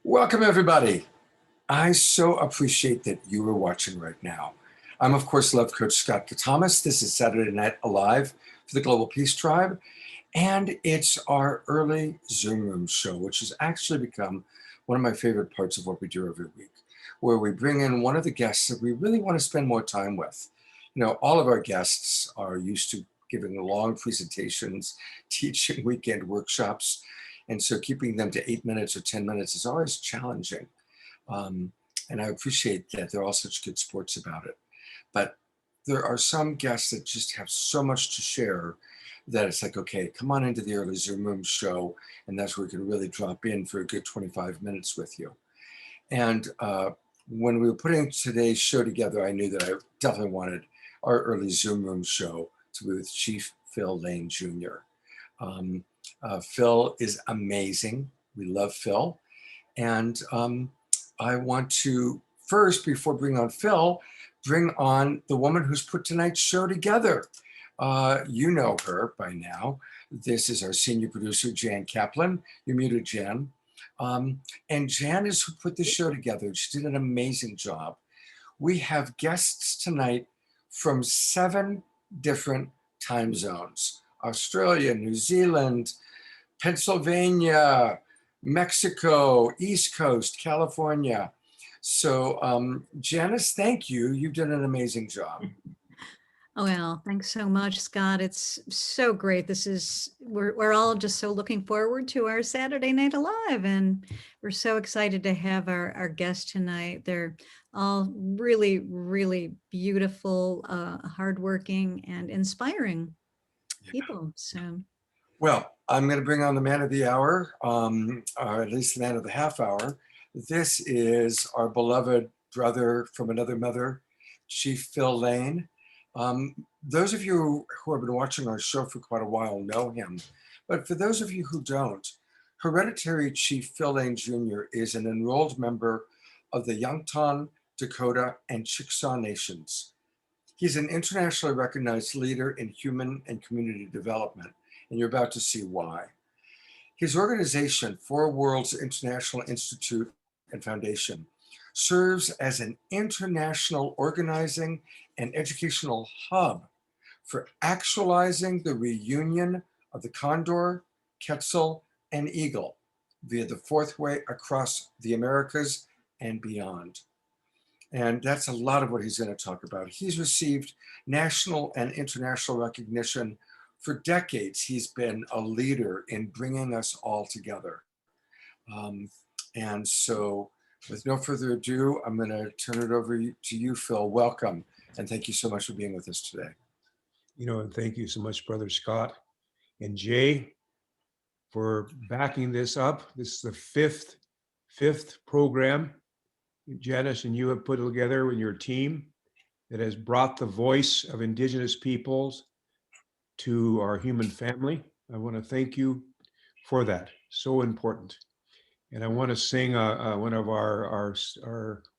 Welcome, everybody. I so appreciate that you are watching right now. I'm, of course, Love Coach Scott Thomas. This is Saturday Night Alive for the Global Peace Tribe, and it's our early Zoom Room show, which has actually become one of my favorite parts of what we do every week, where we bring in one of the guests that we really want to spend more time with. You know, all of our guests are used to giving long presentations, teaching weekend workshops, and so keeping them to 8 minutes or 10 minutes is always challenging. And I appreciate that they're all such good sports about it. But there are some guests that just have so much to share that it's like, okay, come on into the early Zoom Room show, and that's where we can really drop in for a good 25 minutes with you. And when we were putting today's show together, I knew that I definitely wanted our early Zoom Room show to be with Chief Phil Lane Jr. Phil is amazing. We love Phil. And I want to first, before bringing on Phil, bring on the woman who's put tonight's show together. You know her by now. This is our senior producer, Jan Kaplan. You're muted, Jan. And Jan is who put the show together. She did an amazing job. We have guests tonight from 7 different time zones: Australia, New Zealand, Pennsylvania, Mexico, East Coast, California. So Janice, thank you. You've done an amazing job. Oh, well, thanks so much, Scott. It's so great. We're all just so looking forward to our Saturday Night Alive, and we're so excited to have our guests tonight. They're all really, really beautiful, hardworking, and inspiring people. So, well, I'm going to bring on the man of the hour, or at least the man of the half hour. This is our beloved brother from another mother, Chief Phil Lane. Those of you who have been watching our show for quite a while know him, but for those of you who don't, Hereditary Chief Phil Lane Jr. is an enrolled member of the Yankton, Dakota, and Chickasaw Nations. He's an internationally recognized leader in human and community development, and you're about to see why. His organization, Four Worlds International Institute and Foundation, serves as an international organizing and educational hub for actualizing the reunion of the condor, quetzal, and eagle via the fourth way across the Americas and beyond. And that's a lot of what he's going to talk about. He's received national and international recognition for decades. He's been a leader in bringing us all together. And so with no further ado, I'm going to turn it over to you, Phil. Welcome. And thank you so much for being with us today. You know, and thank you so much, Brother Scott and Jay, for backing this up. This is the fifth program Janice and you have put together with your team that has brought the voice of Indigenous peoples to our human family. I want to thank you for that. So important. And I want to sing one of our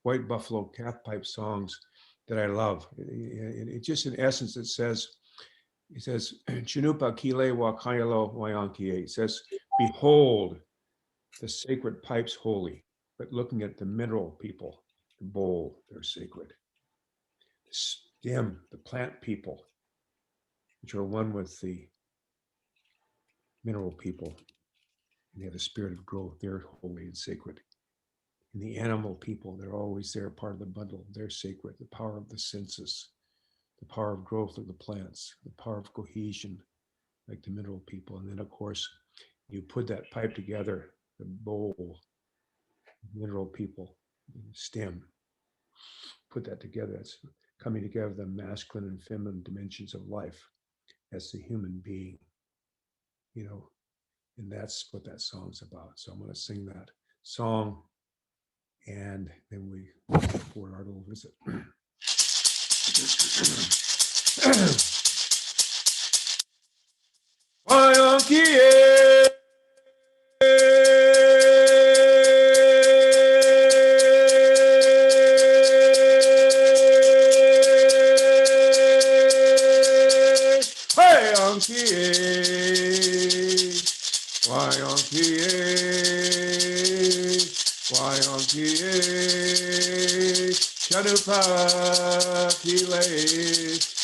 White Buffalo Calf Pipe songs that I love. It just in essence, it says, Chinupa Kile wa Kayalo Wayankie. It says, behold, the sacred pipes holy, but looking at the mineral people, the bowl, they're sacred. The stem, the plant people, which are one with the mineral people, and they have the spirit of growth, they're holy and sacred. And the animal people, they're always there, part of the bundle, they're sacred. The power of the senses, the power of growth of the plants, the power of cohesion, like the mineral people. And then, of course, you put that pipe together, the bowl, mineral people, stem, put that together. That's coming together, the masculine and feminine dimensions of life as the human being, you know, and that's what that song's about. So I'm going to sing that song, and then we look forward to our little visit. Auntie Anne, Chanupa Kile,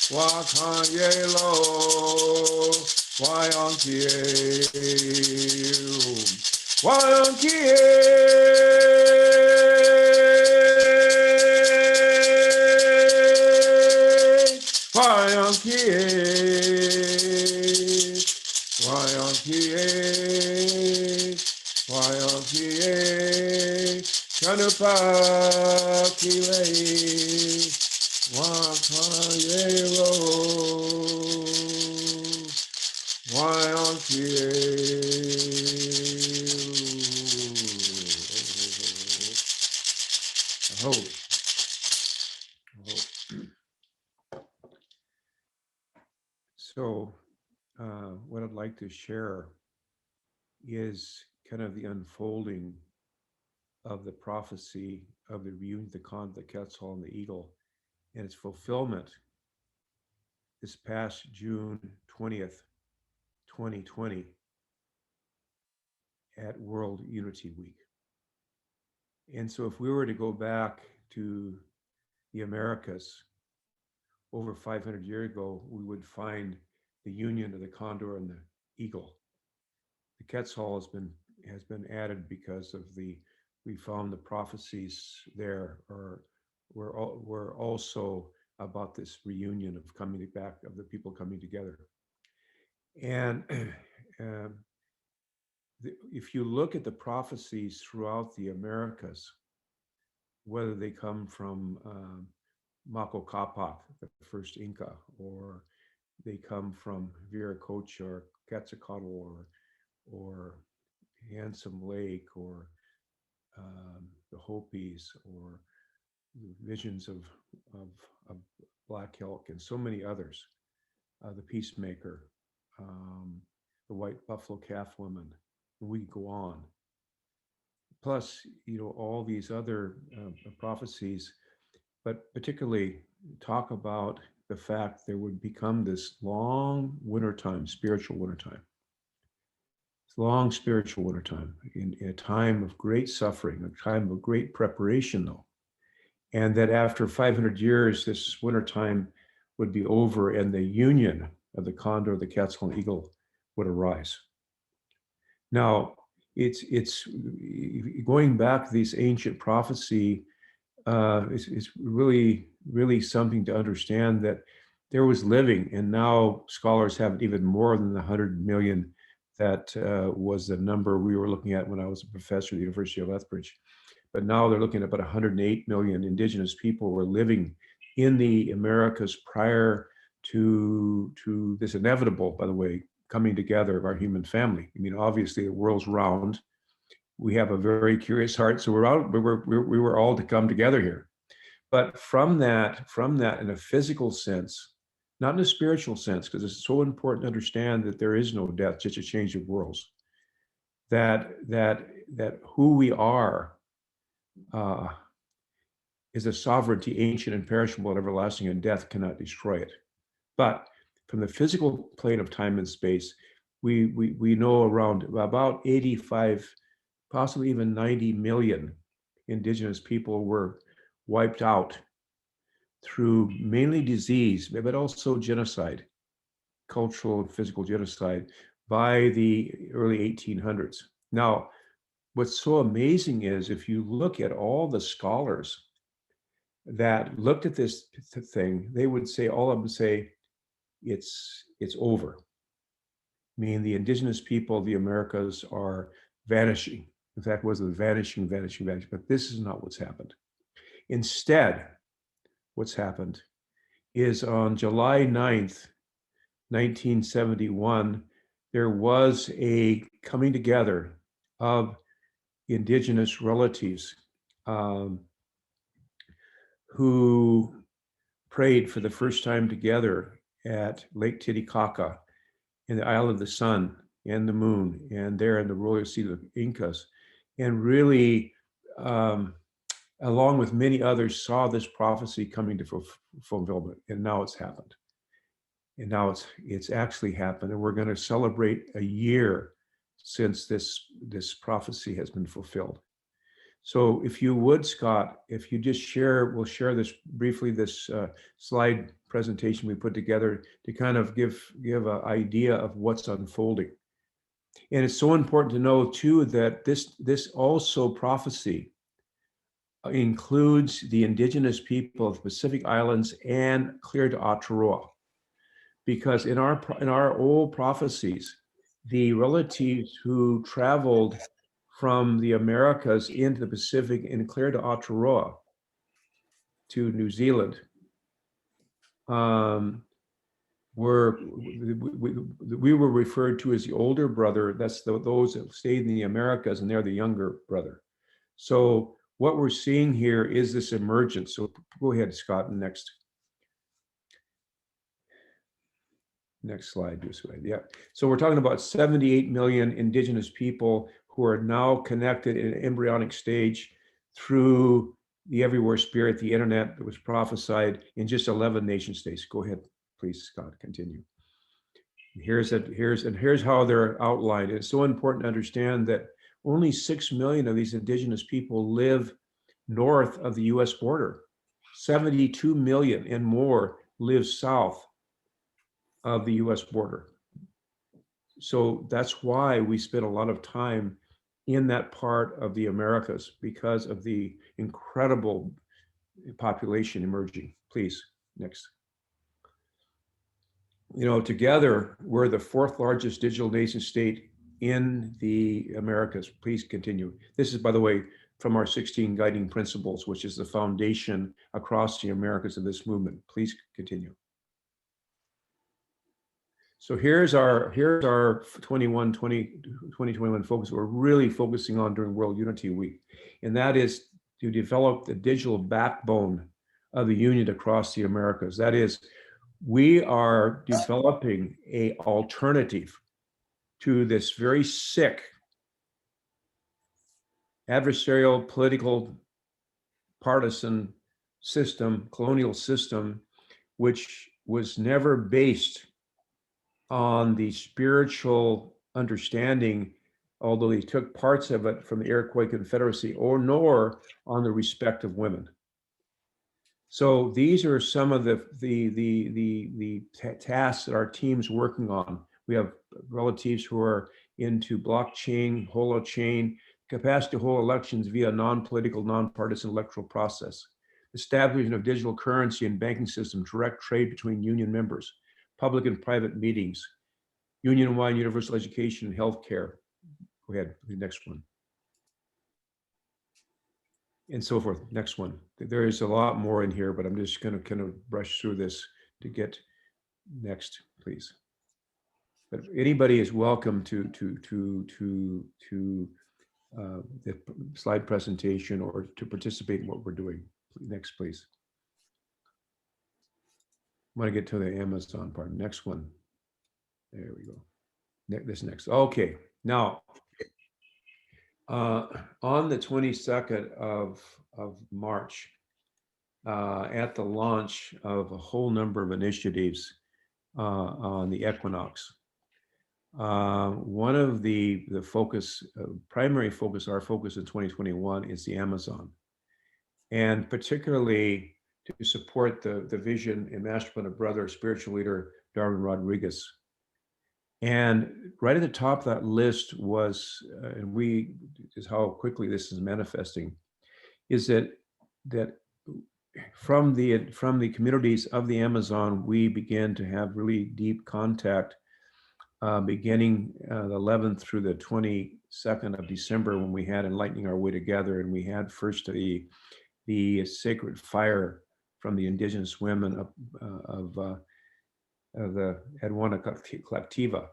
Wakanye Lo, why Auntie Anne, why Auntie Anne, why Auntie Anne, why Auntie Anne, why Auntie Anne, Chanupa Kile, Wakanye Lo, why Auntie Anne. Oh. So, what I'd like to share is kind of the unfolding of the prophecy of the reunion, the Condor, the Quetzal, and the Eagle, and its fulfillment this past June 20th, 2020, at World Unity Week. And so, if we were to go back to the Americas over 500 years ago, we would find the union of the condor and the eagle. The Quetzal has been added because of we found the prophecies there were also about this reunion of coming back, of the people coming together. And if you look at the prophecies throughout the Americas, whether they come from Manco Capac, the first Inca, or they come from Viracocha or Quetzalcoatl or Handsome Lake, or the Hopis, or visions of Black Elk, and so many others, the Peacemaker, the White Buffalo Calf Woman, we go on. Plus, all these other prophecies, but particularly talk about the fact there would become this long wintertime, spiritual wintertime. Long spiritual wintertime, in a time of great suffering, a time of great preparation, though. And that after 500 years, this wintertime would be over and the union of the condor, the Quetzal, and eagle would arise. Now, it's going back to these ancient prophecy, it's really, really something to understand that there was living, and now scholars have even more than the 100 million that was the number we were looking at when I was a professor at the University of Lethbridge. But now they're looking at about 108 million indigenous people were living in the Americas prior to this inevitable, by the way, coming together of our human family. I mean, obviously the world's round. We have a very curious heart, so we were all to come together here. But from that, in a physical sense, not in a spiritual sense, because it's so important to understand that there is no death, just a change of worlds. That who we are is a sovereignty, ancient, imperishable, and everlasting, and death cannot destroy it. But from the physical plane of time and space, we know around about 85, possibly even 90 million indigenous people were wiped out through mainly disease, but also genocide, cultural and physical genocide, by the early 1800s. Now, what's so amazing is if you look at all the scholars that looked at this thing, they would say, all of them say, it's over. I mean, the indigenous people of the Americas are vanishing. In fact, was vanishing, but this is not what's happened. Instead, what's happened is on July 9th, 1971, there was a coming together of indigenous relatives who prayed for the first time together at Lake Titicaca in the Isle of the Sun and the Moon, and there in the royal seat of the Incas, and really, along with many others, saw this prophecy coming to fulfillment, and now it's happened. And now it's actually happened, and we're going to celebrate a year since this prophecy has been fulfilled. So if you would, Scott, if you just share, we'll share this briefly, this slide presentation we put together to kind of give an idea of what's unfolding. And it's so important to know too that this also prophecy includes the indigenous people of the Pacific Islands and clear to Aotearoa. Because in our old prophecies, the relatives who traveled from the Americas into the Pacific and clear to Aotearoa, to New Zealand, we were referred to as the older brother. That's those that stayed in the Americas, and they're the younger brother. So what we're seeing here is this emergence. So go ahead, Scott, next slide. This way, yeah. So we're talking about 78 million indigenous people who are now connected in an embryonic stage through the everywhere spirit, the internet that was prophesied in just 11 nation states. Go ahead, please, Scott, continue. Here's how they're outlined. It's so important to understand that only 6 million of these indigenous people live north of the US border. 72 million and more live south of the US border. So that's why we spend a lot of time in that part of the Americas, because of the incredible population emerging. Please, next. You know, together, we're the 4th largest digital nation state in the Americas. Please continue. This is, by the way, from our 16 guiding principles, which is the foundation across the Americas of this movement. Please continue. So here's our 2021 focus we're really focusing on during World Unity Week, and that is to develop the digital backbone of the union across the Americas. That is, we are developing an alternative to this very sick adversarial, political, partisan system, colonial system, which was never based on the spiritual understanding, although they took parts of it from the Iroquois Confederacy, nor on the respect of women. So these are some of the tasks that our team's working on. We have relatives who are into blockchain, holochain, capacity to hold elections via non-political, non-partisan electoral process, establishment of digital currency and banking system, direct trade between union members, public and private meetings, union-wide universal education and healthcare. Go ahead, the next one. And so forth. Next one. There is a lot more in here, but I'm just going to kind of brush through this to get next, please. But anybody is welcome to the slide presentation or to participate in what we're doing. Next, please. I want to get to the Amazon part. Next one. There we go. This next. Okay. Now, on the 22nd of March, at the launch of a whole number of initiatives on the equinox, one of the focus, primary focus, our focus in 2021 is the Amazon, and particularly to support the vision and master plan of brother, spiritual leader, Darwin Rodriguez. And right at the top of that list was, is how quickly this is manifesting, is that from the communities of the Amazon, we began to have really deep contact, beginning the 11th through the 22nd of December, when we had Enlightening Our Way Together, and we had first the sacred fire from the indigenous women of the Aduana Collectiva,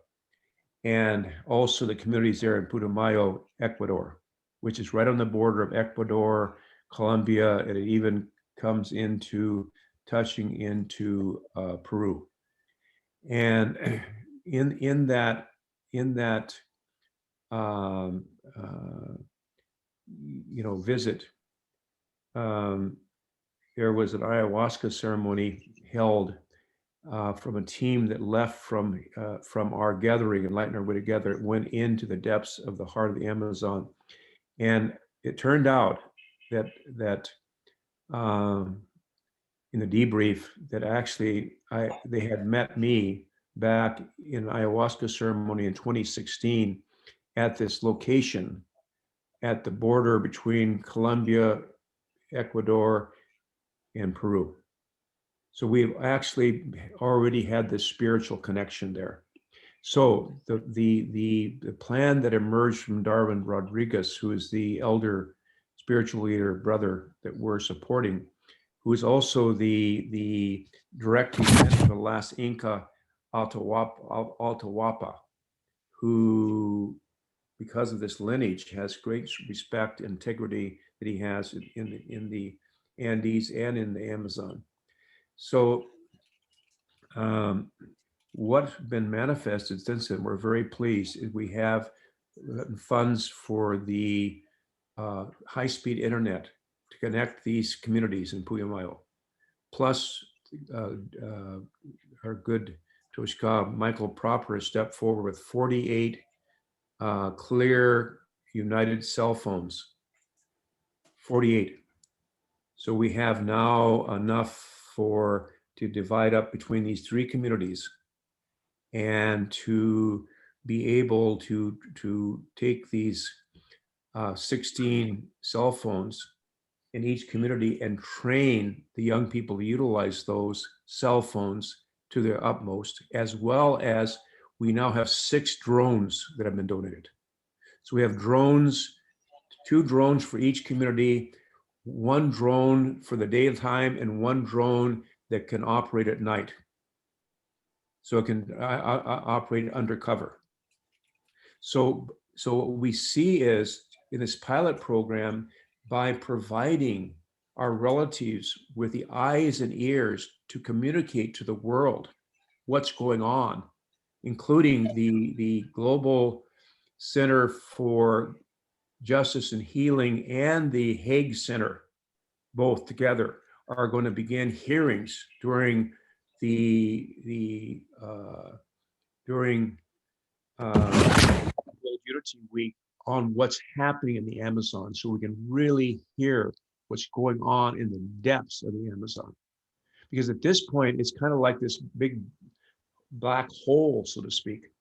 and also the communities there in Flordemayo, Ecuador, which is right on the border of Ecuador, Colombia, and it even comes into touching into Peru. And in that visit, there was an ayahuasca ceremony held from a team that left from our gathering, Enlighten Our Way Together, went into the depths of the heart of the Amazon. And it turned out that in the debrief that actually they had met me back in ayahuasca ceremony in 2016 at this location at the border between Colombia, Ecuador, and Peru. So we've actually already had this spiritual connection there. So the plan that emerged from Darwin Rodriguez, who is the elder spiritual leader brother that we're supporting, who is also the direct descendant of the last Inca, Atahualpa, who, because of this lineage, has great respect, integrity that he has in the Andes and in the Amazon. So what's been manifested since then, we're very pleased, is we have funds for the high-speed internet to connect these communities in Putumayo. Plus, our good Toshka, Michael Proper, has stepped forward with 48 clear United cell phones, 48. So we have now enough to divide up between these three communities and to be able to take these 16 cell phones in each community and train the young people to utilize those cell phones to their utmost, as well as we now have 6 drones that have been donated. So we have drones, 2 drones for each community, 1 drone for the daytime and 1 drone that can operate at night. So it can operate undercover. So what we see is in this pilot program, by providing our relatives with the eyes and ears to communicate to the world what's going on, including the Global Center for Justice and Healing and the Hague Center, both together, are going to begin hearings during World Unity Week on what's happening in the Amazon, so we can really hear what's going on in the depths of the Amazon. Because at this point, it's kind of like this big black hole, so to speak,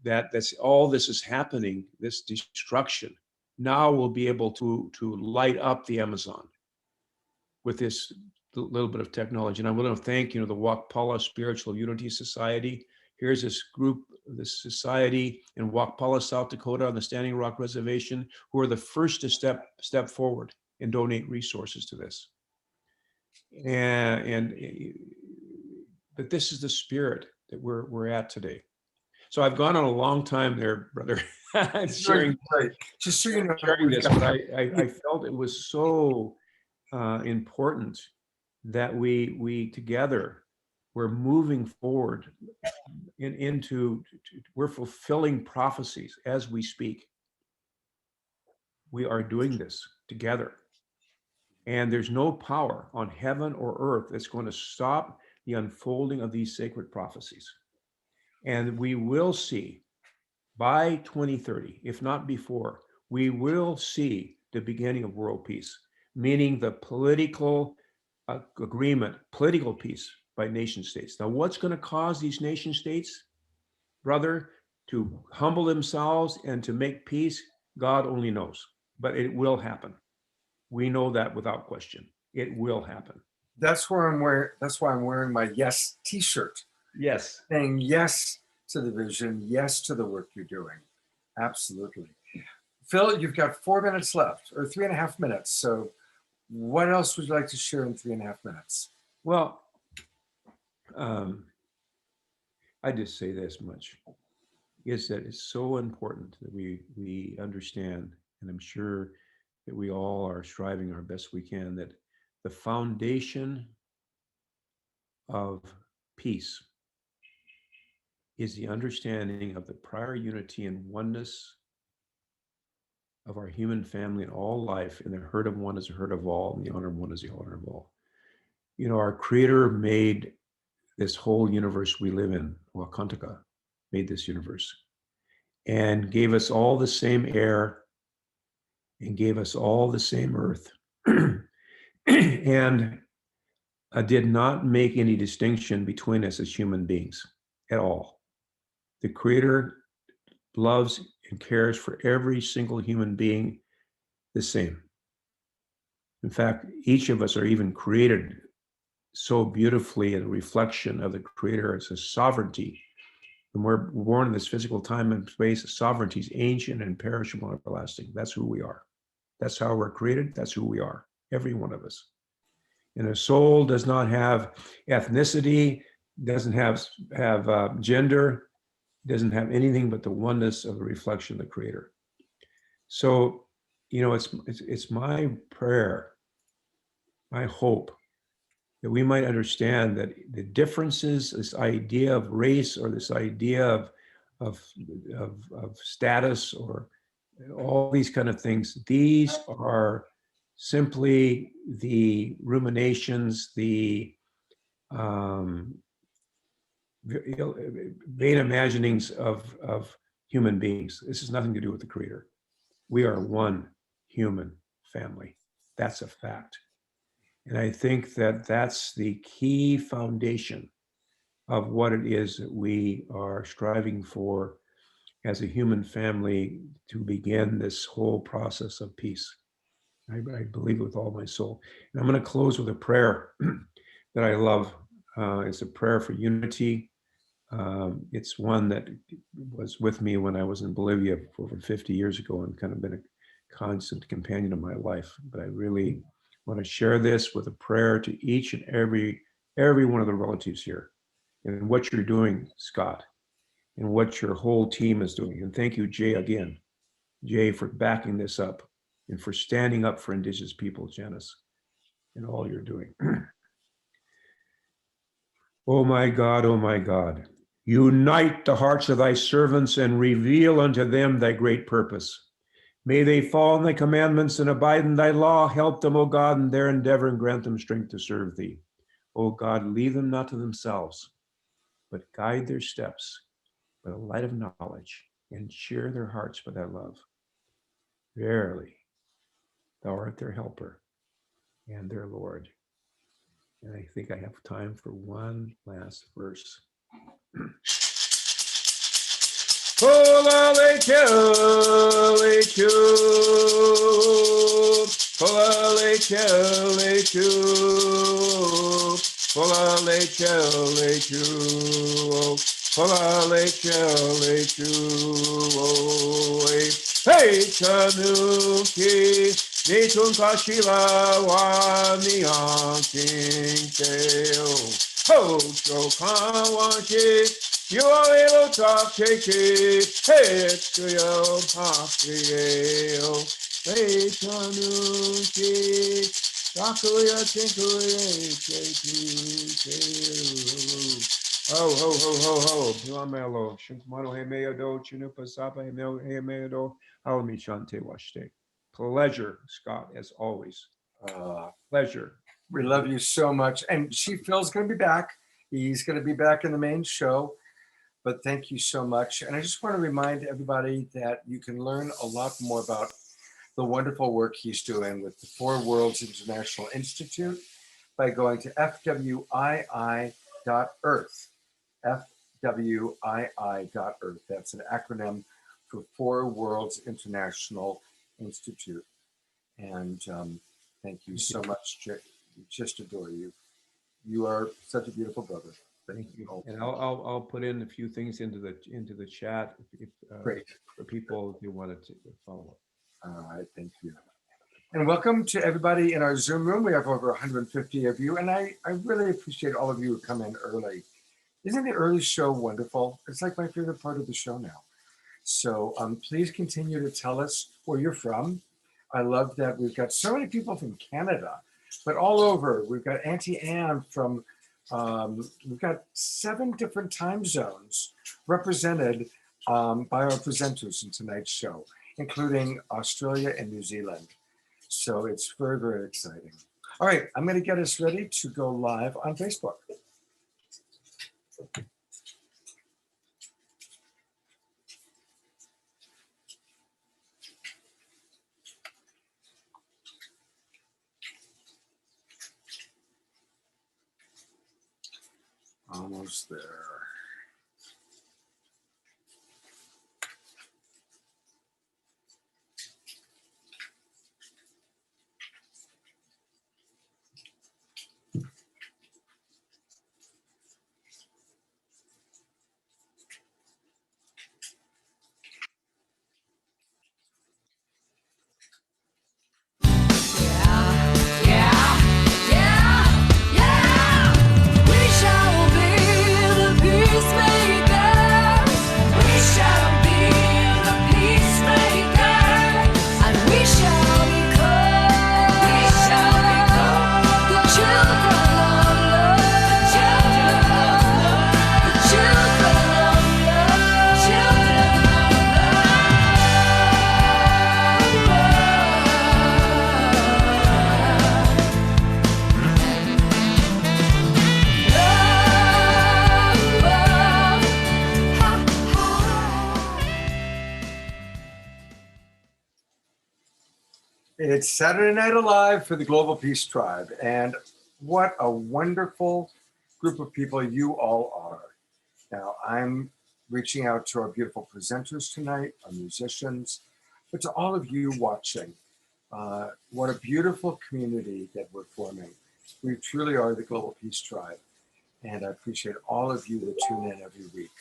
that's all this is happening, this destruction. Now we'll be able to light up the Amazon with this little bit of technology. And I want to thank, the Wakpala Spiritual Unity Society. Here's this group, this society in Wakpala, South Dakota, on the Standing Rock Reservation, who are the first to step forward and donate resources to this. But this is the spirit that we're at today. So I've gone on a long time there, brother, sharing, just so you know, sharing this, but I felt it was so important that we together, we're moving forward we're fulfilling prophecies as we speak. We are doing this together. And there's no power on heaven or earth that's going to stop the unfolding of these sacred prophecies. And we will see by 2030, if not before, we will see the beginning of world peace, meaning the political agreement, political peace by nation states. Now, what's going to cause these nation states, brother, to humble themselves and to make peace? God only knows, but it will happen. We know that without question. It will happen. That's why I'm wearing my yes T-shirt. Yes. Saying yes to the vision, yes to the work you're doing. Absolutely. Phil, you've got 4 minutes left, or 3.5 minutes. So what else would you like to share in 3.5 minutes? Well, I just say this much, is that it's so important that we understand, and I'm sure that we all are striving our best we can, that the foundation of peace is the understanding of the prior unity and oneness of our human family and all life, and the hurt of one is the hurt of all, and the honor of one is the honor of all. Our Creator made this whole universe we live in. Wakantaka made this universe and gave us all the same air and gave us all the same earth and did not make any distinction between us as human beings at all. The Creator loves and cares for every single human being the same. In fact, each of us are even created so beautifully in a reflection of the Creator as a sovereignty. When we're born in this physical time and space, sovereignty is ancient and perishable and everlasting. That's who we are. That's how we're created. That's who we are, every one of us. And a soul does not have ethnicity, doesn't have gender, doesn't have anything but the oneness of the reflection of the Creator. So, you know, it's my prayer, my hope, that we might understand that the differences, this idea of race or this idea of status or all these kind of things, these are simply the ruminations, the vain imaginings of human beings. This has nothing to do with the Creator. We are one human family. That's a fact. And I think that that's the key foundation of what it is that we are striving for as a human family to begin this whole process of peace. I believe it with all my soul. And I'm going to close with a prayer that I love. It's a prayer for unity. It's one that was with me when I was in Bolivia over 50 years ago and kind of been a constant companion of my life. But I really want to share this with a prayer to each and every one of the relatives here, and what you're doing, Scott, and what your whole team is doing. And thank you, Jay, again, Jay, for backing this up and for standing up for Indigenous people, Janice, and all you're doing. Oh my God, unite the hearts of thy servants and reveal unto them thy great purpose. May they follow in thy commandments and abide in thy law. Help them, O God, in their endeavor and grant them strength to serve thee. O God, leave them not to themselves, but guide their steps by the light of knowledge and cheer their hearts by thy love. Verily, thou art their helper and their Lord. And I think I have time for one last verse. Pola lechu, lechu, pola lechu, lechu, pola lechu, lechu, pola lechu, lechu, hey tanuki, nitun kashila wa miyanking teo, ho chokawashi. You are able to take it, head to your pathway. Tanuki, Sakuya Tinkuya, ho, ho, ho, ho, ho, Pilamelo, Shintamano Hemeado, Chinupa Sapa Hemeado, Halami Shante Washte. Pleasure, Scott, as always. Pleasure. We love you so much. And Chief Phil's going to be back. He's going to be back in the main show. But thank you so much. And I just want to remind everybody that you can learn a lot more about the wonderful work he's doing with the Four Worlds International Institute by going to fwii.earth. fwii.earth. That's an acronym for Four Worlds International Institute. And thank you so much. We just adore you. You are such a beautiful brother. Thank you. And I'll put in a few things into the chat if Great. for people who wanted to follow up. All right, thank you. And welcome to everybody in our Zoom room. We have over 150 of you, and I really appreciate all of you who come in early. Isn't the early show wonderful? It's like my favorite part of the show now. So please continue to tell us where you're from. I love that we've got so many people from Canada, but all over. We've got Auntie Anne from, we've got 7 different time zones represented by our presenters in tonight's show, including Australia and New Zealand. So it's very, very exciting. All right, I'm going to get us ready to go live on Facebook. almost there. It's Saturday Night Alive for the Global Peace Tribe, and what a wonderful group of people you all are. Now, I'm reaching out to our beautiful presenters tonight, our musicians, but to all of you watching. What a beautiful community that we're forming. We truly are the Global Peace Tribe, and I appreciate all of you that tune in every week.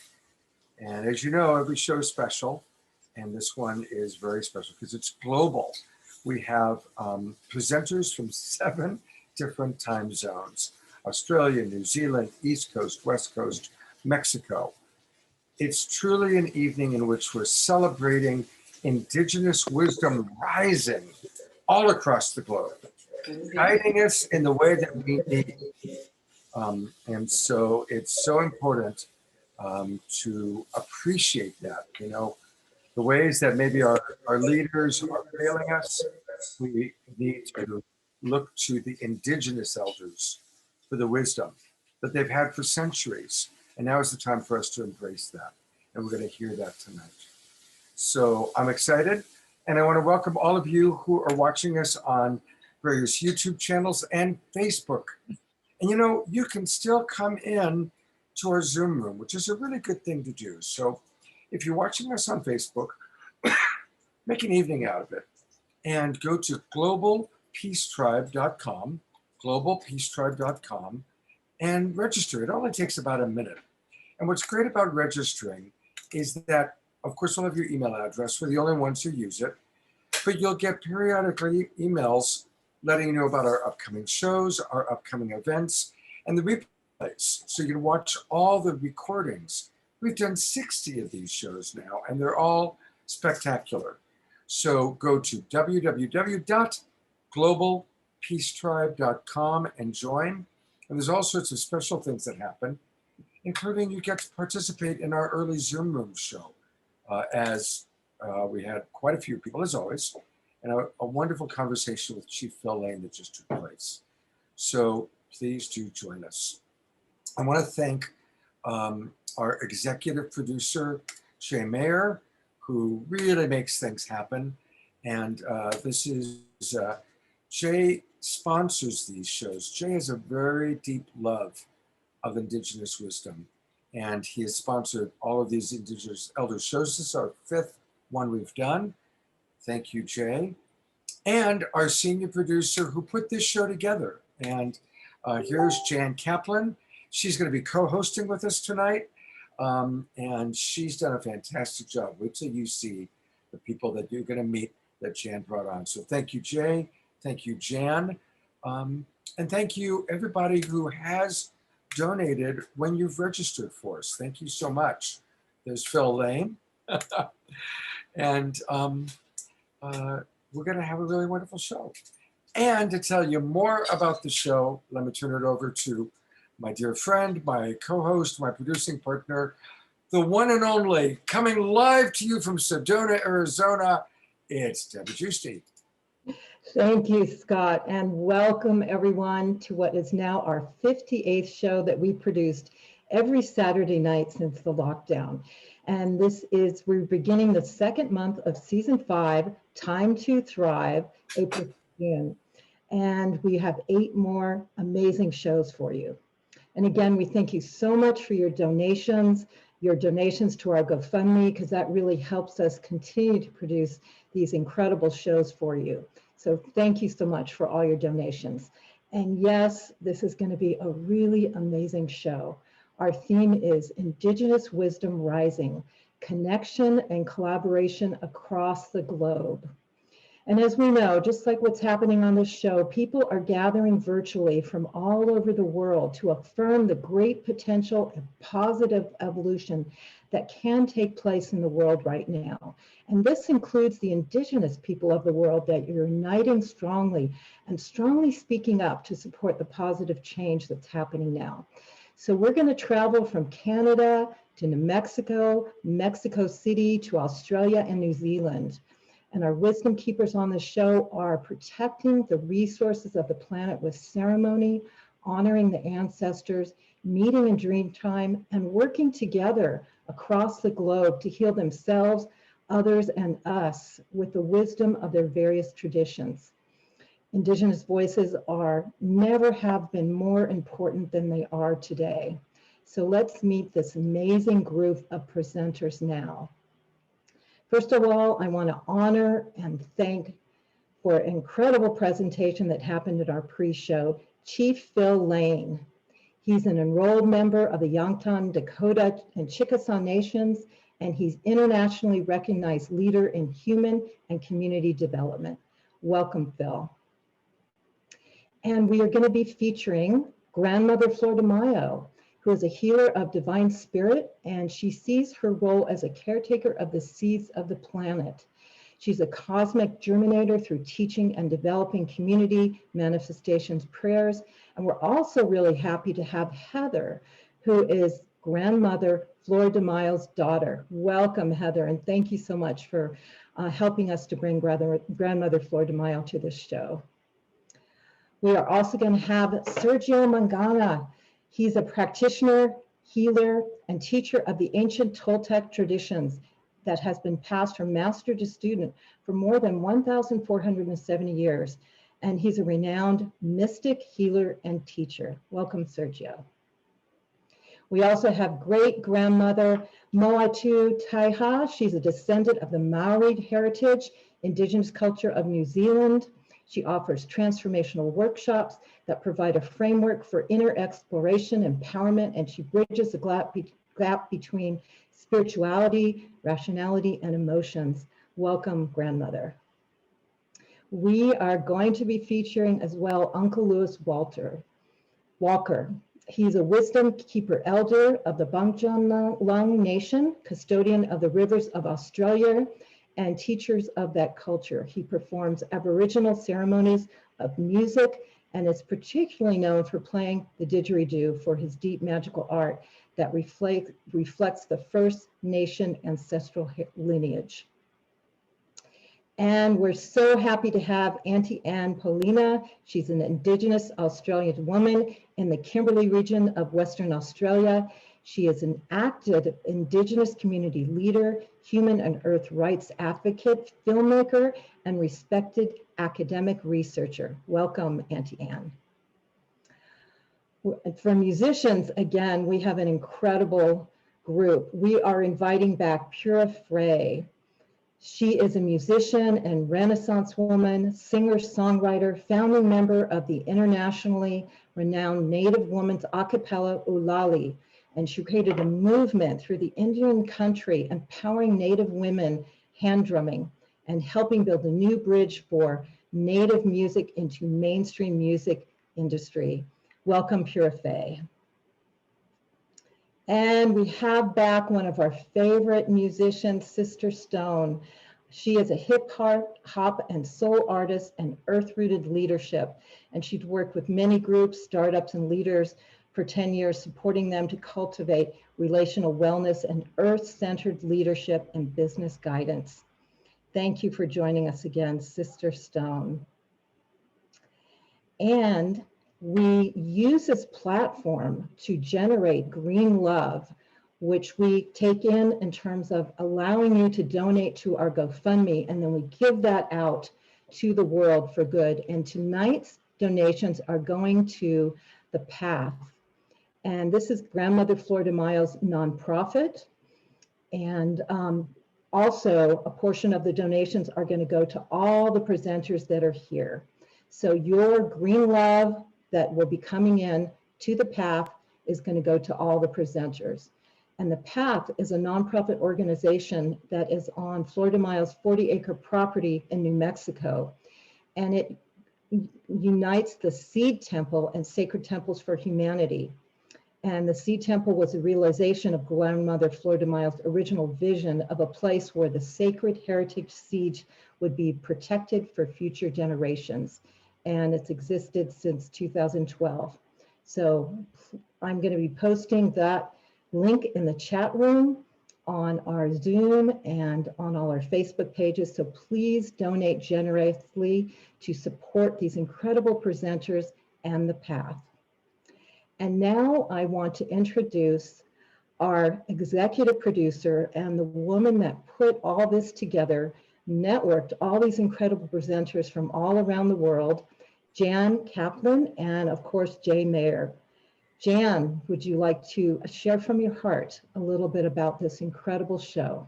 And as you know, every show is special, and this one is very special because it's global. We have presenters from 7 different time zones: Australia, New Zealand, East Coast, West Coast, Mexico. It's truly an evening in which we're celebrating Indigenous wisdom rising all across the globe, guiding us in the way that we need. And so it's so important to appreciate that, you know, the ways that maybe our leaders are failing us. We need to look to the Indigenous elders for the wisdom that they've had for centuries. And now is the time for us to embrace that. And we're going to hear that tonight. So I'm excited. And I want to welcome all of you who are watching us on various YouTube channels and Facebook. And you know, you can still come in to our Zoom room, which is a really good thing to do. So if you're watching us on Facebook, make an evening out of it and go to globalpeacetribe.com, globalpeacetribe.com, and register. It only takes about a minute. And what's great about registering is that, of course, we'll have your email address. We're the only ones who use it, but you'll get periodically emails letting you know about our upcoming shows, our upcoming events, and the replays. So you can watch all the recordings. We've done 60 of these shows now, and they're all spectacular. So go to www.globalpeacetribe.com and join. And there's all sorts of special things that happen, including you get to participate in our early Zoom room show, as we had quite a few people, as always, and a wonderful conversation with Chief Phil Lane that just took place. So please do join us. I want to thank our executive producer, Jay Mayer, who really makes things happen. And this is, Jay sponsors these shows. Jay has a very deep love of Indigenous wisdom, and he has sponsored all of these Indigenous Elders shows. This is our 5th one we've done. Thank you, Jay. And our senior producer who put this show together. And here's Jan Kaplan. She's going to be co-hosting with us tonight. And she's done a fantastic job. Wait till you see the people that you're going to meet that Jan brought on. So thank you, Jay. Thank you, Jan. And thank you, everybody who has donated when you've registered for us. Thank you so much. There's Phil Lane. And we're going to have a really wonderful show. And to tell you more about the show, let me turn it over to my dear friend, my co-host, my producing partner, the one and only, coming live to you from Sedona, Arizona, it's Debbie Giusti. Thank you, Scott, and welcome everyone to what is now our 58th show that we produced every Saturday night since the lockdown. And this is, we're beginning the 2nd month of season 5, Time to Thrive, April to June. And we have 8 more amazing shows for you. And again, we thank you so much for your donations to our GoFundMe, because that really helps us continue to produce these incredible shows for you. So thank you so much for all your donations. And yes, this is going to be a really amazing show. Our theme is Indigenous Wisdom Rising, Connection and Collaboration Across the Globe. And as we know, just like what's happening on this show, people are gathering virtually from all over the world to affirm the great potential and positive evolution that can take place in the world right now. And this includes the Indigenous people of the world that are uniting strongly and strongly speaking up to support the positive change that's happening now. So we're going to travel from Canada to New Mexico, Mexico City, to Australia and New Zealand. And our wisdom keepers on the show are protecting the resources of the planet with ceremony, honoring the ancestors, meeting in dream time, and working together across the globe to heal themselves, others, and us with the wisdom of their various traditions. Indigenous voices never have been more important than they are today. So let's meet this amazing group of presenters now. First of all, I want to honor and thank for an incredible presentation that happened at our pre-show, Chief Phil Lane. He's an enrolled member of the Yankton, Dakota, and Chickasaw Nations, and he's internationally recognized leader in human and community development. Welcome, Phil. And we are going to be featuring Grandmother Flordemayo, who is a healer of divine spirit, and she sees her role as a caretaker of the seeds of the planet. She's a cosmic germinator through teaching and developing community manifestations prayers. And we're also really happy to have Heather, who is Grandmother Flordemayo's daughter. Welcome, Heather, and thank you so much for helping us to bring Grandmother Flordemayo to this show. We are also going to have Sergio Magaña. He's a practitioner, healer, and teacher of the ancient Toltec traditions that has been passed from master to student for more than 1,470 years. And he's a renowned mystic, healer, and teacher. Welcome, Sergio. We also have great grandmother Moetu Taiha. She's a descendant of the Maori heritage, Indigenous culture of New Zealand. She offers transformational workshops that provide a framework for inner exploration, empowerment, and she bridges the gap between spirituality, rationality, and emotions. Welcome, grandmother. We are going to be featuring as well Uncle Lewis Walker. He's a wisdom keeper elder of the Bangjalung Nation, custodian of the rivers of Australia, and teachers of that culture. He performs Aboriginal ceremonies of music and is particularly known for playing the Didgeridoo for his deep magical art that reflects the First Nation ancestral lineage. And we're so happy to have Auntie Anne Poelina. She's an Indigenous Australian woman in the Kimberley region of Western Australia. She is an active Indigenous community leader, human and earth rights advocate, filmmaker, and respected academic researcher. Welcome, Auntie Anne. For musicians, again, we have an incredible group. We are inviting back Pura. She is a musician and Renaissance woman, singer-songwriter, founding member of the internationally renowned Native Women's a cappella Ulali. And she created a movement through the Indian country, empowering Native women hand drumming and helping build a new bridge for Native music into mainstream music industry. Welcome, Pura. And we have back one of our favorite musicians, Sister Stone. She is a hip hop and soul artist and earth-rooted leadership. And she'd worked with many groups, startups, and leaders for 10 years, supporting them to cultivate relational wellness and earth-centered leadership and business guidance. Thank you for joining us again, Sister Stone. And we use this platform to generate green love, which we take in terms of allowing you to donate to our GoFundMe, and then we give that out to the world for good. And tonight's donations are going to The Path. And this is Grandmother Flordemayo's nonprofit. And also a portion of the donations are going to go to all the presenters that are here. So your green love that will be coming in to the path is going to go to all the presenters. And the path is a nonprofit organization that is on Flordemayo's 40-acre property in New Mexico. And it unites the Seed Temple and Sacred Temples for Humanity. And the Seed Temple was a realization of Grandmother Flordemayo's original vision of a place where the sacred heritage seeds would be protected for future generations. And it's existed since 2012. So I'm going to be posting that link in the chat room on our Zoom and on all our Facebook pages. So please donate generously to support these incredible presenters and the path. And now I want to introduce our executive producer and the woman that put all this together, networked all these incredible presenters from all around the world, Jan Kaplan, and of course, Jay Mayer. Jan, would you like to share from your heart a little bit about this incredible show?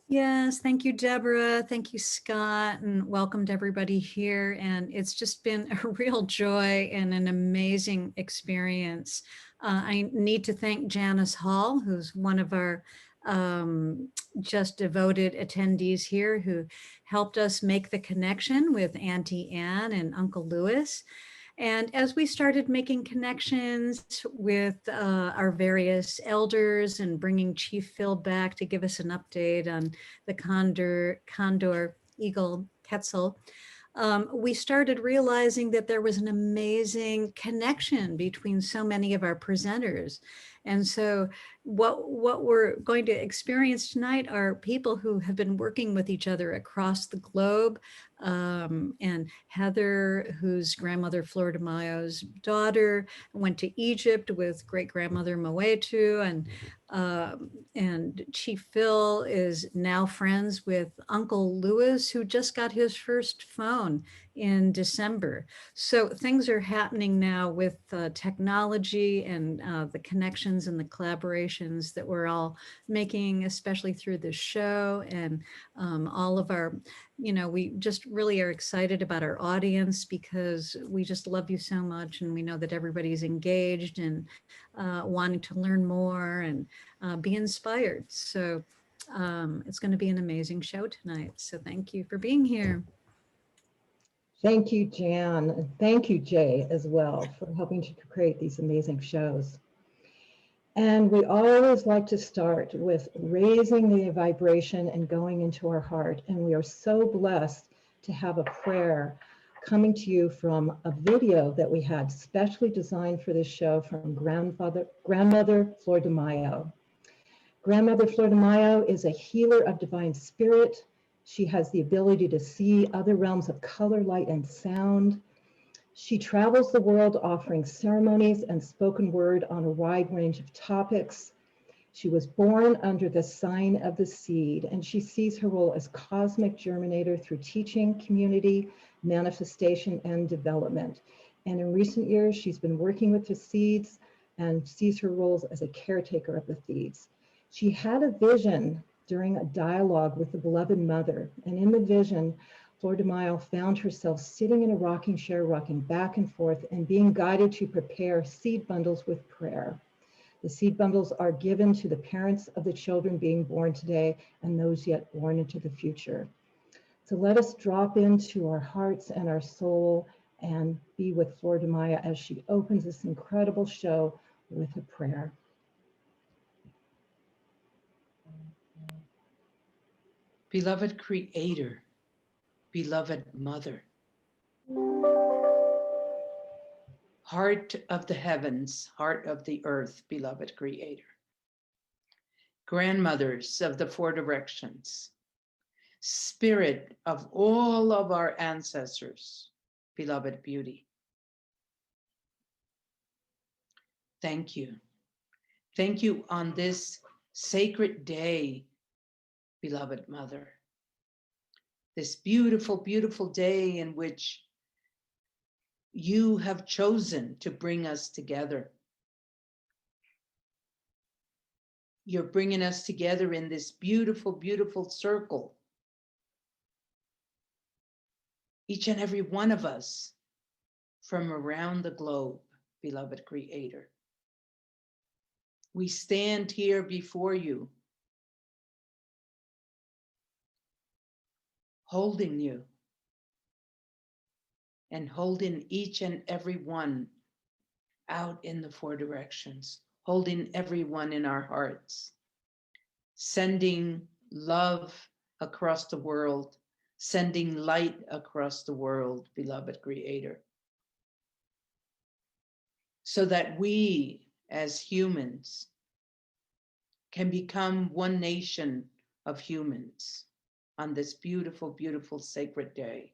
Yes, thank you, Deborah. Thank you, Scott, and welcome to everybody here. And it's just been a real joy and an amazing experience. I need to thank Janice Hall, who's one of our just devoted attendees here, who helped us make the connection with Auntie Anne and Uncle Louis. And as we started making connections with our various elders and bringing Chief Phil back to give us an update on the condor, eagle, quetzal, we started realizing that there was an amazing connection between so many of our presenters. And so what we're going to experience tonight are people who have been working with each other across the globe. And Heather, who's Grandmother Flordemayo's daughter, went to Egypt with great-grandmother Moetu, and Chief Phil is now friends with Uncle Louis, who just got his first phone in December. So things are happening now with technology and the connections and the collaborations that we're all making, especially through this show, and all of our, we just really are excited about our audience because we just love you so much, and we know that everybody's engaged and wanting to learn more and be inspired. So it's going to be an amazing show tonight. So thank you for being here. Thank you, Jan, and thank you, Jay, as well, for helping to create these amazing shows. And we always like to start with raising the vibration and going into our heart. And we are so blessed to have a prayer coming to you from a video that we had specially designed for this show from Grandmother Flordemayo. Grandmother Flordemayo is a healer of divine spirit. She has the ability to see other realms of color, light, and sound. She travels the world offering ceremonies and spoken word on a wide range of topics. She was born under the sign of the seed, and she sees her role as cosmic germinator through teaching, community, manifestation, and development. And in recent years, she's been working with the seeds and sees her roles as a caretaker of the seeds. She had a vision during a dialogue with the beloved mother, and in the vision, Flordemayo found herself sitting in a rocking chair, rocking back and forth and being guided to prepare seed bundles with prayer. The seed bundles are given to the parents of the children being born today and those yet born into the future. So let us drop into our hearts and our soul and be with Flordemayo as she opens this incredible show with a prayer. Beloved Creator, beloved Mother, heart of the heavens, heart of the earth, beloved Creator, grandmothers of the four directions, spirit of all of our ancestors, beloved Beauty. Thank you. Thank you on this sacred day, beloved Mother. This beautiful, beautiful day in which you have chosen to bring us together You're bringing us together in this beautiful, beautiful circle. Each and every one of us from around the globe, beloved Creator. We stand here before you, holding you and holding each and every one out in the four directions, holding everyone in our hearts, sending love across the world, sending light across the world, beloved Creator, so that we as humans can become one nation of humans on this beautiful, beautiful sacred day.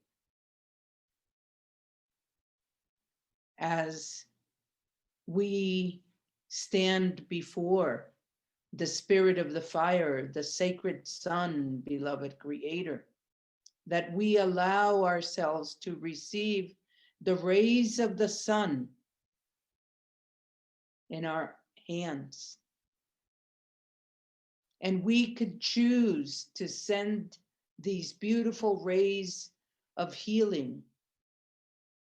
As we stand before the spirit of the fire, the sacred sun, beloved Creator, that we allow ourselves to receive the rays of the sun in our hands. And we could choose to send these beautiful rays of healing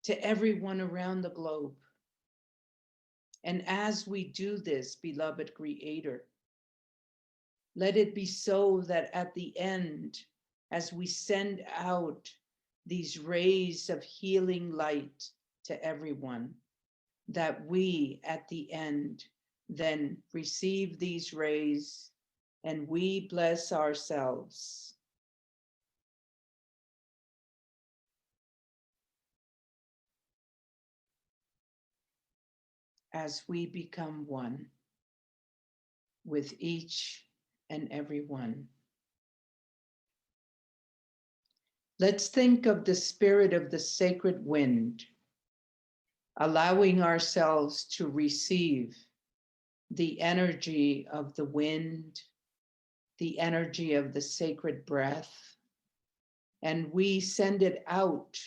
to everyone around the globe. And as we do this, beloved Creator, let it be so that at the end, as we send out these rays of healing light to everyone, that we at the end then receive these rays and we bless ourselves. As we become one with each and every one. Let's think of the spirit of the sacred wind, allowing ourselves to receive the energy of the wind, the energy of the sacred breath, and we send it out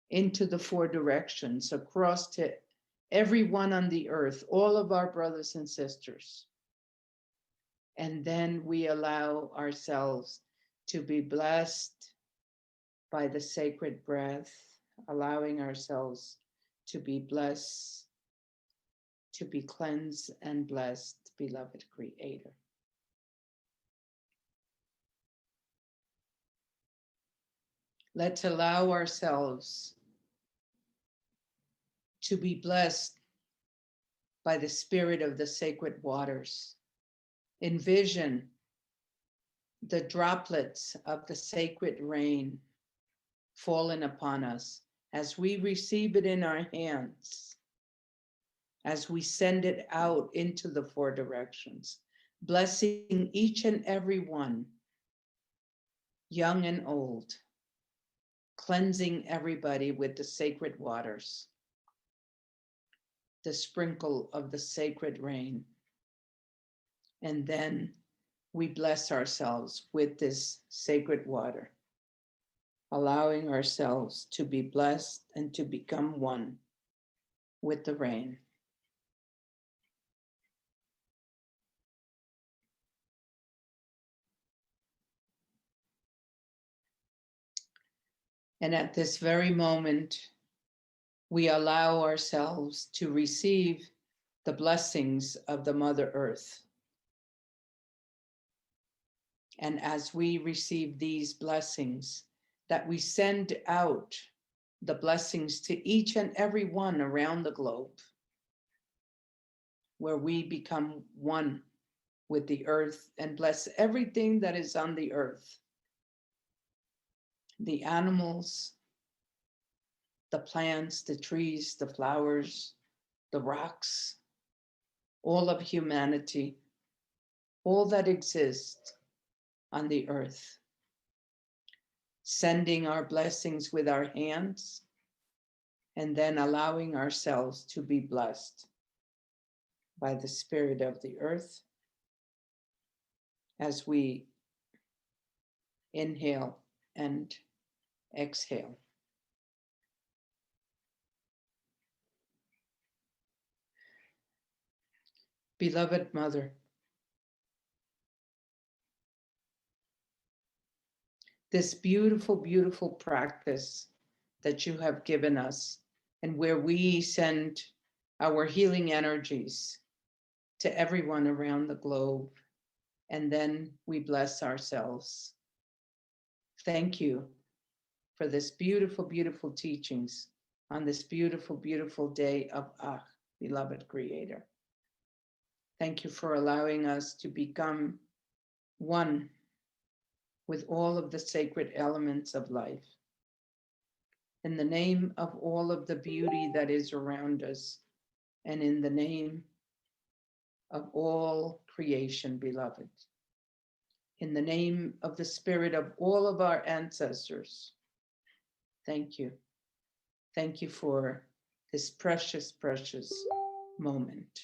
into the four directions, across to everyone on the earth, all of our brothers and sisters. And then we allow ourselves to be blessed by the sacred breath, allowing ourselves to be blessed, to be cleansed and blessed, beloved Creator. Let's allow ourselves to be blessed by the spirit of the sacred waters. Envision the droplets of the sacred rain falling upon us as we receive it in our hands, as we send it out into the four directions, blessing each and every one, young and old, cleansing everybody with the sacred waters, the sprinkle of the sacred rain. And then we bless ourselves with this sacred water, allowing ourselves to be blessed and to become one with the rain. And at this very moment, we allow ourselves to receive the blessings of the Mother Earth. And as we receive these blessings, that we send out the blessings to each and every one around the globe, where we become one with the earth and bless everything that is on the earth. The animals, the plants, the trees, the flowers, the rocks, all of humanity, all that exists on the earth. Sending our blessings with our hands and then allowing ourselves to be blessed by the spirit of the earth as we inhale and exhale. Beloved Mother, this beautiful, beautiful practice that you have given us, and where we send our healing energies to everyone around the globe, and then we bless ourselves. Thank you for this beautiful, beautiful teachings on this beautiful, beautiful day of Ah, beloved Creator. Thank you for allowing us to become one with all of the sacred elements of life. In the name of all of the beauty that is around us, and in the name of all creation, beloved. In the name of the spirit of all of our ancestors, thank you. Thank you for this precious, precious moment.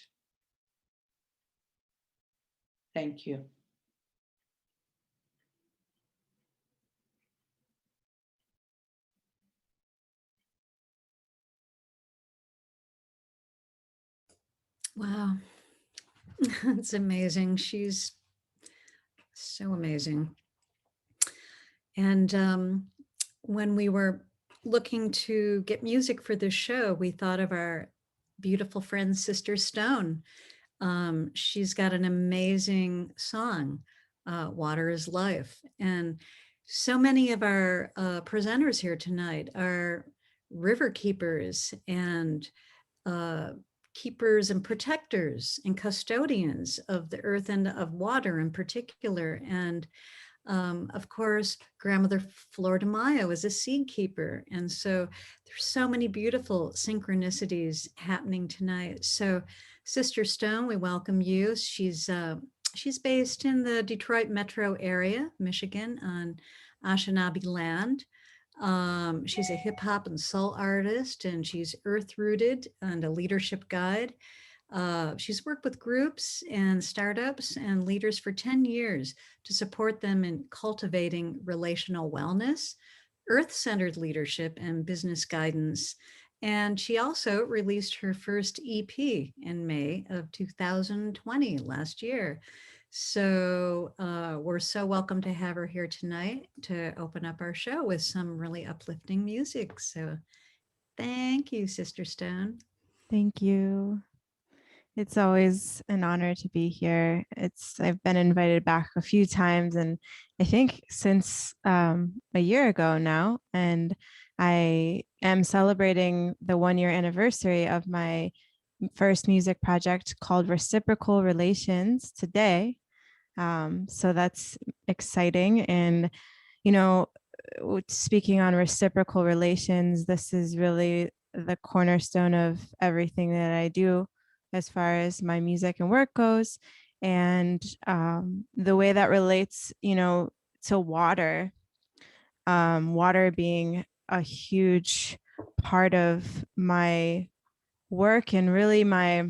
Thank you. Wow. It's amazing. She's so amazing. And when we were looking to get music for this show, we thought of our beautiful friend, Sister Stone. She's got an amazing song, Water is Life. And so many of our presenters here tonight are river keepers and keepers and protectors and custodians of the earth and of water in particular. And of course, grandmother Flordemayo is a seed keeper. And so there's so many beautiful synchronicities happening tonight. So Sister Stone, we welcome you. She's based in the Detroit metro area, Michigan, on Anishinaabe land. She's a hip hop and soul artist, and she's earth rooted and a leadership guide. She's worked with groups and startups and leaders for 10 years to support them in cultivating relational wellness, earth-centered leadership, and business guidance. And she also released her first EP in May of 2020, last year. So we're so welcome to have her here tonight to open up our show with some really uplifting music. So thank you, Sister Stone. Thank you. It's always an honor to be here. I've been invited back a few times, and I think since a year ago now, and I am celebrating the 1-year anniversary of my first music project called Reciprocal Relations today. So that's exciting. And, you know, speaking on reciprocal relations, this is really the cornerstone of everything that I do as far as my music and work goes. And the way that relates, to water, water being a huge part of my work and really my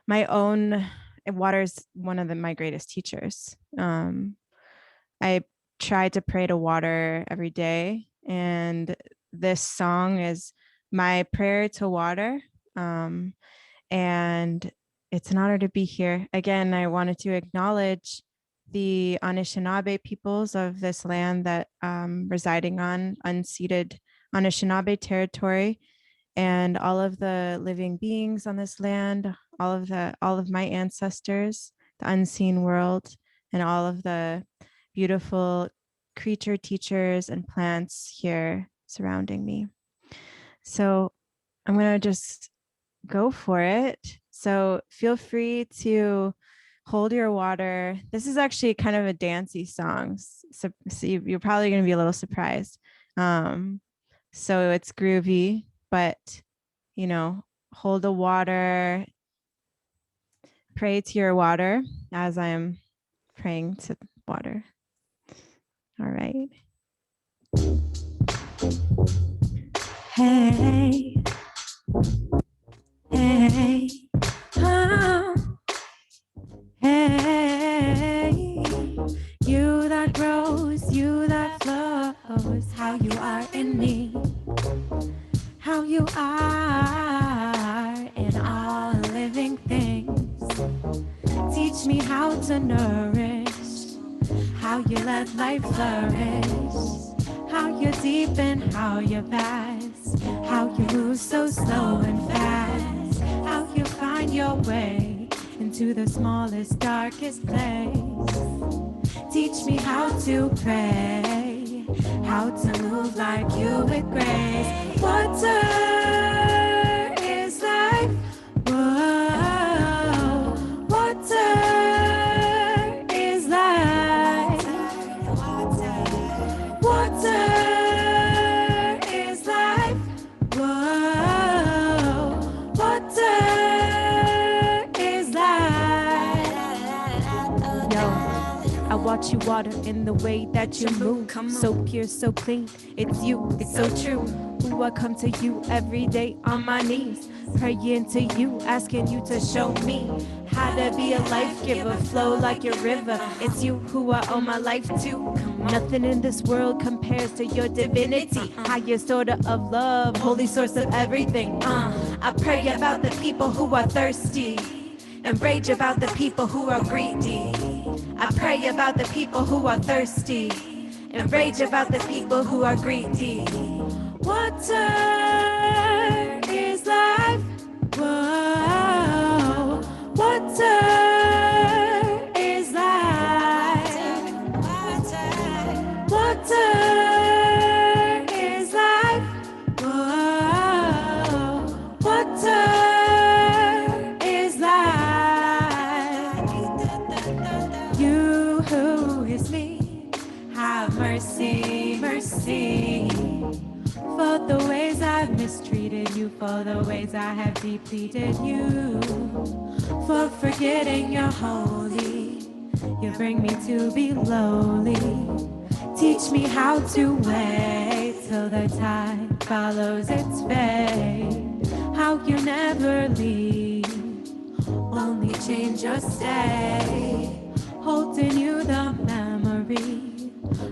own. Water is one of my greatest teachers. I try to pray to water every day, and this song is my prayer to water. And it's an honor to be here. Again, I wanted to acknowledge the Anishinaabe peoples of this land that residing on unceded Anishinaabe territory, and all of the living beings on this land, all of my ancestors, the unseen world, and all of the beautiful creature teachers and plants here surrounding me. So I'm going to just go for it. So feel free to hold your water. This is actually kind of a dancey song, so you're probably going to be a little surprised. So it's groovy, but hold the water, pray to your water as I'm praying to water. All right. Hey, hey, oh, hey, you that grows, you that flows, how you are in me, how you are in all living things. Teach me how to nourish, how how you let life flourish, how you're deep and how you're vast, how you move so slow and fast, how you find your way into the smallest, darkest place. Teach me how to pray, how to move like you with grace. Water is life. Whoa, water is life. Water is life. Whoa, water is life. Yo. I watch you water in the way that you move. So pure, so clean. It's you, it's so true. Ooh, I come to you every day on my knees, praying to you, asking you to show me how to be a life giver, flow like your river. It's you who I owe my life to. Nothing in this world compares to your divinity, higher sort of love, holy source of everything. I pray about the people who are thirsty and rage about the people who are greedy. I pray about the people who are thirsty and rage about the people who are greedy. Water is life. Whoa, water is life. Water is life. Whoa, water is life. You who is me, have mercy, mercy, for the ways I've mistreated you, for the ways I have depleted you, for forgetting you're holy. You bring me to be lowly. Teach me how to wait till the tide follows its fate. How you never leave, only change your stay. Holding you the memory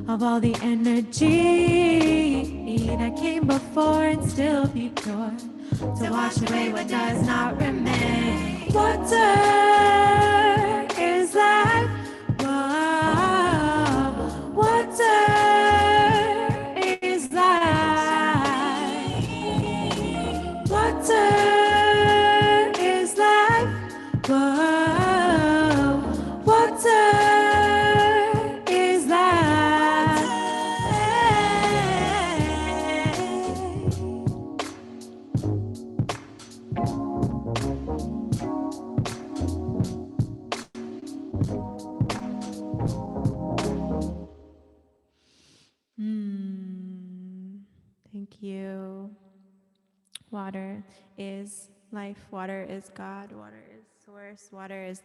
of all the energy that came before and still be pure, to wash away what does not remain. Water is life. Whoa, water is life. Water is life. Whoa, water is life. Thank you. Water is life. Water is God. Water is source. Water is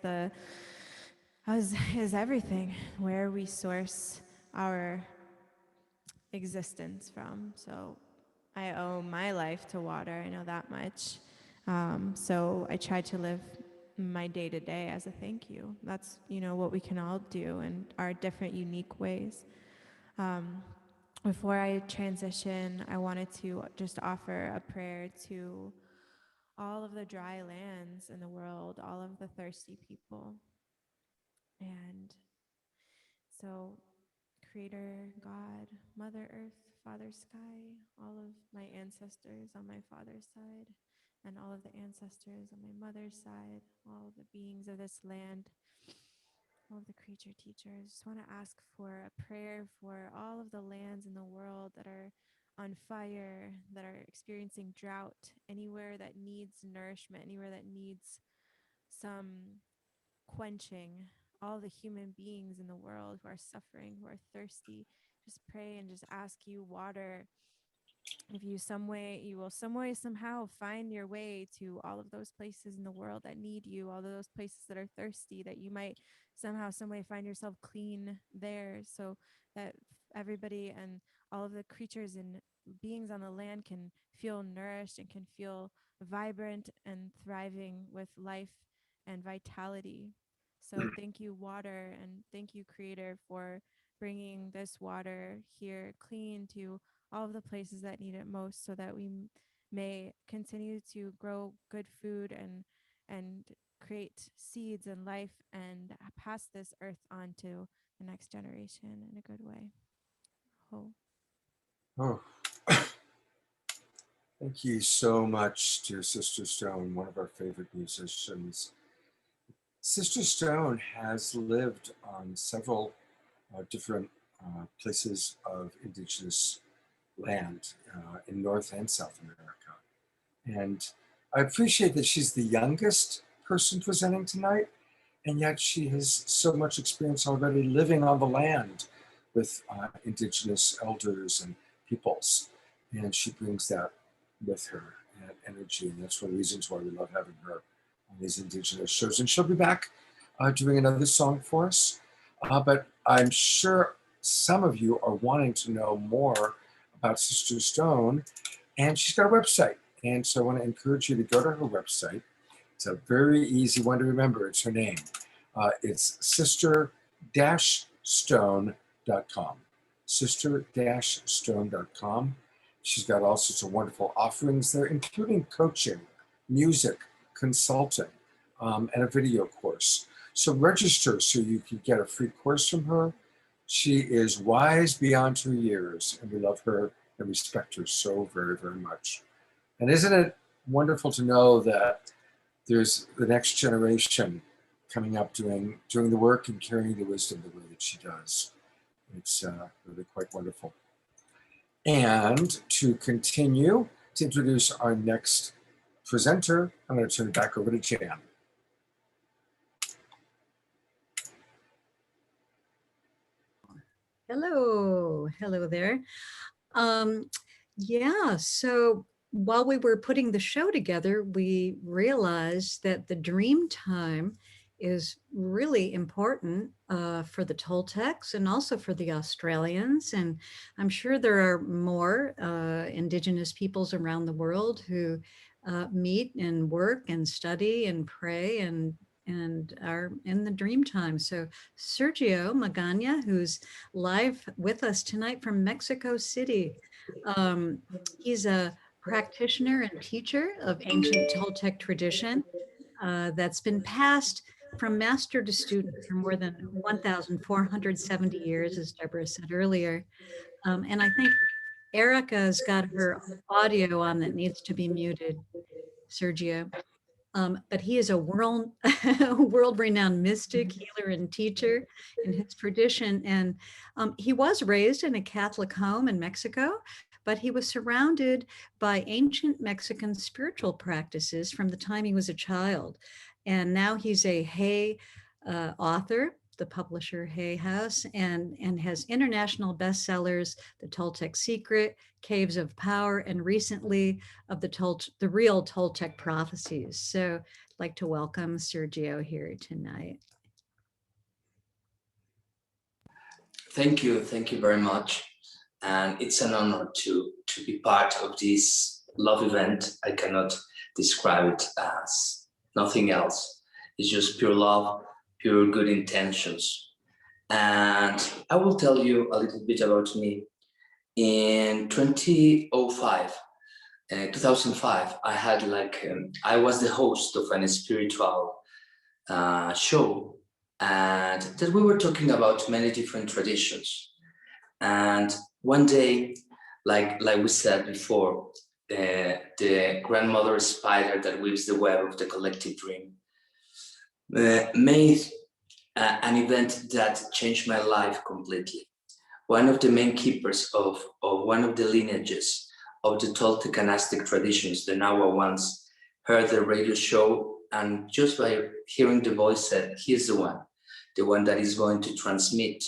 is everything. Where we source our existence from. So I owe my life to water. I know that much. So I try to live my day to day as a thank you. That's what we can all do in our different unique ways. Before I transition, I wanted to just offer a prayer to all of the dry lands in the world, all of the thirsty people. And so, Creator, God, Mother Earth, Father Sky, all of my ancestors on my father's side, and all of the ancestors on my mother's side, all of the beings of this land, all of the creature teachers. Just want to ask for a prayer for all of the lands in the world that are on fire, that are experiencing drought, anywhere that needs nourishment, anywhere that needs some quenching, all the human beings in the world who are suffering, who are thirsty. Just pray and just ask you, water, if you will some way somehow find your way to all of those places in the world that need you, all of those places that are thirsty, that you might somehow some way find yourself clean there, so that everybody and all of the creatures and beings on the land can feel nourished and can feel vibrant and thriving with life and vitality. So thank you, water, and thank you, Creator, for bringing this water here clean to all of the places that need it most, so that we may continue to grow good food and create seeds and life and pass this earth on to the the next generation in a good way. Oh. Oh, thank you so much, dear Sister Stone, one of our favorite musicians. Sister Stone has lived on several different places of Indigenous land in North and South America. And I appreciate that she's the youngest person presenting tonight, and yet she has so much experience already living on the land with Indigenous elders and peoples. And she brings that with her, that energy. And that's one of the reasons why we love having her on these Indigenous shows. And she'll be back doing another song for us. But I'm sure some of you are wanting to know more about Sister Stone, and she's got a website. And so I want to encourage you to go to her website. It's a very easy one to remember. It's her name. It's sister-stone.com. Sister-stone.com. She's got all sorts of wonderful offerings there, including coaching, music, consulting, and a video course. So register so you can get a free course from her. She is wise beyond her years, and we love her and respect her so very, very much. And isn't it wonderful to know that there's the next generation coming up doing the work and carrying the wisdom the way that she does. It's really quite wonderful. And to continue to introduce our next presenter, I'm going to turn it back over to Jan. Hello there. Yeah, so while we were putting the show together, we realized that the dream time is really important for the Toltecs and also for the Australians. And I'm sure there are more Indigenous peoples around the world who meet and work and study and pray and are in the dream time. So Sergio Magaña, who's live with us tonight from Mexico City, he's a practitioner and teacher of ancient Toltec tradition that's been passed from master to student for more than 1,470 years, as Deborah said earlier. And I think Erica's got her audio on that needs to be muted, Sergio. But he is a world-renowned mystic, healer, and teacher in his tradition. And he was raised in a Catholic home in Mexico, but he was surrounded by ancient Mexican spiritual practices from the time he was a child. And now he's a Hay author, the publisher Hay House, and has international bestsellers, The Toltec Secret, Caves of Power, and recently of the Real Toltec Prophecies. So I'd like to welcome Sergio here tonight. Thank you very much. And it's an honor to be part of this love event. I cannot describe it as nothing else. It's just pure love, pure good intentions. And I will tell you a little bit about me. In 2005, I had I was the host of a spiritual show, and that we were talking about many different traditions. And one day, like we said before, the grandmother spider that weaves the web of the collective dream made an event that changed my life completely. One of the main keepers of one of the lineages of the Toltec and Aztec traditions, the Nahua ones, heard the radio show, and just by hearing the voice said, he's the one that is going to transmit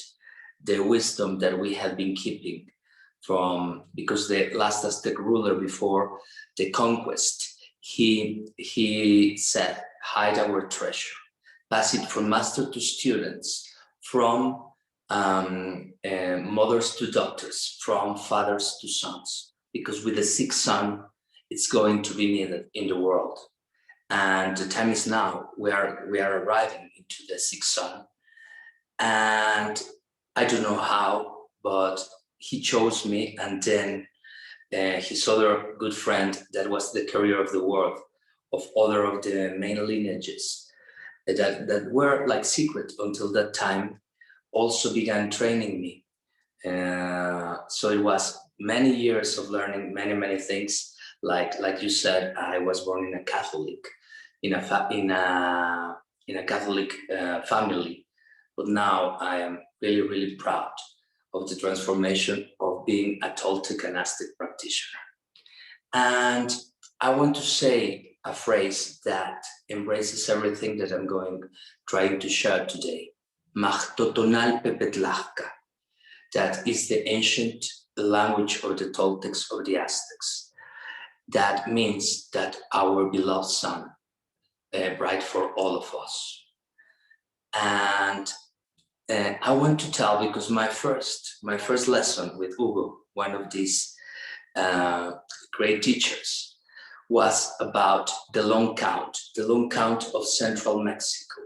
the wisdom that we have been keeping from, because the last Aztec ruler before the conquest, he said, hide our treasure, pass it from master to students, from mothers to daughters, from fathers to sons, because with the sixth son, it's going to be needed in the world. And the time is now. We are arriving into the sixth son. And I don't know how, but he chose me, and then his other good friend, that was the carrier of the word of other of the main lineages that were like secret until that time, also began training me. So it was many years of learning many things. Like you said, I was born in a Catholic, in a Catholic family, but now I am really proud of the transformation of being a Toltec and Aztec practitioner. And I want to say a phrase that embraces everything that I'm trying to share today. Machtotonal pepetlahka. That is the ancient language of the Toltecs, of the Aztecs. That means that our beloved sun, bright for all of us. And I want to tell, because my first lesson with Hugo, one of these great teachers, was about the long count of central Mexico.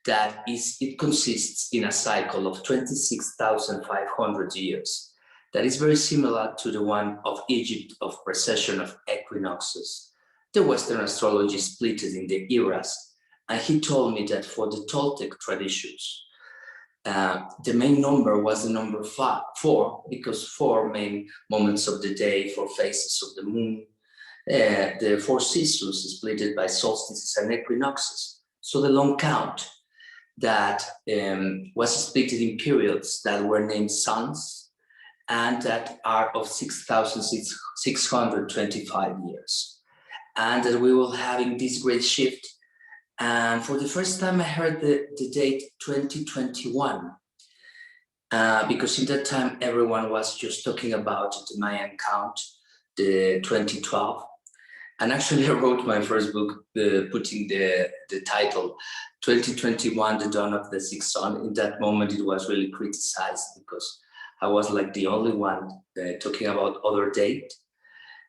It consists in a cycle of 26,500 years. That is very similar to the one of Egypt of precession of equinoxes. The Western astrology split it in the eras, and he told me that for the Toltec traditions, the main number was the number 4, because 4 main moments of the day, 4 phases of the moon, the 4 seasons split by solstices and equinoxes. So the long count that was split in periods that were named suns and that are of 6,625 years. And that we will having this great shift. And for the first time, I heard the date 2021, because in that time, everyone was just talking about the Mayan count, the 2012. And actually, I wrote my first book, putting the title 2021, The Dawn of the Sixth Sun. In that moment, it was really criticized because I was like the only one talking about other date.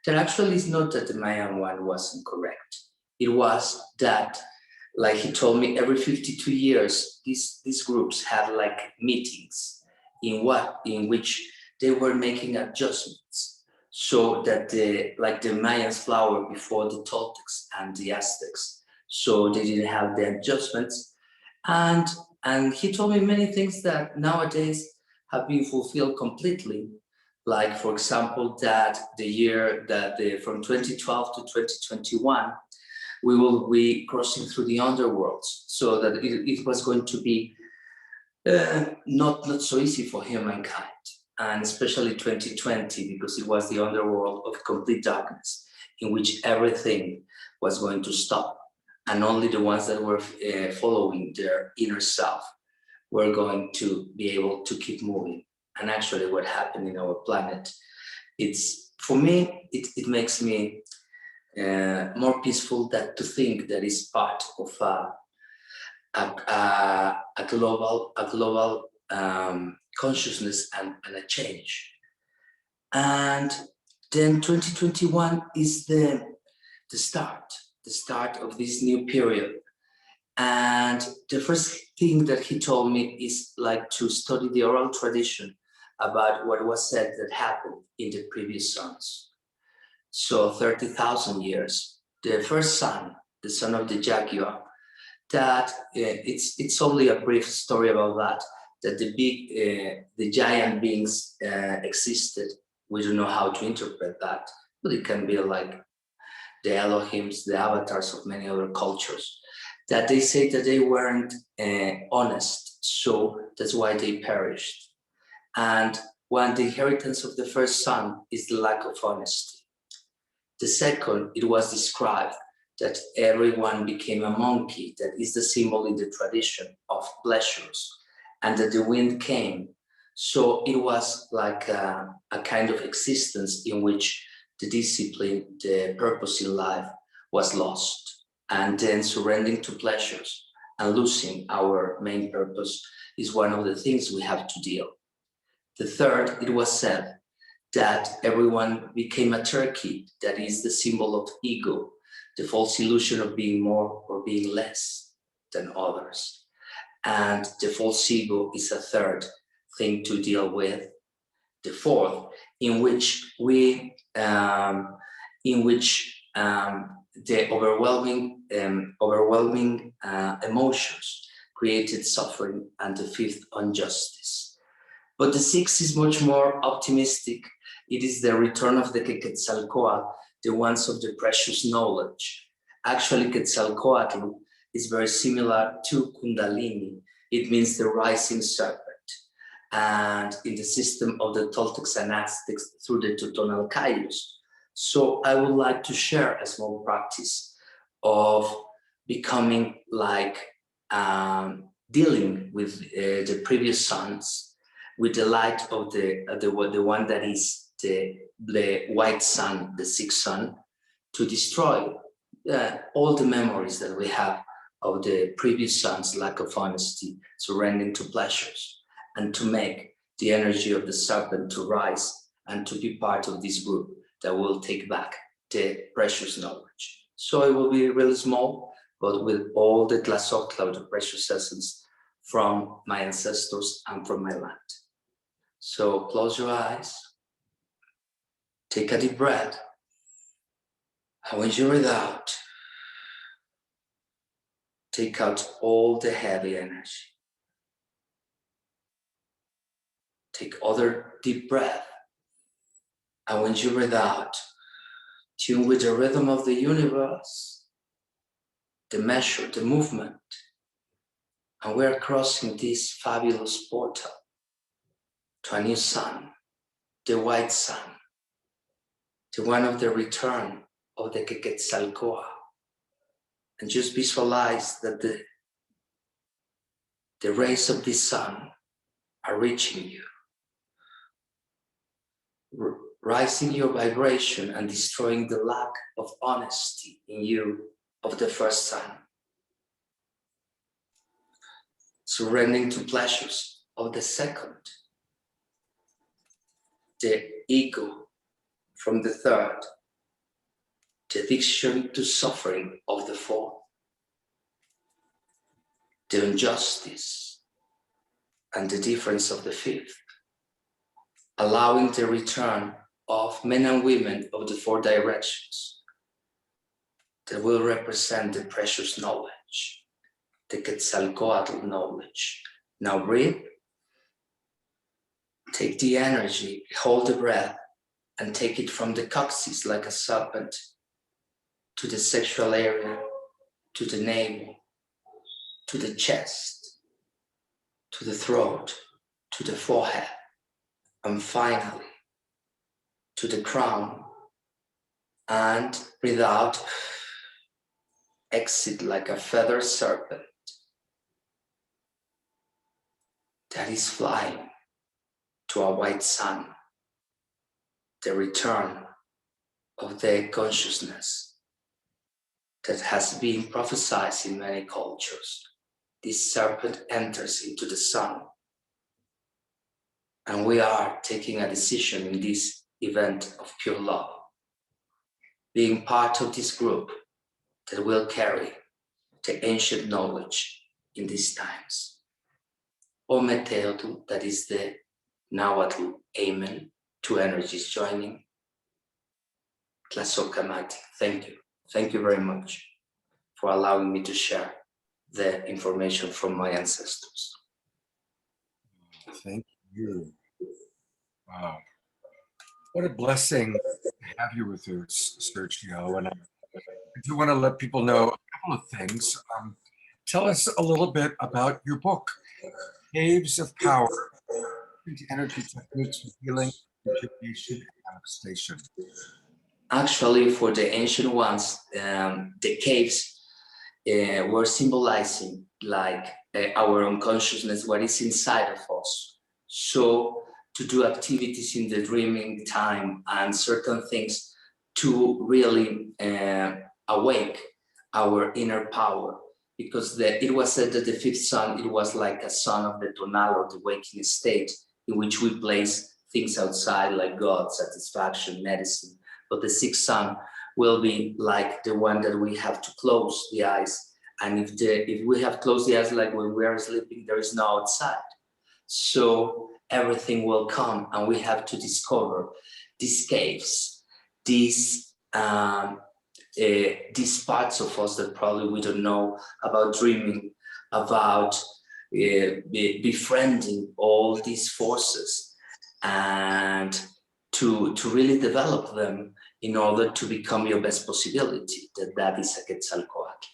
That actually is not that the Mayan one wasn't correct. It was that, like he told me, every 52 years, these groups had like meetings in which they were making adjustments. So that the Mayans flower before the Toltecs and the Aztecs. So they didn't have the adjustments. And he told me many things that nowadays have been fulfilled completely. Like, for example, that from 2012 to 2021, we will be crossing through the underworlds. So that it was going to be not so easy for humankind. And especially 2020, because it was the underworld of complete darkness, in which everything was going to stop. And only the ones that were following their inner self were going to be able to keep moving. And actually what happened in our planet, for me, it makes me more peaceful to think that it's part of a global consciousness and a change. And then 2021 is the start of this new period. And the first thing that he told me is like to study the oral tradition about what was said that happened in the previous suns. So 30,000 years, the first sun, the son of the jaguar, that it's only a brief story about that the giant beings existed. We don't know how to interpret that, but it can be like the Elohims, the avatars of many other cultures, that they say that they weren't honest, so that's why they perished. And one, the inheritance of the first son is the lack of honesty. The second, it was described that everyone became a monkey, that is the symbol in the tradition of pleasures, and that the wind came. So it was like a kind of existence in which the discipline, the purpose in life was lost. And then surrendering to pleasures and losing our main purpose is one of the things we have to deal. The third, it was said that everyone became a turkey, that is the symbol of ego, the false illusion of being more or being less than others. And the false ego is a third thing to deal with. The fourth, in which the overwhelming emotions created suffering, and the fifth, injustice. But the sixth is much more optimistic. It is the return of the Quetzalcoatl, the ones of the precious knowledge. Actually, Quetzalcoatl is very similar to Kundalini. It means the rising serpent. And in the system of the Toltecs and Aztecs through the Totonal Cayos. So I would like to share a small practice of becoming like dealing with the previous suns, with the light of the one that is the white sun, the sixth sun, to destroy all the memories that we have of the previous suns, lack of honesty, surrendering to pleasures, and to make the energy of the serpent to rise and to be part of this group that will take back the precious knowledge. So it will be really small, but with all the Tlazoctla, the precious essence from my ancestors and from my land. So close your eyes, take a deep breath, and when you breathe out, take out all the heavy energy. Take other deep breath, and when you breathe out, tune with the rhythm of the universe, the measure, the movement, and we are crossing this fabulous portal to a new sun, the white sun, the one of the return of the Quetzalcoatl. And just visualize that the rays of this sun are reaching you, rising your vibration and destroying the lack of honesty in you of the first sun. Surrendering to pleasures of the second. The ego from the third. The addiction to suffering of the fourth. The injustice and the difference of the fifth. Allowing the return of men and women of the four directions that will represent the precious knowledge, the Quetzalcoatl knowledge. Now breathe, take the energy, hold the breath, and take it from the coccyx like a serpent to the sexual area, to the navel, to the chest, to the throat, to the forehead, and finally to the crown. And breathe out, exit like a feathered serpent that is flying to a white sun, the return of the consciousness that has been prophesied in many cultures. This serpent enters into the sun, and we are taking a decision in this event of pure love, being part of this group that will carry the ancient knowledge in these times. Ometeotl, that is the Nahuatl Amen, two energies joining. Tlazokamati, thank you. Thank you very much for allowing me to share the information from my ancestors. Thank you. Wow. What a blessing to have you with us, Sergio. And I do want to let people know a couple of things. Tell us a little bit about your book, Caves of Power, Energy Techniques for Healing, Rejuvenation, and Manifestation. Actually, for the ancient ones, the caves were symbolizing like our unconsciousness, what is inside of us. So to do activities in the dreaming time and certain things to really awake our inner power, because it was said that the fifth sun, it was like a sun of the tonal or the waking state in which we place things outside like God, satisfaction, medicine. But the sixth sun will be like the one that we have to close the eyes. And if we have closed the eyes, like when we are sleeping, there is no outside. So everything will come, and we have to discover these caves, these parts of us that probably we don't know about dreaming, about befriending all these forces and to really develop them in order to become your best possibility. That is a Quetzalcoatl.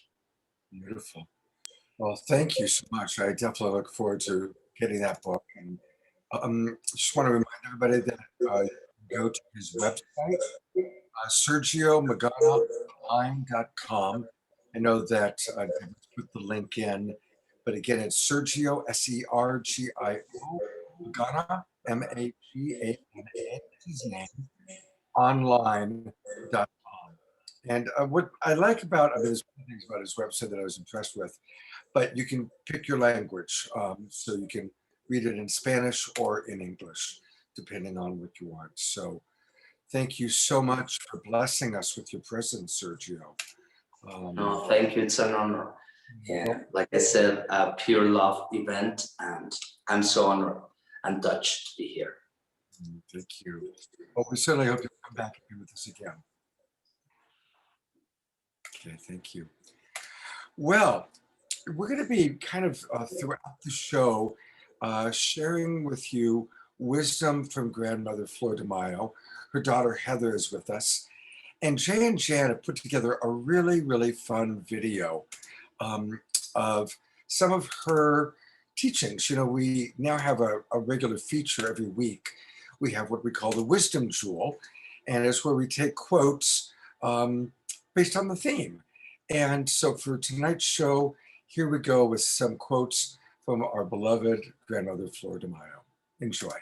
Beautiful. Well, thank you so much. I definitely look forward to getting that book. And just want to remind everybody that go to his website, sergiomagaña.com. I know that I put the link in, but again, it's Sergio, Sergio, Magaña, Magana, his name, online.com. And what I like about, there's many things about his website that I was impressed with, but you can pick your language. So you can read it in Spanish or in English, depending on what you want. So thank you so much for blessing us with your presence, Sergio. No, thank you. It's an honor. Yeah, like I said, a pure love event, and I'm so honored and touched to be here. Thank you. Well, we certainly hope you'll come back and be with us again. Okay, thank you. Well, we're going to be kind of throughout the show sharing with you wisdom from grandmother Flordemayo. Her daughter Heather is with us. And Jay and Jan have put together a really, really fun video of some of her teachings. You know, we now have a regular feature every week. We have what we call the Wisdom Jewel, and it's where we take quotes based on the theme. And so for tonight's show, here we go with some quotes from our beloved grandmother Flordemayo. Enjoy.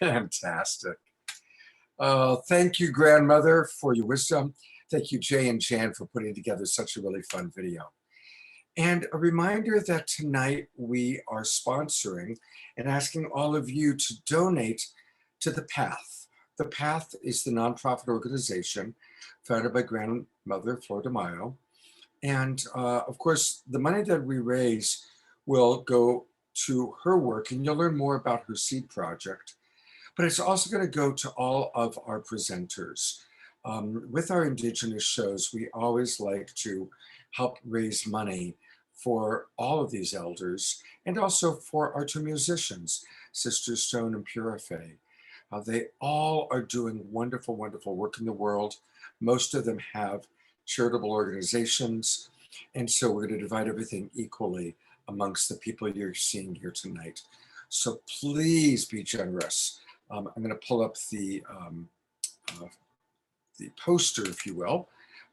Fantastic. Thank you, grandmother, for your wisdom. Thank you, Jay and Jan, for putting together such a really fun video. And a reminder that tonight we are sponsoring and asking all of you to donate to The Path. The Path is the nonprofit organization founded by grandmother Flordemayo. And of course, the money that we raise will go to her work, and you'll learn more about her seed project. But it's also going to go to all of our presenters. With our Indigenous shows, we always like to help raise money for all of these elders and also for our two musicians, Sisters Stone and Pura. They all are doing wonderful, wonderful work in the world. Most of them have charitable organizations. And so we're going to divide everything equally amongst the people you're seeing here tonight. So please be generous. I'm going to pull up the poster, if you will,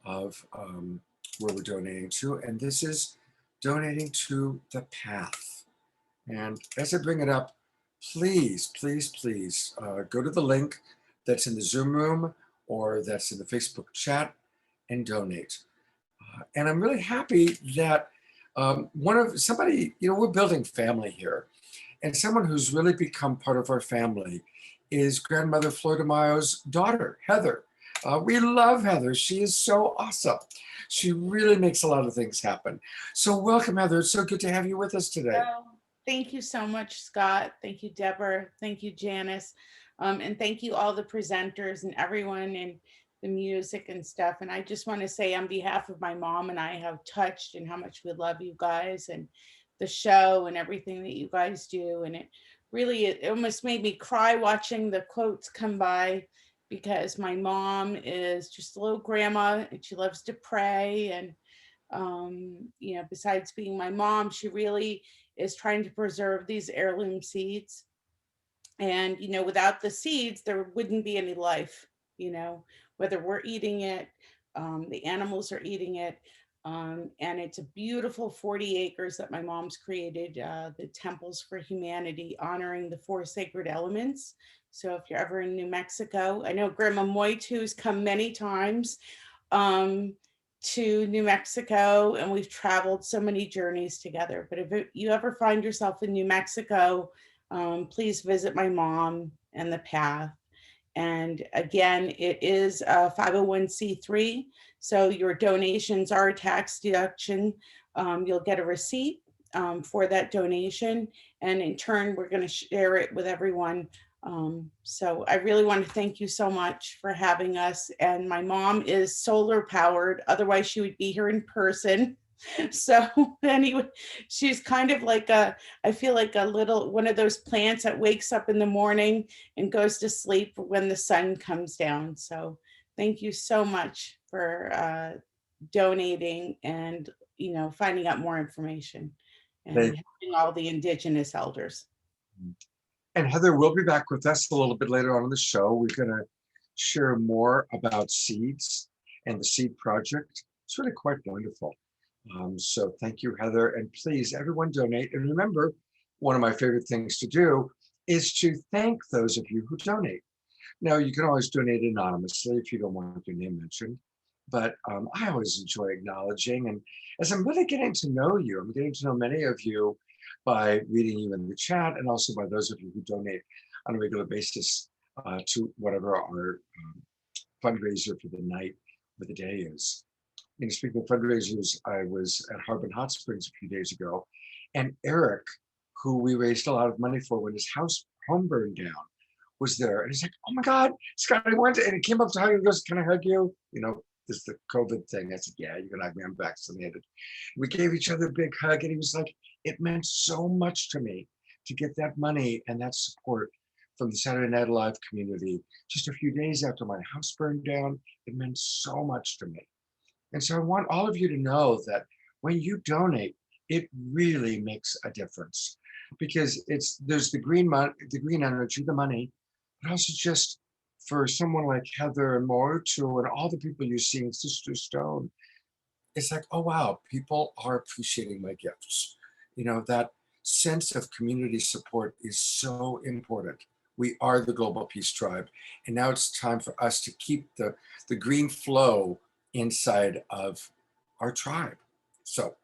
of where we're donating to. And this is donating to The Path. And as I bring it up, please, please, please go to the link that's in the Zoom room or that's in the Facebook chat and donate. And I'm really happy that somebody, you know, we're building family here. And someone who's really become part of our family is grandmother Flordemayo's daughter, Heather. We love Heather. She is so awesome. She really makes a lot of things happen. So welcome, Heather. It's so good to have you with us today. Oh, thank you so much, Scott. Thank you, Deborah. Thank you, Janice. And thank you all the presenters and everyone and the music and stuff. And I just want to say on behalf of my mom and I have touched and how much we love you guys and the show and everything that you guys do. And it really, it almost made me cry watching the quotes come by because my mom is just a little grandma and she loves to pray. And you know, besides being my mom, she really is trying to preserve these heirloom seeds. And, you know, without the seeds, there wouldn't be any life, you know, whether we're eating it, the animals are eating it. And it's a beautiful 40 acres that my mom's created, the Temples for Humanity, honoring the 4 sacred elements. So if you're ever in New Mexico, I know Grandma Moetu's come many times. To New Mexico, and we've traveled so many journeys together. But if you ever find yourself in New Mexico, please visit my mom and the path. And again, it is a 501c3, so your donations are a tax deduction. You'll get a receipt for that donation, and in turn, we're going to share it with everyone. So I really want to thank you so much for having us. And my mom is solar powered, otherwise she would be here in person. So anyway, she's kind of like I feel like a little one of those plants that wakes up in the morning and goes to sleep when the sun comes down. So thank you so much for donating and, you know, finding out more information and helping all the Indigenous elders. And Heather will be back with us a little bit later on in the show. We're going to share more about seeds and the seed project. It's really quite wonderful. So thank you, Heather. And please, everyone donate. And remember, one of my favorite things to do is to thank those of you who donate. Now, you can always donate anonymously if you don't want your name mentioned. But I always enjoy acknowledging. And as I'm really getting to know you, I'm getting to know many of you by reading you in the chat, and also by those of you who donate on a regular basis to whatever our fundraiser for the night or the day is. You know, speaking of fundraisers, I was at Harbin Hot Springs a few days ago, and Eric, who we raised a lot of money for when his home burned down, was there. And he's like, "Oh my God, Scott, I want to," and he came up to hug and goes, "Can I hug you?" You know, this is the COVID thing. I said, "Yeah, you can hug me, I'm vaccinated." We gave each other a big hug, and he was like, "It meant so much to me to get that money and that support from the Saturday Night Live community. Just a few days after my house burned down, it meant so much to me." And so I want all of you to know that when you donate, it really makes a difference, because there's the green energy, the money, but also just for someone like Heather and Moetu and all the people you see in Sister Stone, it's like, oh wow, people are appreciating my gifts. You know, that sense of community support is so important. We are the Global Peace Tribe, and now it's time for us to keep the green flow inside of our tribe. So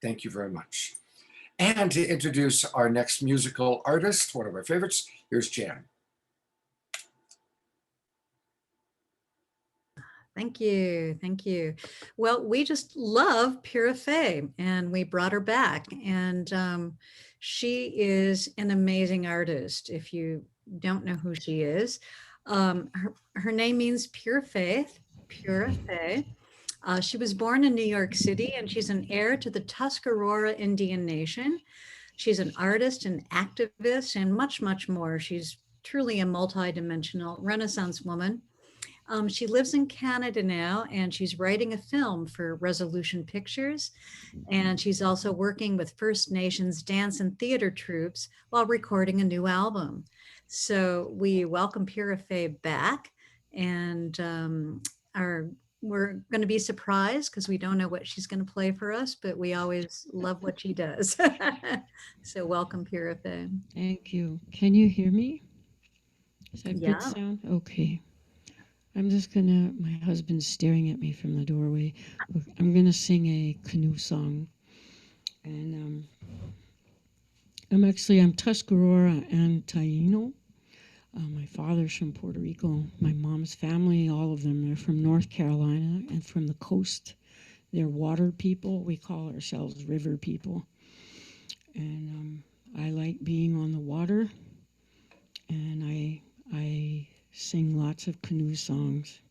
thank you very much. And to introduce our next musical artist, one of our favorites, here's Jan. Thank you. Thank you. Well, we just love Pura Fay, and we brought her back. And she is an amazing artist. If you don't know who she is, her name means pure faith, Pura Fay. She was born in New York City, and she's an heir to the Tuscarora Indian Nation. She's an artist, an activist, and much, much more. She's truly a multidimensional Renaissance woman. She lives in Canada now, and she's writing a film for Resolution Pictures. And she's also working with First Nations dance and theater troupes while recording a new album. So we welcome Pura Fay back, and we're going to be surprised because we don't know what she's going to play for us, but we always love what she does. So welcome, Pura Fay. Thank you. Can you hear me? Is that Yeah. good sound? Okay. I'm just gonna, my husband's staring at me from the doorway. I'm gonna sing a canoe song. And I'm Tuscarora and Taino. My father's from Puerto Rico. My mom's family, all of them, they're from North Carolina and from the coast. They're water people. We call ourselves river people. And I like being on the water, and I sing lots of canoe songs.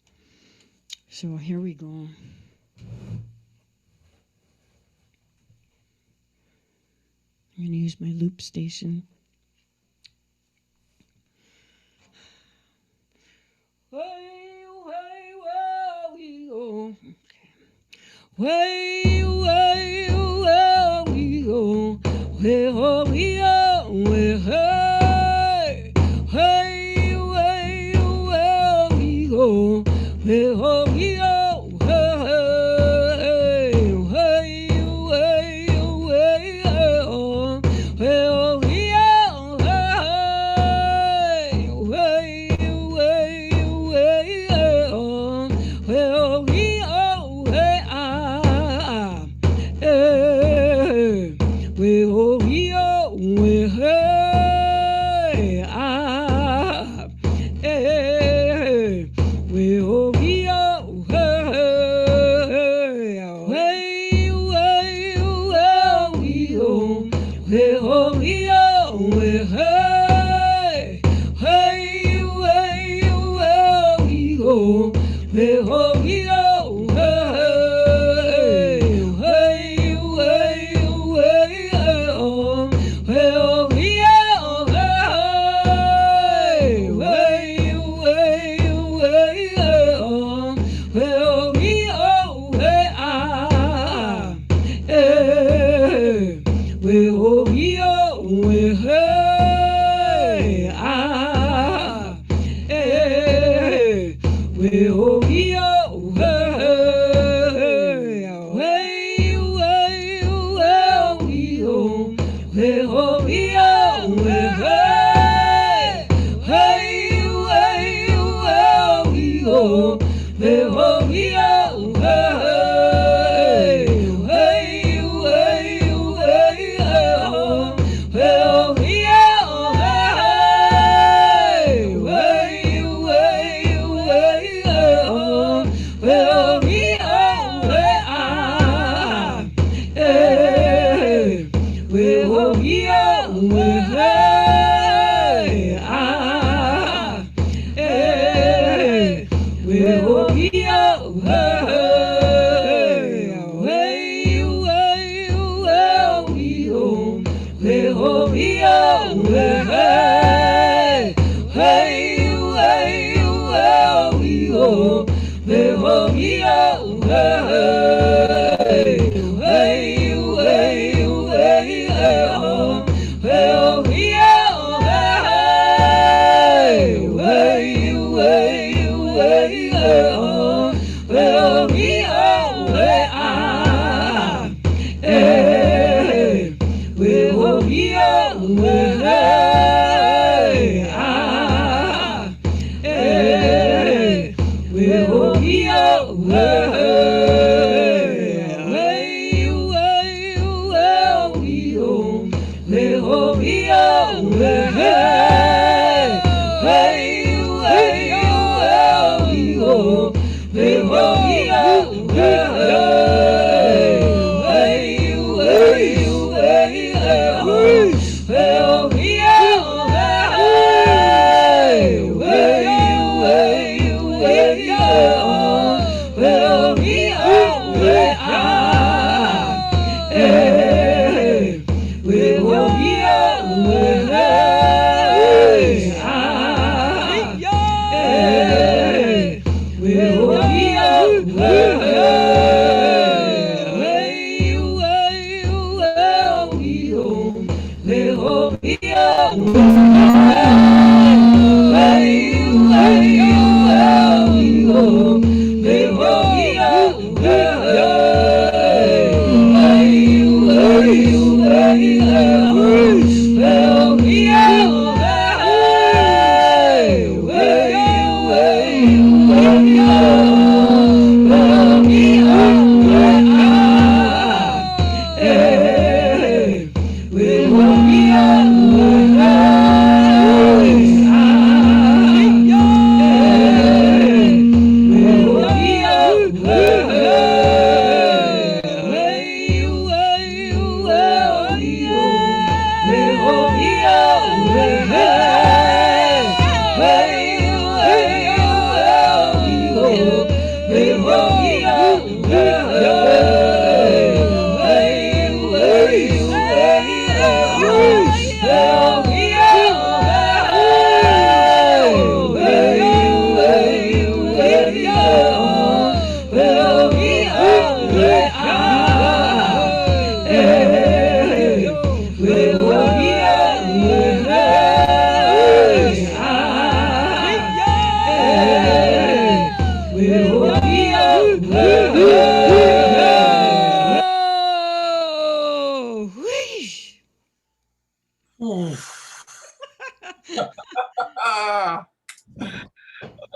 So here we go. I'm going to use my loop station. Way, way, way, we go. Way, way, way, we go. Way, oh, we go. Way, hey. Hey, way, way, we go. Way, oh, we go.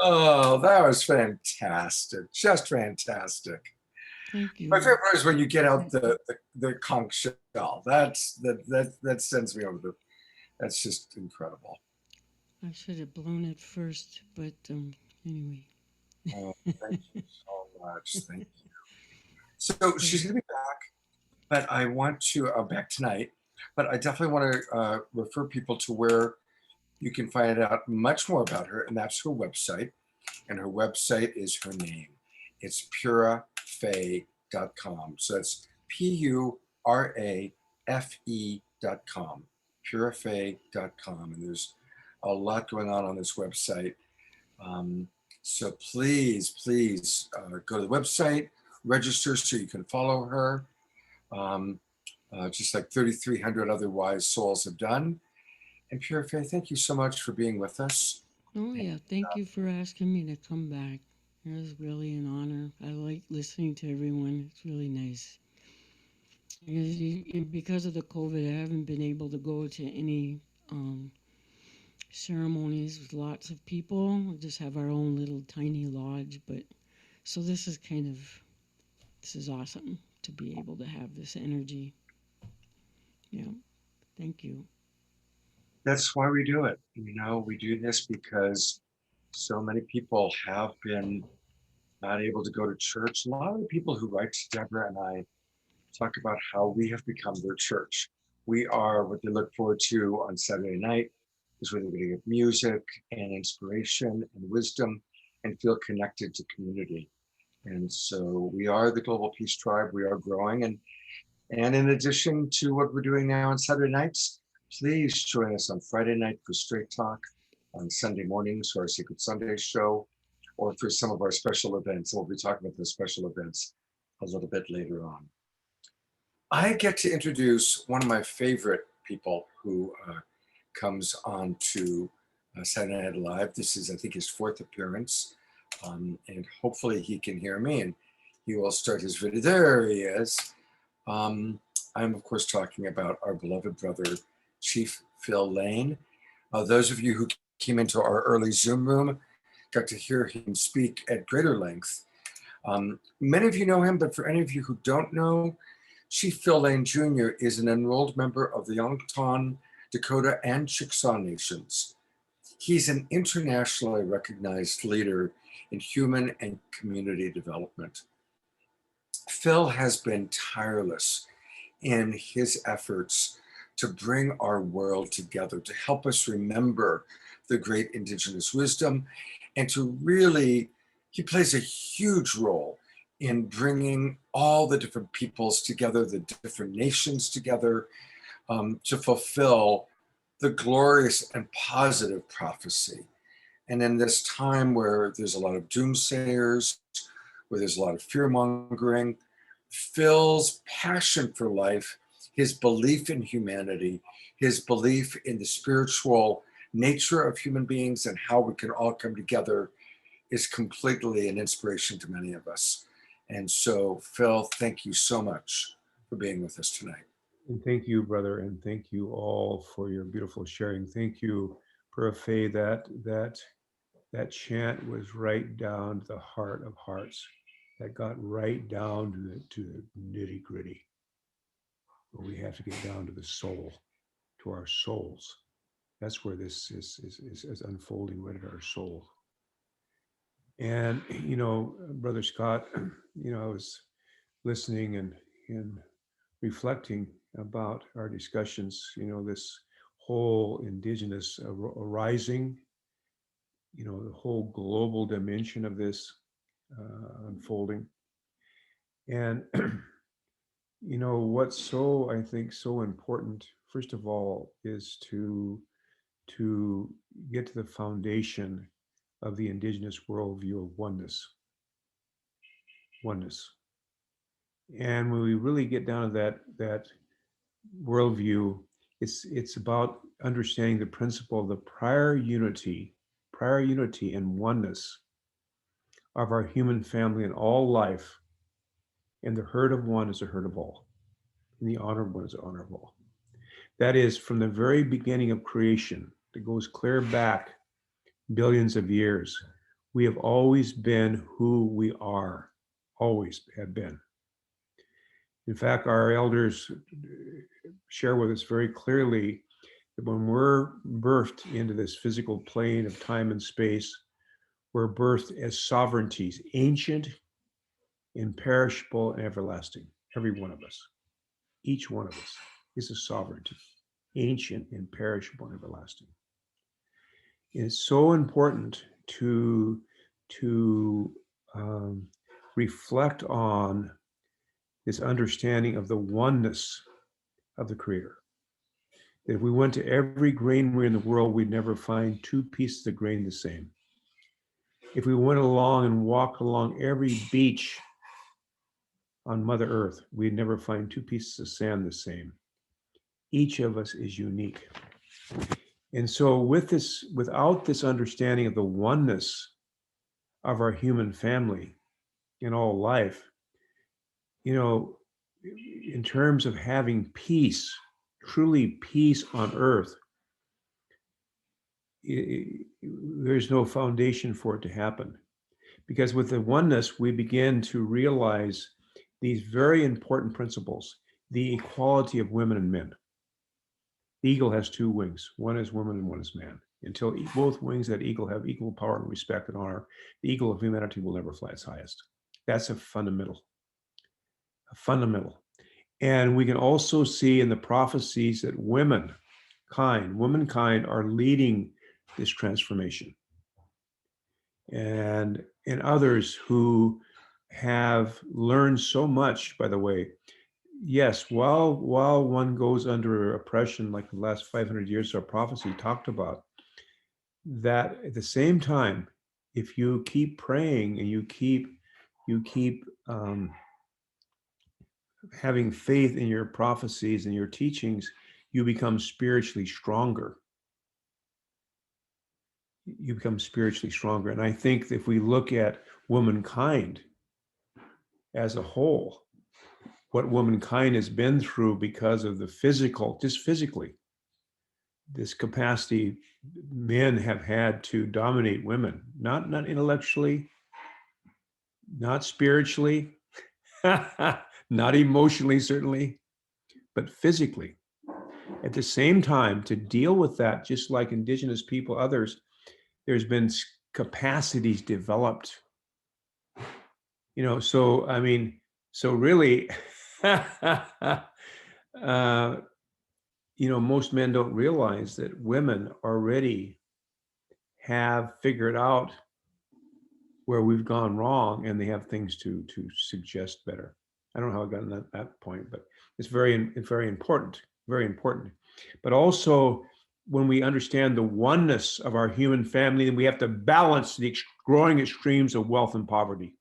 Oh, that was fantastic. Just fantastic. Thank My you. favorite part is when you get out the conch shell. That sends me over the. That's just incredible. I should have blown it first, but anyway. Oh, thank you so much. Thank you. So she's going to be back, but I want to back tonight. But I definitely want to refer people to where you can find out much more about her, and that's her website. And her website is her name. It's purafe.com. So it's purafe.com, purafe.com. And there's a lot going on this website. So please, please go to the website, register so you can follow her, just like 3,300 other wise souls have done. And Pure Faith, thank you so much for being with us. Oh yeah, thank you for asking me to come back. It was really an honor. I like listening to everyone. It's really nice. Because of the COVID, I haven't been able to go to any ceremonies with lots of people. We just have our own little tiny lodge, but so this is awesome to be able to have this energy. Yeah, thank you. That's why we do it. We do this because so many people have been not able to go to church. A lot of the people who write to Deborah and I talk about how we have become their church. We are what they look forward to on Saturday night, is where they're going to get music and inspiration and wisdom and feel connected to community. And so we are the Global Peace Tribe. We are growing. And in addition to what we're doing now on Saturday nights, please join us on Friday night for Straight Talk, on Sunday mornings for our Secret Sunday show, or for some of our special events. We'll be talking about the special events a little bit later on. I get to introduce one of my favorite people who comes on to Saturday Night Live. This is, I think, his fourth appearance, and hopefully he can hear me and he will start his video. There he is. I'm, of course, talking about our beloved brother, Chief Phil Lane. Those of you who came into our early Zoom room got to hear him speak at greater length. Many of you know him, but for any of you who don't know, Chief Phil Lane Jr. is an enrolled member of the Yongton, Dakota, and Chickasaw nations. He's an internationally recognized leader in human and community development. Phil has been tireless in his efforts to bring our world together, to help us remember the great Indigenous wisdom, and to really, he plays a huge role in bringing all the different peoples together, the different nations together, to fulfill the glorious and positive prophecy. And in this time where there's a lot of doomsayers, where there's a lot of fear-mongering, Phil's passion for life, his belief in humanity, his belief in the spiritual nature of human beings and how we can all come together is completely an inspiration to many of us. And so, Phil, thank you so much for being with us tonight. And thank you, brother, and thank you all for your beautiful sharing. Thank you, Purafe. That chant was right down to the heart of hearts. That got right down to the nitty gritty. Where we have to get down to the soul, to our souls. That's where this is unfolding right at our soul. And Brother Scott, I was listening and reflecting about our discussions. This whole Indigenous arising, the whole global dimension of this unfolding. And what's so, I think, so important, first of all, is to get to the foundation of the Indigenous worldview of oneness. And when we really get down to that worldview, it's about understanding the principle of the prior unity and oneness of our human family and all life. And the herd of one is the herd of all. And the honor of one is the honor of all. That is, from the very beginning of creation, that goes clear back billions of years, We have always been who we are, always have been. In fact, our elders share with us very clearly that when we're birthed into this physical plane of time and space, we're birthed as sovereignties, ancient, imperishable, and everlasting. Every one of us, each one of us is a sovereignty, ancient, imperishable, and everlasting. It's so important to reflect on this understanding of the oneness of the Creator. That if we went to every granary in the world, we'd never find two pieces of grain the same. If we went along and walked along every beach on Mother Earth, we'd never find two pieces of sand the same. Each of us is unique. And so without this understanding of the oneness of our human family in all life, in terms of having peace, truly peace on earth, there's no foundation for it to happen. Because with the oneness, we begin to realize these very important principles, the equality of women and men. The eagle has two wings. One is woman and one is man. Until both wings of that eagle have equal power and respect and honor, the eagle of humanity will never fly its highest. That's a fundamental. And we can also see in the prophecies that womankind are leading this transformation. And others who have learned so much, by the way, yes, while one goes under oppression, like the last 500 years our prophecy talked about, that at the same time, if you keep praying and you keep having faith in your prophecies and your teachings, you become spiritually stronger. You become spiritually stronger. And I think if we look at womankind as a whole, what womankind has been through because of the physical, just physically, this capacity men have had to dominate women, not intellectually, not spiritually, not emotionally, certainly, but physically. At the same time, to deal with that, just like Indigenous people, others, there's been capacities developed. So really, most men don't realize that women already have figured out where we've gone wrong, and they have things to suggest better. I don't know how I got to that point, but it's very important, very important. But also, when we understand the oneness of our human family, then we have to balance the growing extremes of wealth and poverty.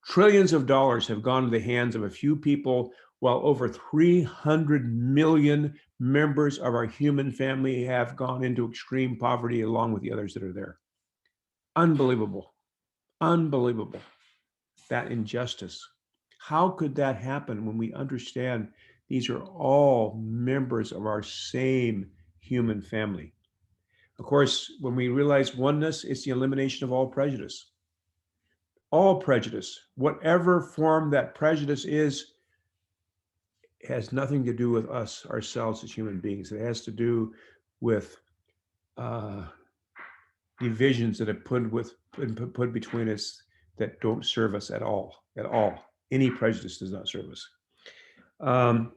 Trillions of dollars have gone to the hands of a few people, while over 300 million members of our human family have gone into extreme poverty along with the others that are there. Unbelievable. Unbelievable. That injustice. How could that happen when we understand these are all members of our same human family? Of course, when we realize oneness, it's the elimination of all prejudice. All prejudice, whatever form that prejudice is, has nothing to do with us, ourselves as human beings. It has to do with divisions that are put between us that don't serve us at all. Any prejudice does not serve us.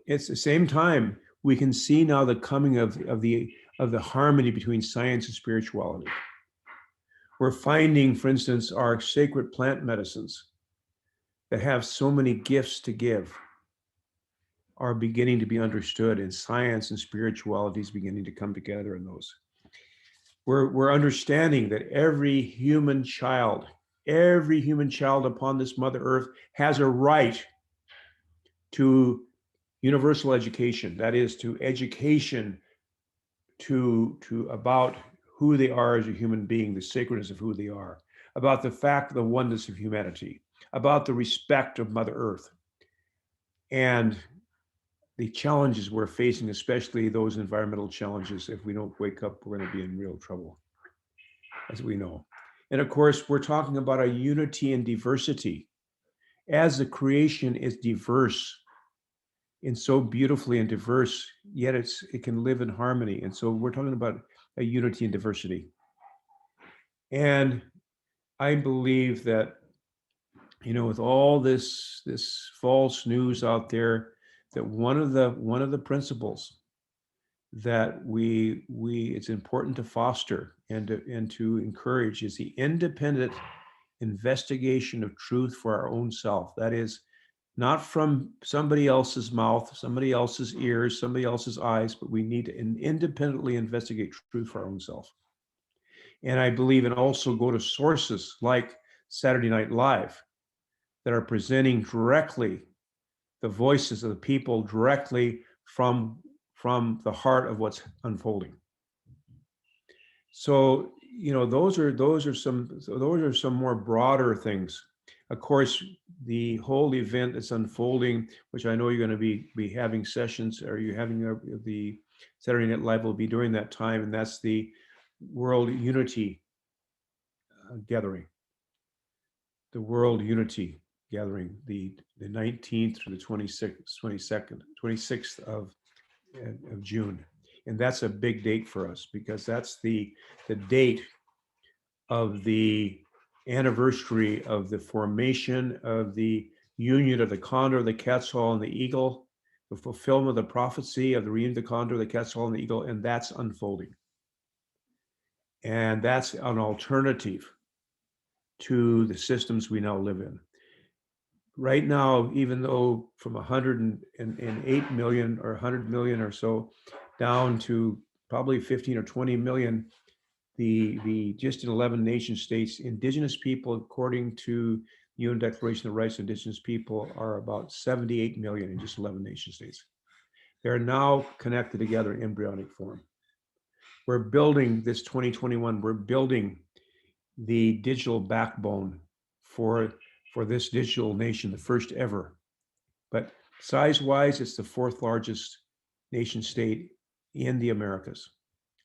It's the same time we can see now the coming of the harmony between science and spirituality. We're finding, for instance, our sacred plant medicines that have so many gifts to give are beginning to be understood, and science and spirituality is beginning to come together in those. We're understanding that every human child upon this Mother Earth has a right to universal education. That is, to education to about who they are as a human being, the sacredness of who they are, about the fact of the oneness of humanity, about the respect of Mother Earth, and the challenges we're facing, especially those environmental challenges. If we don't wake up, we're going to be in real trouble, as we know. And of course, we're talking about a unity and diversity. As the creation is diverse and so beautifully and diverse, yet it can live in harmony. And so we're talking about a unity and diversity. And I believe that, you know, with all this false news out there, that one of the principles that it's important to foster and to encourage is the independent investigation of truth for our own self. That is, not from somebody else's mouth, somebody else's ears, somebody else's eyes, but we need to independently investigate truth for our own self. And I believe and also go to sources like Saturday Night Live that are presenting directly the voices of the people directly from the heart of what's unfolding. So, you know, those are some more broader things. Of course, the whole event that's unfolding, which I know you're going to be having sessions, or you're having the Saturday Night Live will be during that time, and that's the World Unity Gathering. The World Unity Gathering, the 19th through the 26th of June. And that's a big date for us, because that's the date of the anniversary of the formation of the union of the condor, the quetzal, and the eagle, the fulfillment of the prophecy of the reunion of the condor, the quetzal, and the eagle, and that's unfolding. And that's an alternative to the systems we now live in. Right now, even though from 108 million or 100 million or so down to probably 15 or 20 million, the just in 11 nation states, Indigenous people, according to the UN Declaration of the Rights of Indigenous People, are about 78 million in just 11 nation states. They're now connected together in embryonic form. We're building this 2021, we're building the digital backbone for this digital nation, the first ever. But size-wise, it's the fourth largest nation state in the Americas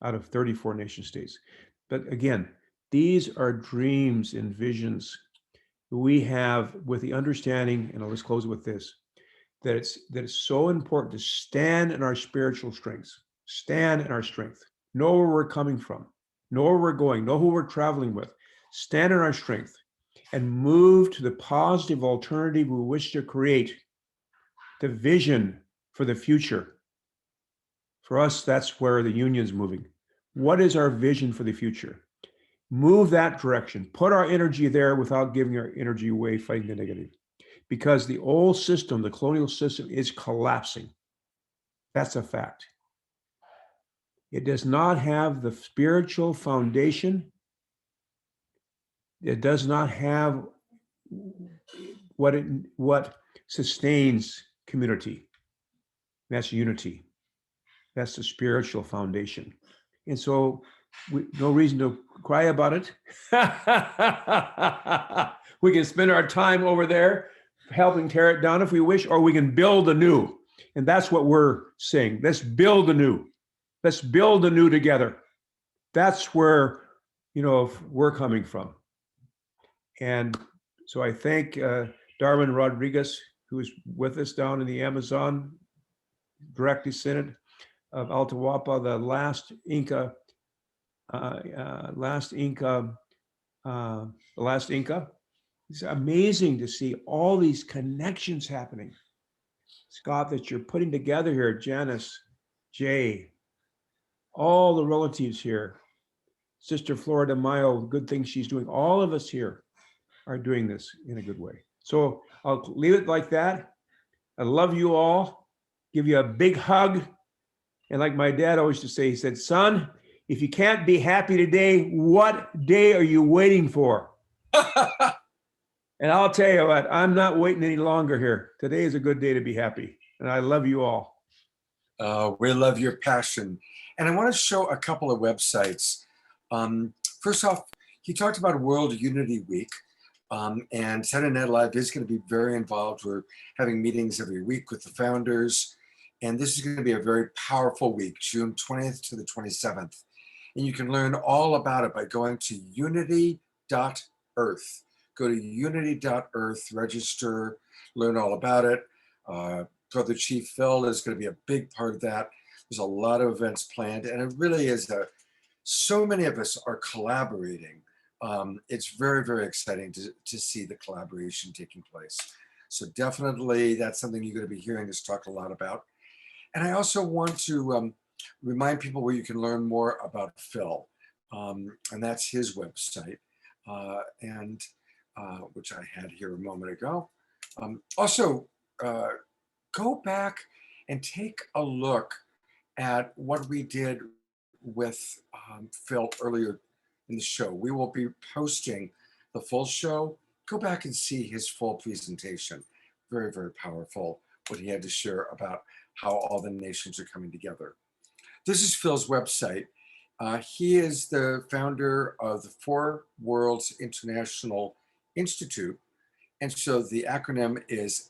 out of 34 nation states. But again, these are dreams and visions we have, with the understanding, and I'll just close with this, that it's so important to stand in our spiritual strengths, stand in our strength, know where we're coming from, know where we're going, know who we're traveling with, stand in our strength, and move to the positive alternative we wish to create, the vision for the future. For us, that's where the union's moving. What is our vision for the future? Move that direction. Put our energy there without giving our energy away fighting the negative. Because the old system, the colonial system, is collapsing. That's a fact. It does not have the spiritual foundation. It does not have what sustains community. That's unity. That's the spiritual foundation. And so no reason to cry about it. We can spend our time over there helping tear it down if we wish, or we can build anew. And that's what we're saying. Let's build anew. Let's build anew together. That's where, you know, we're coming from. And so I thank Darwin Rodriguez, who is with us down in the Amazon, direct descendant of Atahualpa, the last Inca. It's amazing to see all these connections happening. Scott, that you're putting together here, Janice, Jay, all the relatives here, Sister Flordemayo, good things she's doing. All of us here are doing this in a good way. So I'll leave it like that. I love you all. Give you a big hug. And like my dad always used to say, he said, son, if you can't be happy today, what day are you waiting for? And I'll tell you what, I'm not waiting any longer here. Today is a good day to be happy. And I love you all. We love your passion. And I want to show a couple of websites. First off, he talked about World Unity Week. And Saturday Night Live is going to be very involved. We're having meetings every week with the founders. And this is going to be a very powerful week, June 20th to the 27th. And you can learn all about it by going to unityweek.org. unity.earth. Go to unity.earth, register, learn all about it. Brother Chief Phil is going to be a big part of that. There's a lot of events planned, and it really is so many of us are collaborating. It's very, very exciting to see the collaboration taking place. So definitely that's something you're going to be hearing us talk a lot about. And I also want to remind people where you can learn more about Phil, and that's his website, which I had here a moment ago. Also, go back and take a look at what we did with Phil earlier in the show. We will be posting the full show. Go back and see his full presentation. Very, very powerful, what he had to share about how all the nations are coming together. This is Phil's website. He is the founder of the Four Worlds International Institute. And so the acronym is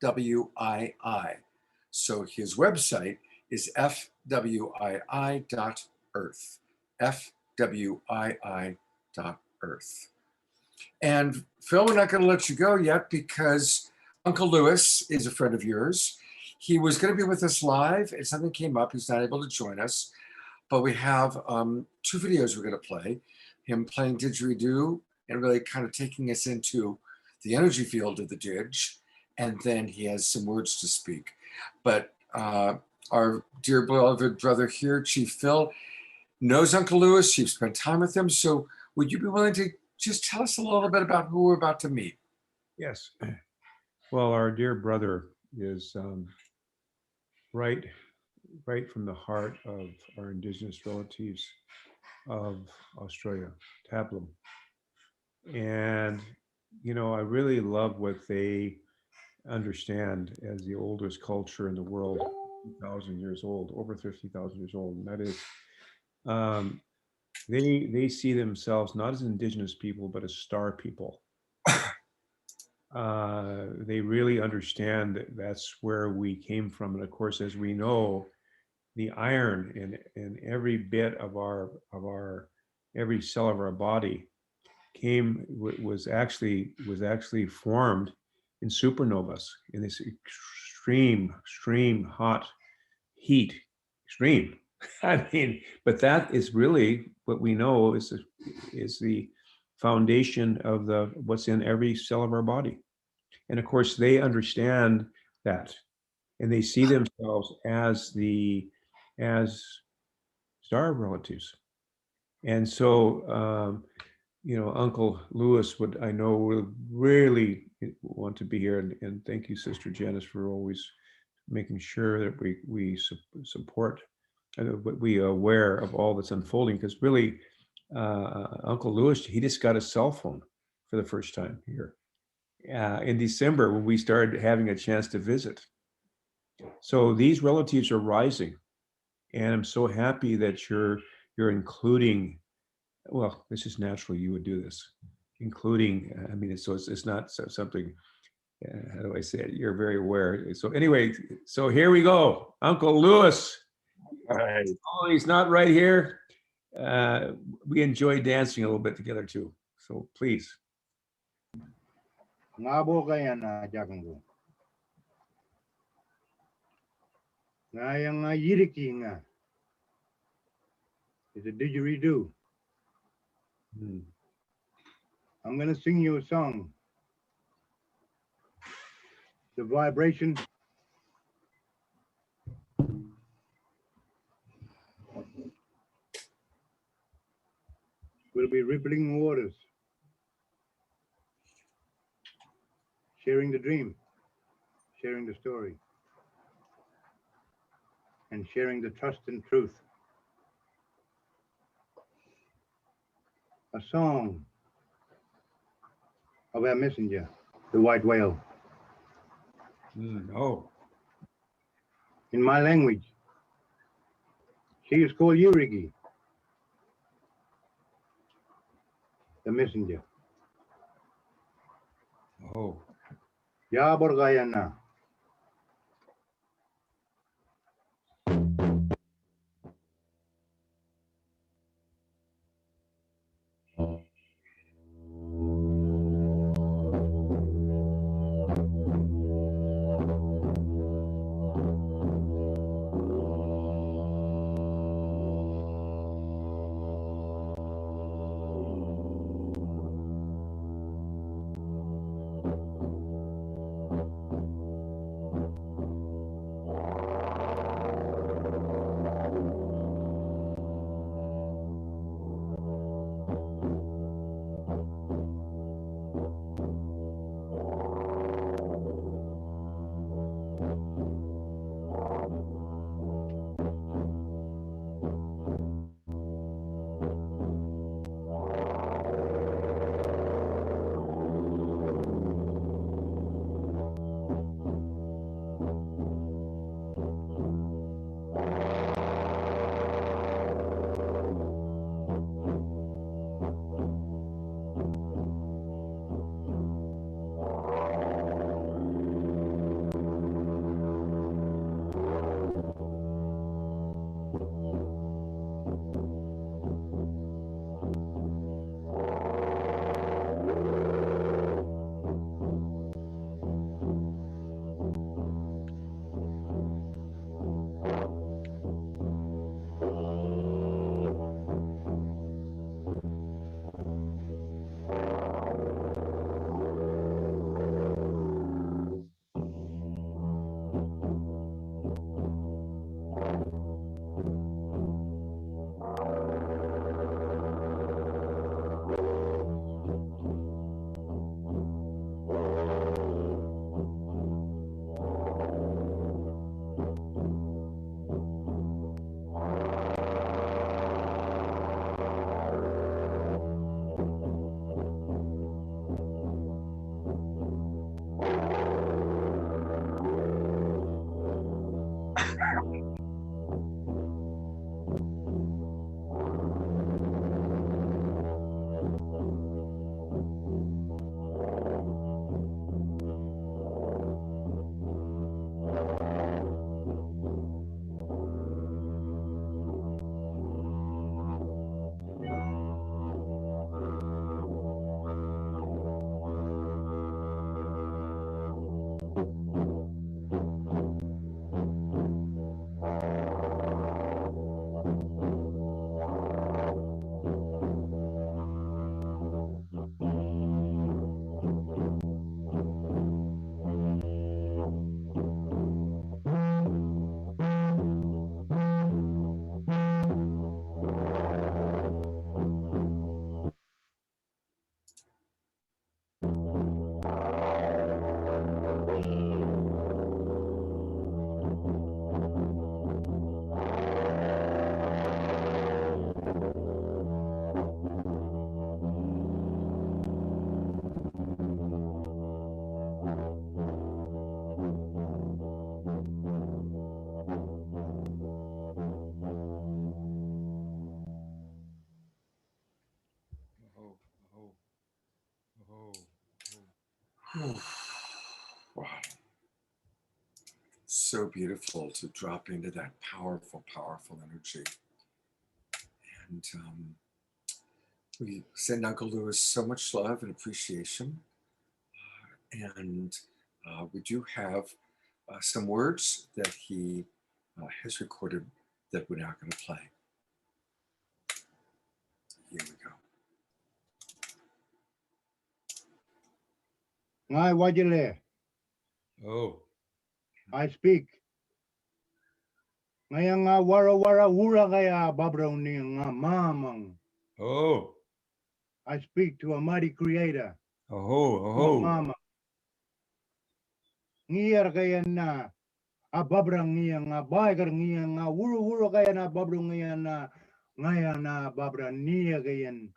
FWII. So his website is fwii.earth. fwii.earth. And Phil, we're not going to let you go yet because Uncle Lewis is a friend of yours. He was going to be with us live and something came up. He's not able to join us, but we have 2 videos we're going to play. Him playing Didgeridoo and really kind of taking us into the energy field of the Didge. And then he has some words to speak. But our dear beloved brother here, Chief Phil, knows Uncle Lewis. You've spent time with him. So would you be willing to just tell us a little bit about who we're about to meet? Yes. Well, our dear brother is right from the heart of our Indigenous relatives of Australia, Taplum. And, you know, I really love what they understand as the oldest culture in the world, 50,000 years old, over 50,000 years old. And that is, they see themselves not as Indigenous people, but as star people. They really understand that that's where we came from. And of course, as we know, the iron in every bit of every cell of our body was actually formed in supernovas in this extreme hot heat. Extreme. I mean, but that is really what we know is the foundation of what's in every cell of our body. And of course, they understand that, and they see themselves as star relatives. And so, you know, Uncle Lewis would really want to be here, and thank you, Sister Janice, for always making sure that we support and we are aware of all that's unfolding, because really, Uncle Lewis, he just got a cell phone for the first time here in December when we started having a chance to visit. So these relatives are rising, and I'm so happy that you're including. Well, this is natural. You would do this, including. I mean, it's not something. How do I say it? You're very aware. So anyway, so here we go, Uncle Lewis. Right. Oh, he's not right here. We enjoy dancing a little bit together too. So please. Ngabo kaya na jagan ko. Ngaya nga yiriki nga. It's a didgeridoo. I'm going to sing you a song. The vibration will be rippling waters, sharing the dream, sharing the story, and sharing the trust and truth. A song of our messenger, the white whale. Oh. In my language, she is called Yurigi, the messenger. Oh. Ya Borgayana. Oh, oh, oh, oh. Wow. So beautiful to drop into that powerful, powerful energy. And we send Uncle Lewis so much love and appreciation. And we do have some words that he has recorded that we're now going to play. Here we go. Ngai wajile. Oh, I speak. Ngaya nga wara wara wura gaya babroni nga mamang. oh, I speak to a mighty creator. oh, oh, Mama. Ngiyar gaya na. A babrang ngiya nga baigar ngiya nga wuru wuru gaya na babrong ngiya na. Ngaya na babra niya gayan.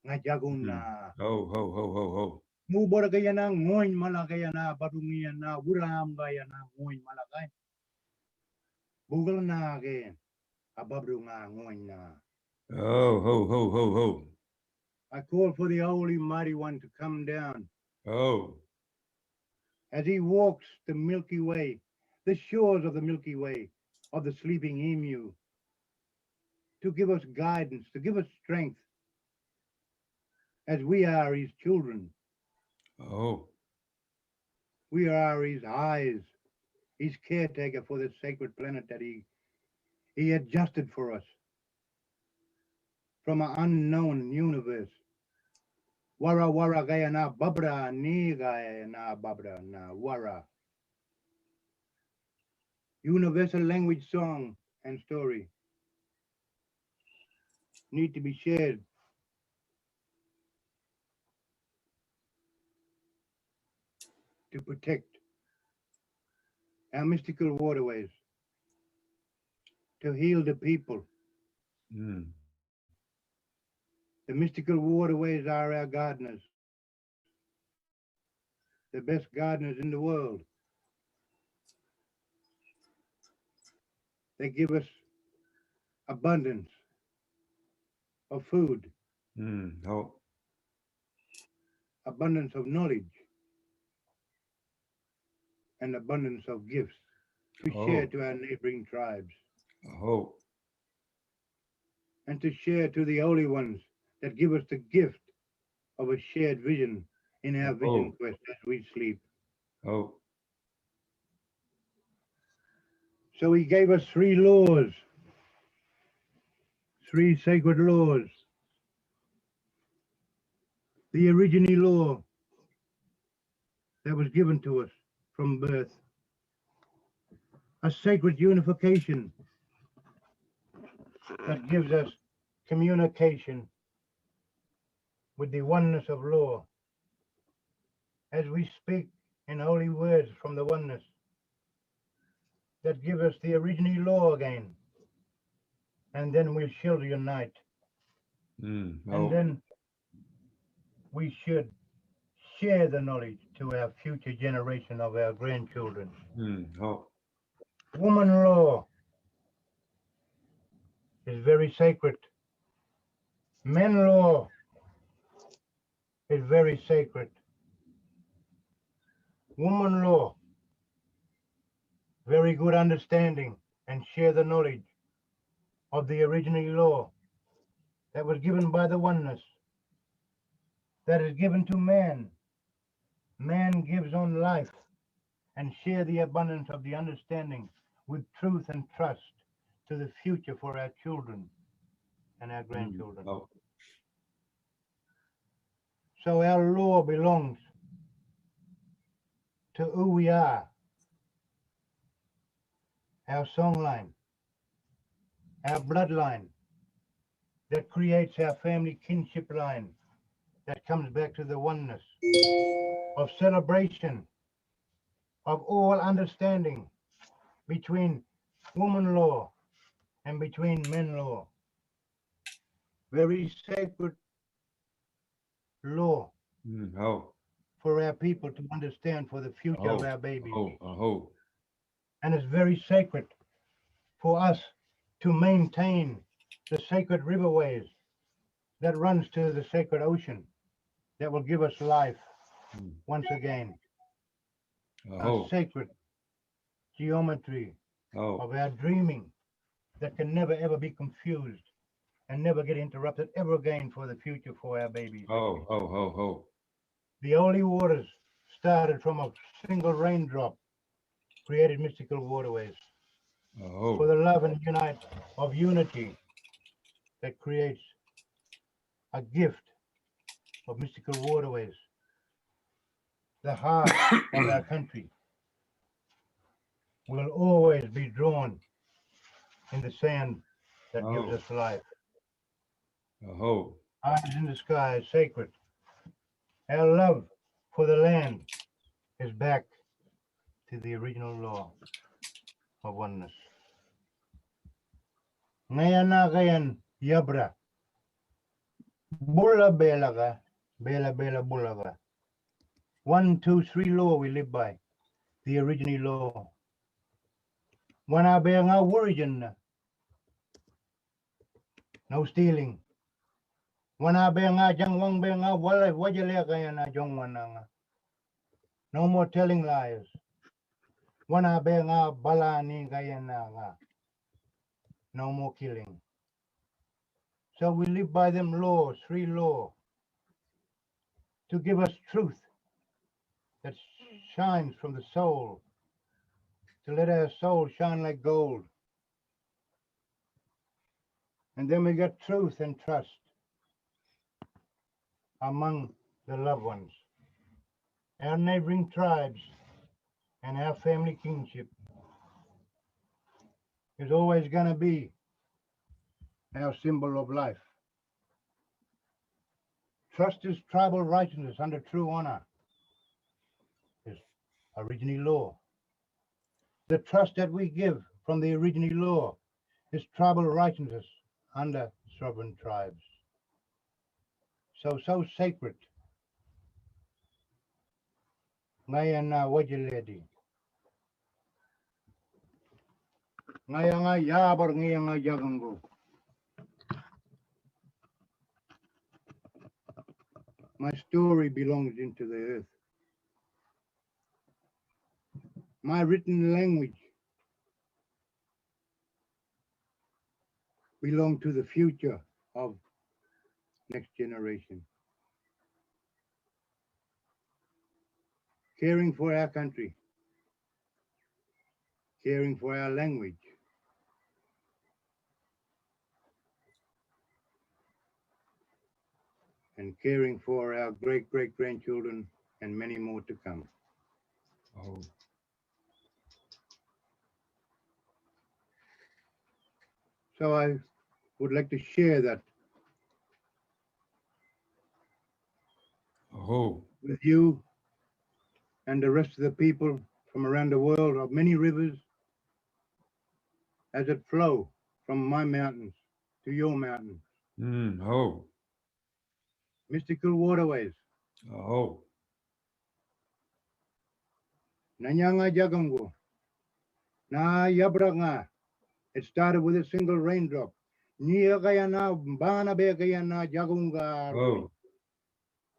Nga jagun na. oh, oh, oh, oh, oh. Mubor gaya na ngoy malagaya na babrong ngiya na wuram gaya na ngoy malagay. Bugal na again. A babrong nga ngoy na. Oh, oh, oh, oh, oh. I call for the Holy Mighty One to come down Oh, as he walks the Milky Way, the shores of the Milky Way, of the sleeping emu, to give us guidance, to give us strength, as we are his children. oh, We are his eyes, his caretaker for the sacred planet that he adjusted for us from an unknown universe. Wara wara gaya na babra ni gaya na babra na wara. Universal language, song, and story need to be shared. To protect our mystical waterways, to heal the people. mm. The mystical waterways are our gardeners, the best gardeners in the world. They give us abundance of food, Oh, abundance of knowledge, and abundance of gifts to share oh, to our neighboring tribes oh, and to share to the holy ones that give us the gift of a shared vision in our vision oh, quest as we sleep. oh, So he gave us 3 laws, 3 sacred laws. The original law that was given to us from birth, a sacred unification that gives us communication with the oneness of law as we speak in holy words from the oneness that give us the original law again, and then we shall unite, and oh, then we should share the knowledge to our future generation of our grandchildren. oh, Woman law is very sacred. Men law is very sacred. Woman law, very good understanding and share the knowledge of the original law that was given by the oneness, that is given to man. Man gives on life and share the abundance of the understanding with truth and trust to the future for our children and our grandchildren. Oh, So our law belongs to who we are, our songline, our bloodline that creates our family kinship line that comes back to the oneness of celebration of all understanding between woman law and between men law. Very sacred law oh, for our people to understand for the future of oh, our babies. oh, And it's very sacred for us to maintain the sacred riverways that runs to the sacred ocean that will give us life once again. oh, A sacred geometry oh, of our dreaming that can never ever be confused and never get interrupted ever again for the future for our babies. oh, The holy waters started from a single raindrop, created mystical waterways for the love and unite of unity that creates a gift of mystical waterways, the heart of our country will always be drawn in the sand that gives us life. oh, Eyes in the sky is sacred. Our love for the land is back to the original law of oneness. Ngayon na kayan yabra. Bula bela ka. Bela bela bula ka. 1, 2, 3 law we live by. The original law. Wana be nga origin na. No stealing. Wana be nga jangwang be nga wala wajale kaya na jongwan na nga. No more telling lies. Wana be nga balani kaya na nga. No more killing. So we live by them laws, 3 law, to give us truth that shines from the soul, to let our soul shine like gold. And then we got truth and trust among the loved ones, our neighboring tribes, and our family kinship is always going to be our symbol of life. Trust is tribal righteousness under true honor, is original law. The trust that we give from the original law is tribal righteousness under sovereign tribes. So sacred. Ngayon na wajiledi. Ngayon nga yabar ngayon nga jagango. My story belongs into the earth. My written language belongs to the future of next generation. Caring for our country, caring for our language, and caring for our great-great-grandchildren and many more to come. oh, So I would like to share that oh, with you and the rest of the people from around the world of many rivers as it flow from my mountains to your mountains. oh, Mystical waterways. oh, Nanyanga jagango. Na yabra nga. It started with a single raindrop. Nia kaya na bana be kaya na jagungar. oh,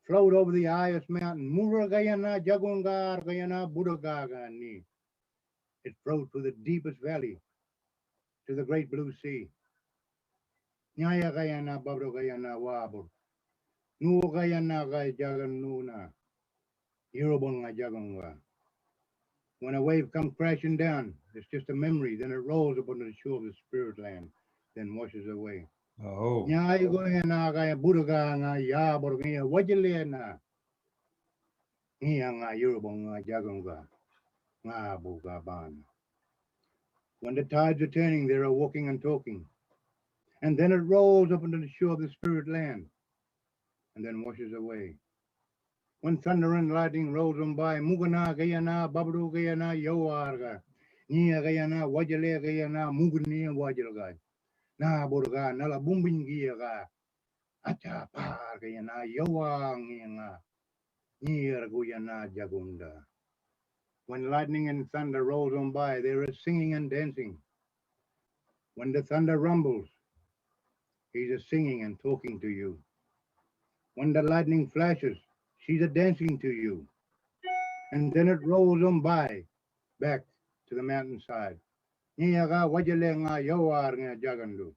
Flowed over the highest mountain. Mura kaya na jagungar kaya na budagaga ni. It flowed through the deepest valley to the great blue sea. Nyaya kaya na babro kaya na wabur. Nu kaya na kaya jagan nuna. Yorobon nga jagunga. When a wave comes crashing down, it's just a memory. Then it rolls up onto the shore of the spirit land, then washes away. Oh, Nya igo na kaya buruga nga ya borga wajile na. Nya nga yurubong nga jagunga nga buga ban. When the tides are turning, they are walking and talking. And then it rolls up into the shore of the spirit land and then washes away. When thunder and lightning rolls on by, Mugana Gayana, Babru Gayana, Yoarga, Nia Gayana, Wajale Gayana, Muguni Wajalga, Na Burga, Nala Bumbingiaga, Acha Par Gayana, Yoang, Nia Guyana Jagunda. When lightning and thunder rolls on by, there is singing and dancing. When the thunder rumbles, he's a singing and talking to you. When the lightning flashes, she's a dancing to you. And then it rolls on by, back to the mountainside. Nga wajale nga yawar nga jagandu.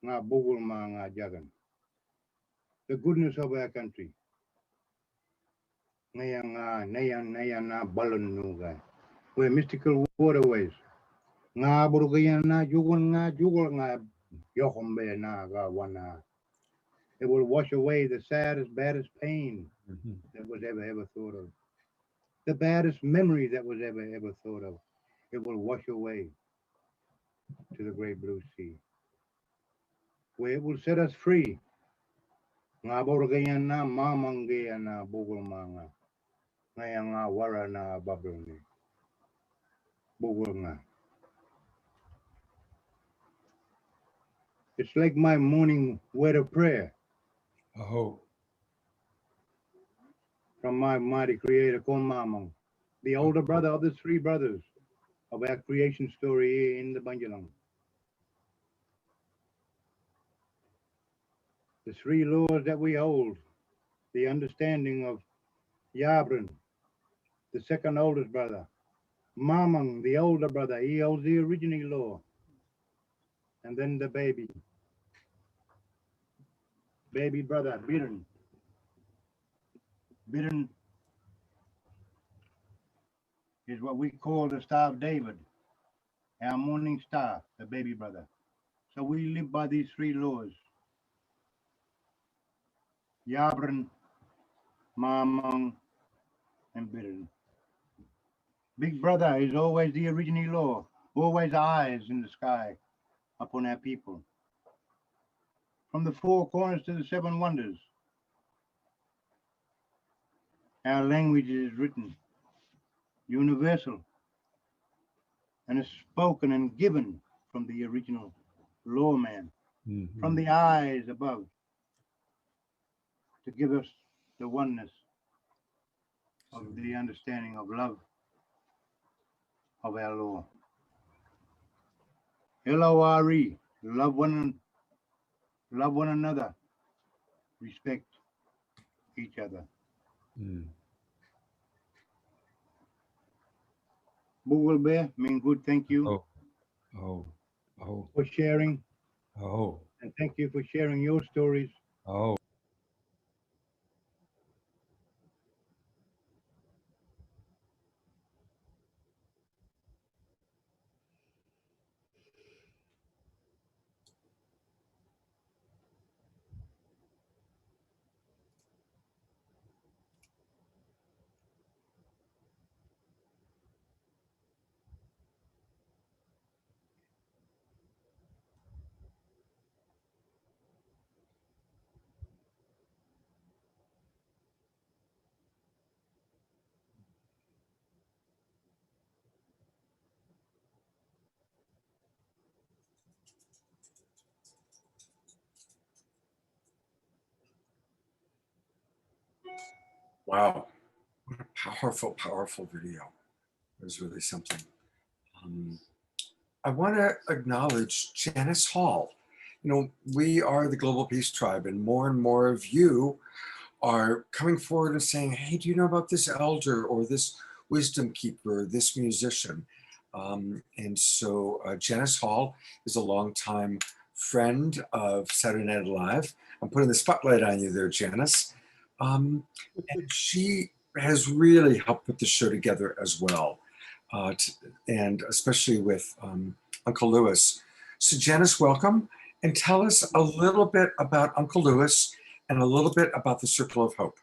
Nga bugul ma nga jagan. The goodness of our country. Nga na balon nuga. We're mystical waterways. Nga burugaya na jugul nga yokombe na ga wana. It will wash away the saddest, baddest pain that was ever thought of. The baddest memory that was ever thought of. It will wash away to the great blue sea, where it will set us free. Nga borogaya na mamangaya na bugul manga. Nga nga wara na babruni. Bugul nga. It's like my morning word of prayer oh, from my mighty creator, Kon, the older brother of the three brothers of our creation story here in the Banjalang. The three laws that we hold, the understanding of Yabran, the second oldest brother, Mamang, the older brother, he holds the original law. And then the baby brother, Biran. Biran is what we call the Star of David, our morning star, the baby brother. So we live by these three laws. Yabran, Mamang, and Biran. Big brother is always the original law, always eyes in the sky upon our people. From the four corners to the seven wonders, our language is written, universal, and is spoken and given from the original lawman, from the eyes above, to give us the oneness of the understanding of love of our law. L-O-R-E, love one another, respect each other. Bugul Bear, Mingud, thank you for sharing. And thank you for sharing your stories. Wow, what a powerful, powerful video. It was really something. I want to acknowledge Janice Hall. You know, we are the Global Peace Tribe, and more of you are coming forward and saying, hey, do you know about this elder or this wisdom keeper, or this musician? And so Janice Hall is a longtime friend of Saturday Night Live. I'm putting the spotlight on you there, Janice. And she has really helped put the show together as well. and especially with Uncle Lewis. So Janice, welcome, and tell us a little bit about Uncle Lewis and a little bit about the Circle of Hope.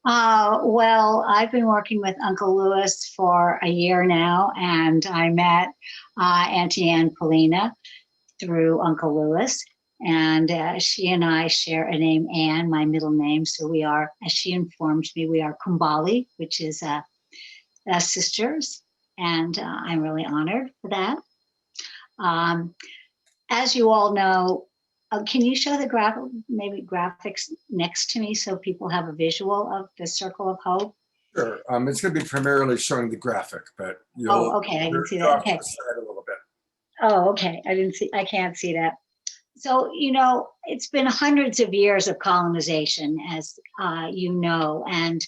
Well, I've been working with Uncle Lewis for a year now, and I met Auntie Anne Poelina through Uncle Lewis. And she and I share a name, Anne, my middle name. So we are, as she informed me, we are Kumbali, which is sisters. And I'm really honored for that. As you all know, can you show the graphics next to me so people have a visual of the Circle of Hope? Sure. It's going to be primarily showing the graphic, but you'll. Oh, okay. I didn't see that. Okay. A little bit. Oh, okay. I can't see that. So, you know, it's been hundreds of years of colonization, as you know, and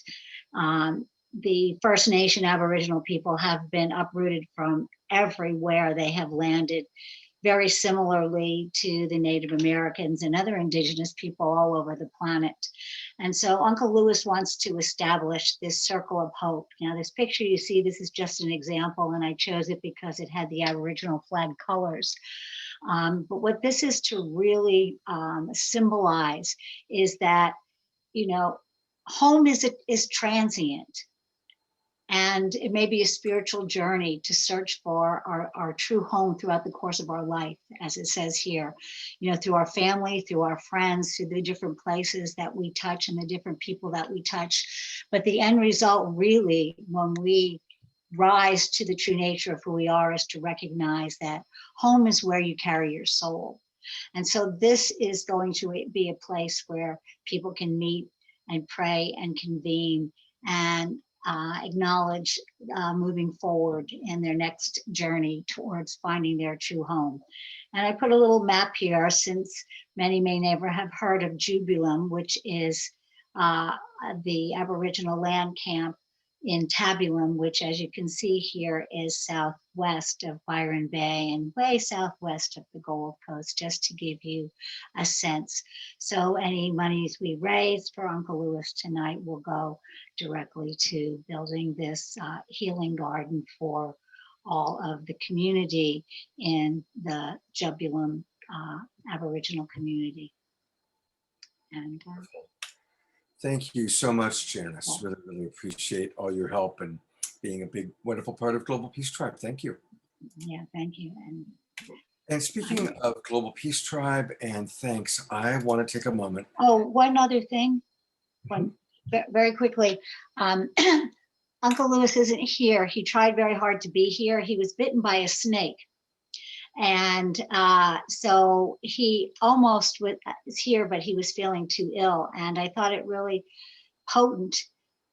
the First Nation Aboriginal people have been uprooted from everywhere they have landed, very similarly to the Native Americans and other indigenous people all over the planet. And so Uncle Lewis wants to establish this Circle of Hope. Now, this picture you see, this is just an example, and I chose it because it had the Aboriginal flag colors. But what this is to really symbolize is that, you know, home is transient. And it may be a spiritual journey to search for our true home throughout the course of our life, as it says here, you know, through our family, through our friends, through the different places that we touch and the different people that we touch. But the end result really, when we rise to the true nature of who we are, is to recognize that home is where you carry your soul. And so this is going to be a place where people can meet and pray and convene and acknowledge moving forward in their next journey towards finding their true home. And I put a little map here, since many may never have heard of Jubileum, which is the Aboriginal land camp in Tabulum, which, as you can see here, is southwest of Byron Bay and way southwest of the Gold Coast, just to give you a sense. So any monies we raise for Uncle Lewis tonight will go directly to building this healing garden for all of the community in the Jubulum Aboriginal community. And Thank you so much, Janice. Really, really appreciate all your help and being a big, wonderful part of Global Peace Tribe. Thank you. yeah, thank you. And speaking of Global Peace Tribe and thanks, I want to take a moment. Oh, one other thing, very quickly. Uncle Lewis isn't here. He tried very hard to be here. He was bitten by a snake. And so he almost was here, but he was feeling too ill. And I thought it really potent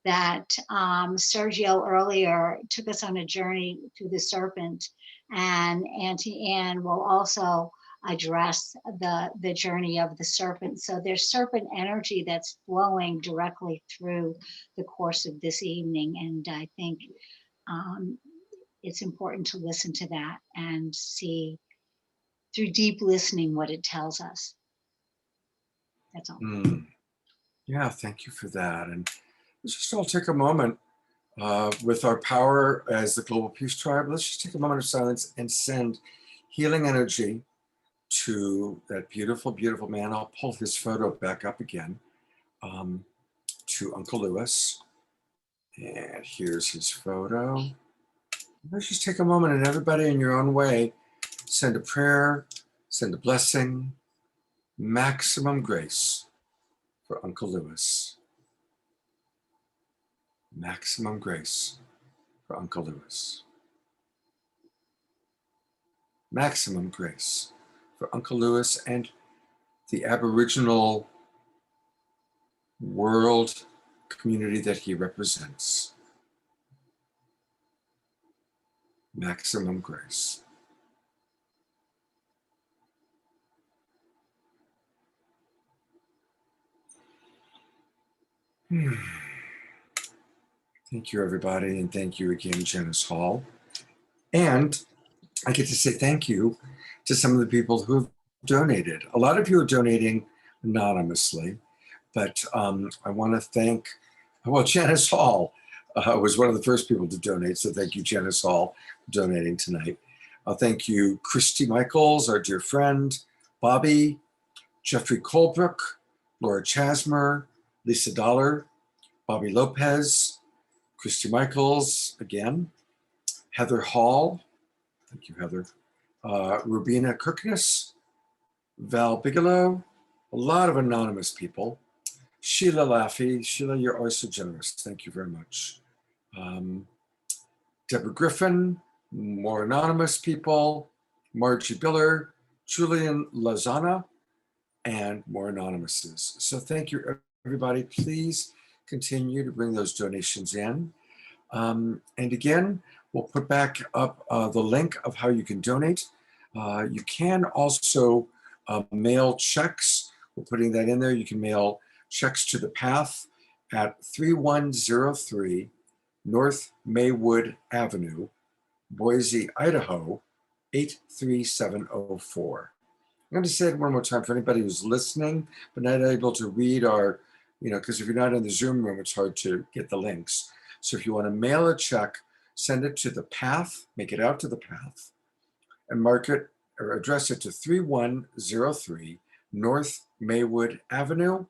that Sergio earlier took us on a journey through the serpent, and Auntie Anne will also address the journey of the serpent. So there's serpent energy that's flowing directly through the course of this evening. And I think it's important to listen to that and see through deep listening what it tells us. That's all. Yeah, thank you for that. And let's just all take a moment with our power as the Global Peace Tribe. Let's just take a moment of silence and send healing energy to that beautiful, beautiful man. I'll pull his photo back up again, to Uncle Lewis. And here's his photo. Let's just take a moment, and everybody in your own way, send a prayer, send a blessing, maximum grace for Uncle Lewis. Maximum grace for Uncle Lewis. Maximum grace for Uncle Lewis and the Aboriginal world community that he represents. Maximum grace. Thank you, everybody, and thank you again, Janice Hall. And I get to say thank you to some of the people who have donated. A lot of you are donating anonymously, but I want to thank, well, Janice Hall, was one of the first people to donate. So thank you, Janice Hall, for donating tonight. Thank you, Christy Michaels, our dear friend, Bobby, Jeffrey Colebrook, Laura Chasmer, Lisa Dollar, Bobby Lopez, Christy Michaels, again, Heather Hall, thank you, Heather, Rubina Kirkness, Val Bigelow, a lot of anonymous people, Sheila Laffey. Sheila, you're always so generous. Thank you very much. Deborah Griffin, more anonymous people, Margie Biller, Julian Lazana, and more anonymouses. So thank you, everybody. Please continue to bring those donations in. And again, we'll put back up the link of how you can donate. You can also mail checks. We're putting that in there. You can mail checks to the Path at 3103 North Maywood Avenue, Boise, Idaho, 83704. I'm going to say it one more time for anybody who's listening, but not able to read our, because if you're not in the Zoom room, it's hard to get the links. So if you want to mail a check, send it to the Path, make it out to the Path, and mark it or address it to 3103 North Maywood Avenue,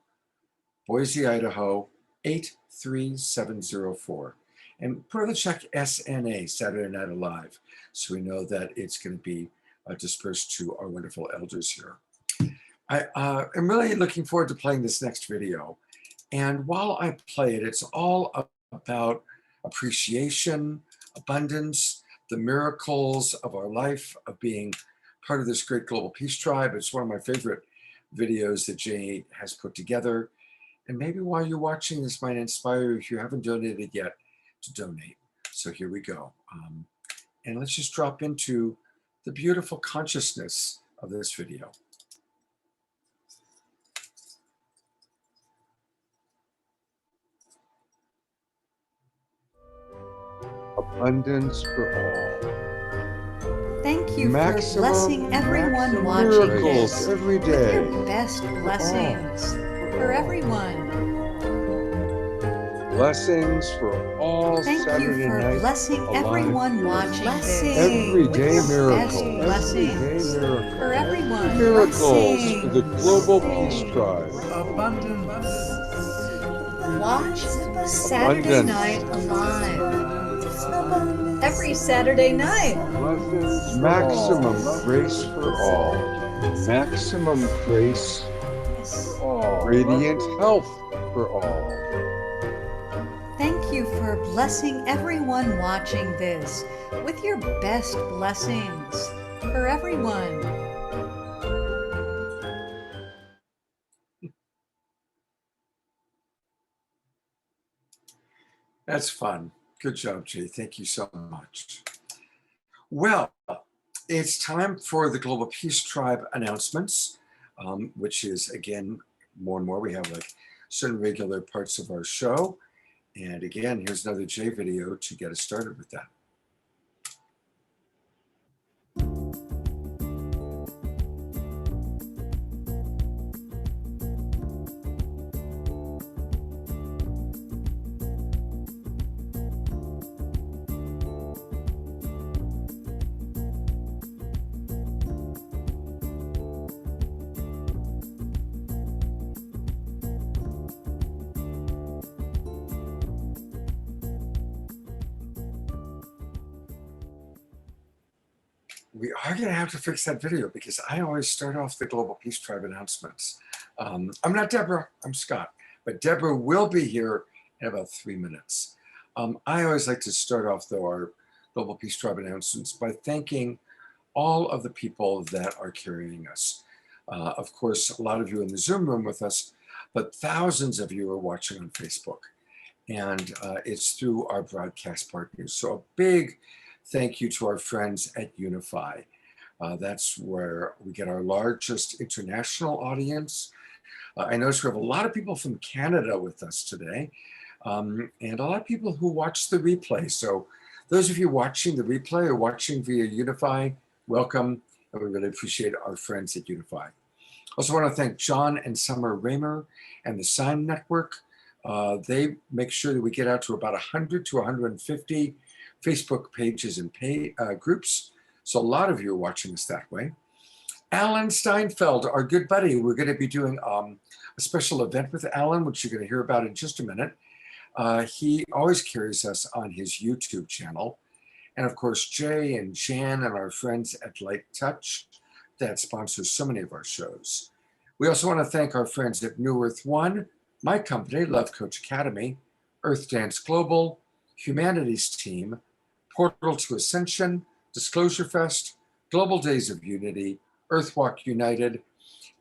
Boise, Idaho, 83704. And put on the check SNA, Saturday Night Alive, so we know that it's going to be dispersed to our wonderful elders here. I am really looking forward to playing this next video. And while I play it, it's all about appreciation, abundance, the miracles of our life, of being part of this great global peace tribe. It's one of my favorite videos that Jay has put together. And maybe while you're watching this might inspire you, if you haven't donated yet, to donate. So here we go. And let's just drop into the beautiful consciousness of this video. Abundance for all. Thank you Maximum, for blessing everyone maximum watching miracles this every with day. your best blessings for everyone. Blessings for all. Thank Saturday you for night blessing alive. everyone watching this Everyday with your best miracle. blessings Everyday miracle. for everyone. Miracles for the global peace Blessings. tribe. Abundance. Watch Saturday Abundance. Night Alive every Saturday night. Blessings for maximum all. Grace for all. Maximum grace for all. Radiant health for all. Thank you for blessing everyone watching this with your best blessings for everyone. That's fun. Good job, Jay. Thank you so much. Well, it's time for the Global Peace Tribe announcements, which is, again, more and more. We have like certain regular parts of our show. And again, here's another Jay video to get us started with that. We are going to have to fix that video because I always start off the Global Peace Tribe announcements. I'm not Deborah, I'm Scott, but Deborah will be here in about 3 minutes. I always like to start off, though, our Global Peace Tribe announcements by thanking all of the people that are carrying us. Of course, a lot of you in the Zoom room with us, but thousands of you are watching on Facebook. And it's through our broadcast partners. So a big thank you to our friends at Unify. That's where we get our largest international audience. I notice we have a lot of people from Canada with us today, and a lot of people who watch the replay. So those of you watching the replay or watching via Unify, welcome, and we really appreciate our friends at Unify. Also want to thank John and Summer Raymer and the Sign Network They make sure that we get out to about 100 to 150 Facebook pages and groups. So a lot of you are watching us that way. Alan Steinfeld, our good buddy, we're going to be doing a special event with Alan, which you're going to hear about in just a minute. He always carries us on his YouTube channel. And of course, Jay and Jan and our friends at Light Touch that sponsors so many of our shows. We also want to thank our friends at New Earth One, my company, Love Coach Academy, Earth Dance Global, Humanities Team, Portal to Ascension, Disclosure Fest, Global Days of Unity, Earthwalk United,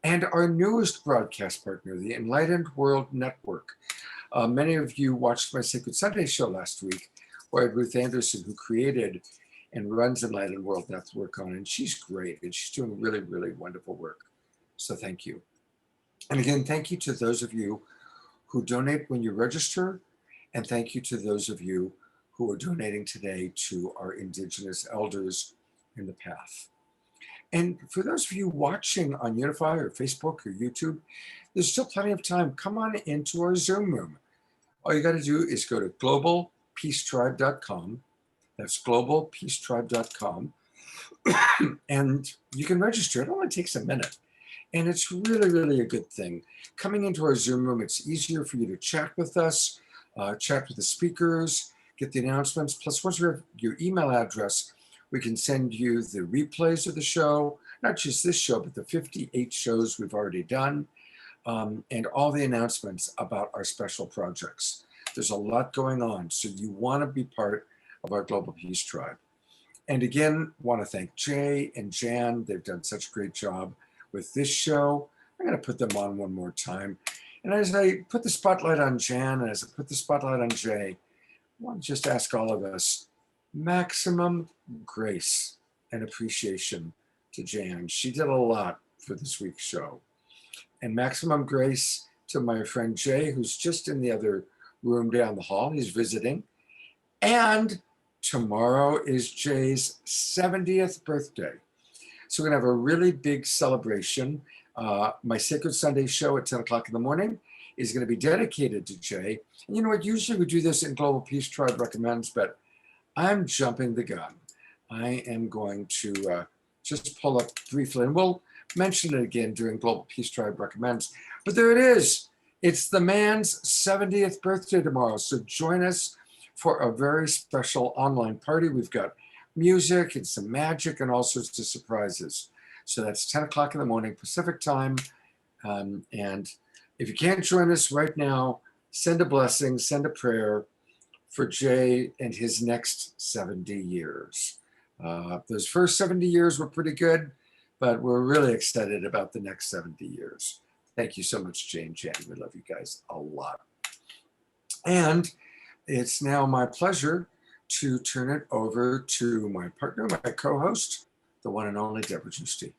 and our newest broadcast partner, the Enlightened World Network. Many of you watched my Sacred Sunday show last week, where I had Ruth Anderson, who created and runs Enlightened World Network on, and she's great, and she's doing really, really wonderful work. So thank you. And again, thank you to those of you who donate when you register, and thank you to those of you who are donating today to our Indigenous elders in the path. And for those of you watching on Unify or Facebook or YouTube, there's still plenty of time. Come on into our Zoom room. All you got to do is go to globalpeacetribe.com. That's globalpeacetribe.com. And you can register. It only takes a minute. And it's really, really a good thing. Coming into our Zoom room, it's easier for you to chat with us, chat with the speakers, get the announcements. Plus, once we have your email address, we can send you the replays of the show, not just this show, but the 58 shows we've already done, and all the announcements about our special projects. There's a lot going on, so you want to be part of our Global Peace Tribe. And again, want to thank Jay and Jan. They've done such a great job with this show. I'm going to put them on one more time. And as I put the spotlight on Jan, and as I put the spotlight on Jay, I want to just ask all of us maximum grace and appreciation to Jan. She did a lot for this week's show. And maximum grace to my friend Jay, who's just in the other room down the hall. He's visiting. And tomorrow is Jay's 70th birthday. So we're going to have a really big celebration. My Sacred Sunday show at 10 o'clock in the morning is going to be dedicated to Jay. And you know what? Usually we do this in Global Peace Tribe Recommends, but I'm jumping the gun. I am going to just pull up briefly, and we'll mention it again during Global Peace Tribe Recommends. But there it is. It's the man's 70th birthday tomorrow. So join us for a very special online party. We've got music and some magic and all sorts of surprises. So that's 10 o'clock in the morning Pacific time. And if you can't join us right now, send a blessing, send a prayer for Jay and his next 70 years. Those first 70 years were pretty good, but we're really excited about the next 70 years. Thank you so much, Jay and Jan. We love you guys a lot. And it's now my pleasure to turn it over to my partner, my co-host, the one and only Deborah Giusti.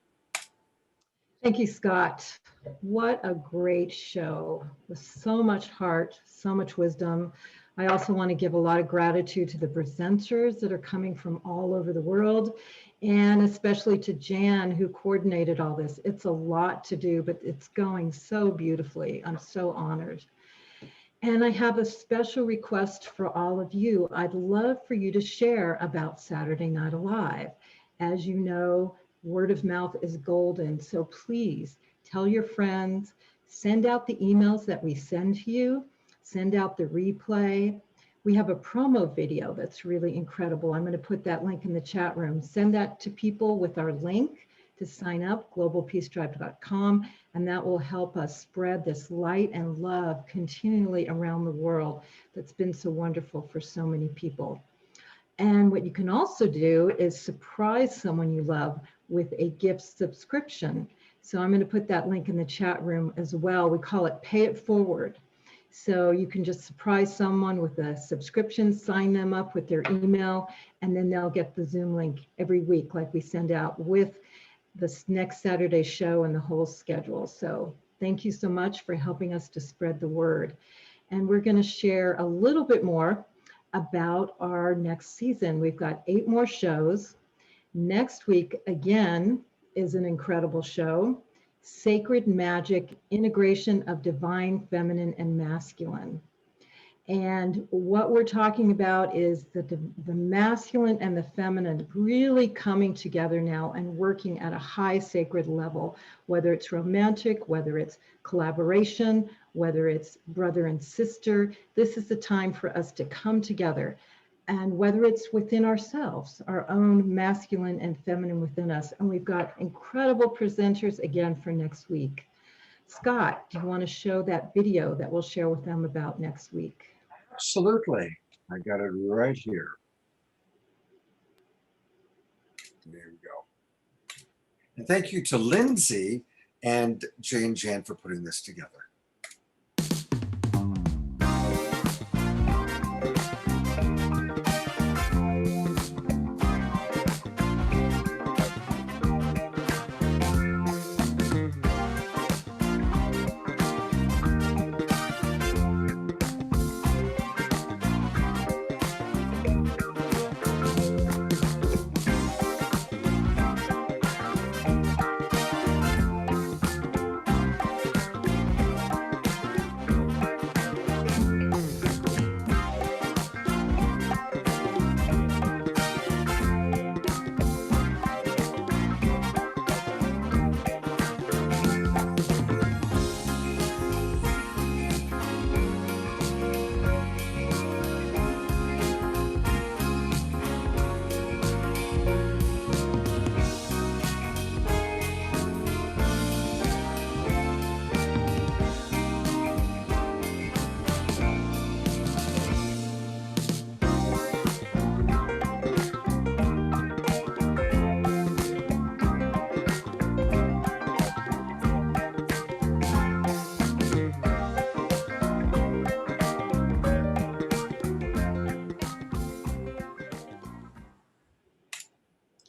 Thank you, Scott. What a great show with so much heart, so much wisdom. I also want to give a lot of gratitude to the presenters that are coming from all over the world, and especially to Jan, who coordinated all this. It's a lot to do, but it's going so beautifully. I'm so honored. And I have a special request for all of you. I'd love for you to share about Saturday Night Alive. As you know, word of mouth is golden. So please tell your friends, send out the emails that we send to you, send out the replay. We have a promo video that's really incredible. I'm going to put that link in the chat room. Send that to people with our link to sign up, globalpeacetribe.com, and that will help us spread this light and love continually around the world that's been so wonderful for so many people. And what you can also do is surprise someone you love with a gift subscription. So I'm going to put that link in the chat room as well. We call it Pay It Forward. So you can just surprise someone with a subscription, sign them up with their email, and then they'll get the Zoom link every week like we send out with this next Saturday show and the whole schedule. So thank you so much for helping us to spread the word. And we're going to share a little bit more about our next season. We've got 8 more shows. Next week, again, is an incredible show. Sacred Magic, Integration of Divine, Feminine, and Masculine. And what we're talking about is the masculine and the feminine really coming together now and working at a high sacred level, whether it's romantic, whether it's collaboration, whether it's brother and sister. This is the time for us to come together. And whether it's within ourselves, our own masculine and feminine within us. And we've got incredible presenters again for next week. Scott, do you want to show that video that we'll share with them about next week? Absolutely. I got it right here. There we go. And thank you to Lindsay and Jay and Jan for putting this together.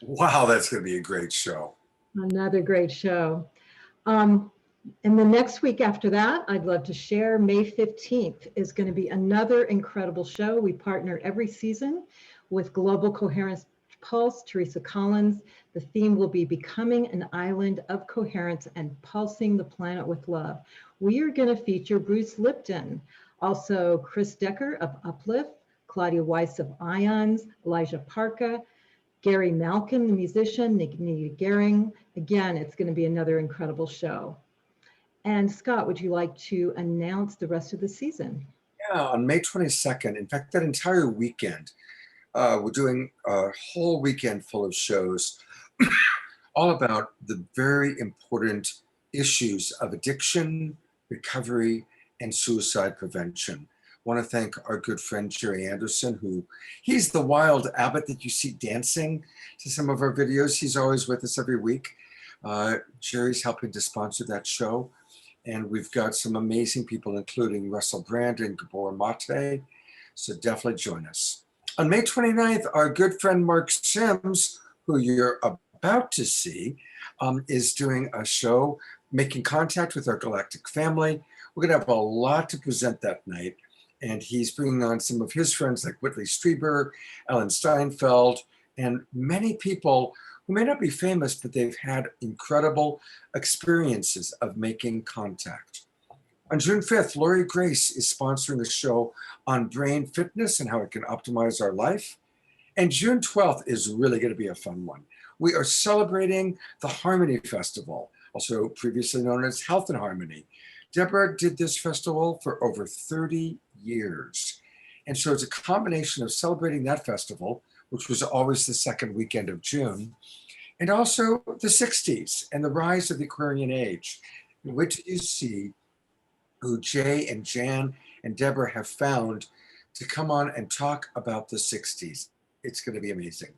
Wow, that's going to be a great show. Another great show. And the next week after that, I'd love to share May 15th is going to be another incredible show. We partner every season with Global Coherence Pulse, Teresa Collins. The theme will be Becoming an Island of Coherence and Pulsing the Planet with Love. We are going to feature Bruce Lipton, also Chris Decker of Uplift, Claudia Weiss of Ions, Elijah Parka, Gary Malkin, the musician, Nikki Gehring. Again, it's going to be another incredible show. And Scott, would you like to announce the rest of the season? Yeah, on May 22nd, in fact, that entire weekend, we're doing a whole weekend full of shows all about the very important issues of addiction, recovery, and suicide prevention. I want to thank our good friend Jerry Anderson, he's the wild abbot that you see dancing to some of our videos. He's always with us every week. Jerry's helping to sponsor that show. And we've got some amazing people, including Russell Brand and Gabor Mate. So definitely join us. On May 29th, our good friend Mark Sims, who you're about to see, is doing a show, Making Contact with Our Galactic Family. We're going to have a lot to present that night. And he's bringing on some of his friends like Whitley Strieber, Ellen Steinfeld, and many people who may not be famous, but they've had incredible experiences of making contact. On June 5th, Lori Grace is sponsoring a show on brain fitness and how it can optimize our life. And June 12th is really going to be a fun one. We are celebrating the Harmony Festival, also previously known as Health and Harmony. Deborah did this festival for over 30 years. And so it's a combination of celebrating that festival, which was always the second weekend of June, and also the 60s and the rise of the Aquarian Age. Wait till you see who Jay and Jan and Deborah have found to come on and talk about the 60s. It's going to be amazing.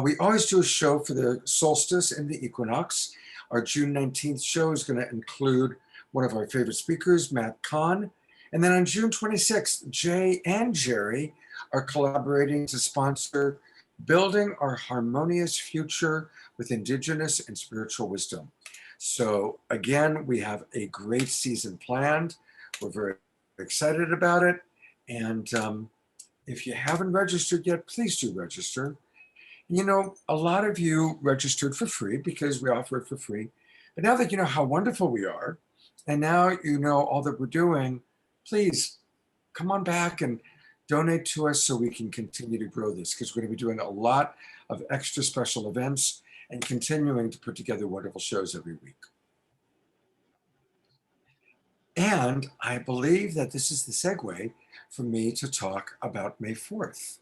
We always do a show for the solstice and the equinox. Our June 19th show is going to include one of our favorite speakers, Matt Kahn. And then on June 26th, Jay and Jerry are collaborating to sponsor Building Our Harmonious Future with Indigenous and Spiritual Wisdom. So again, we have a great season planned. We're very excited about it. And if you haven't registered yet, please do register. You know, a lot of you registered for free because we offer it for free. But now that you know how wonderful we are, and now you know all that we're doing, please come on back and donate to us so we can continue to grow this, because we're going to be doing a lot of extra special events and continuing to put together wonderful shows every week. And I believe that this is the segue for me to talk about May 4th.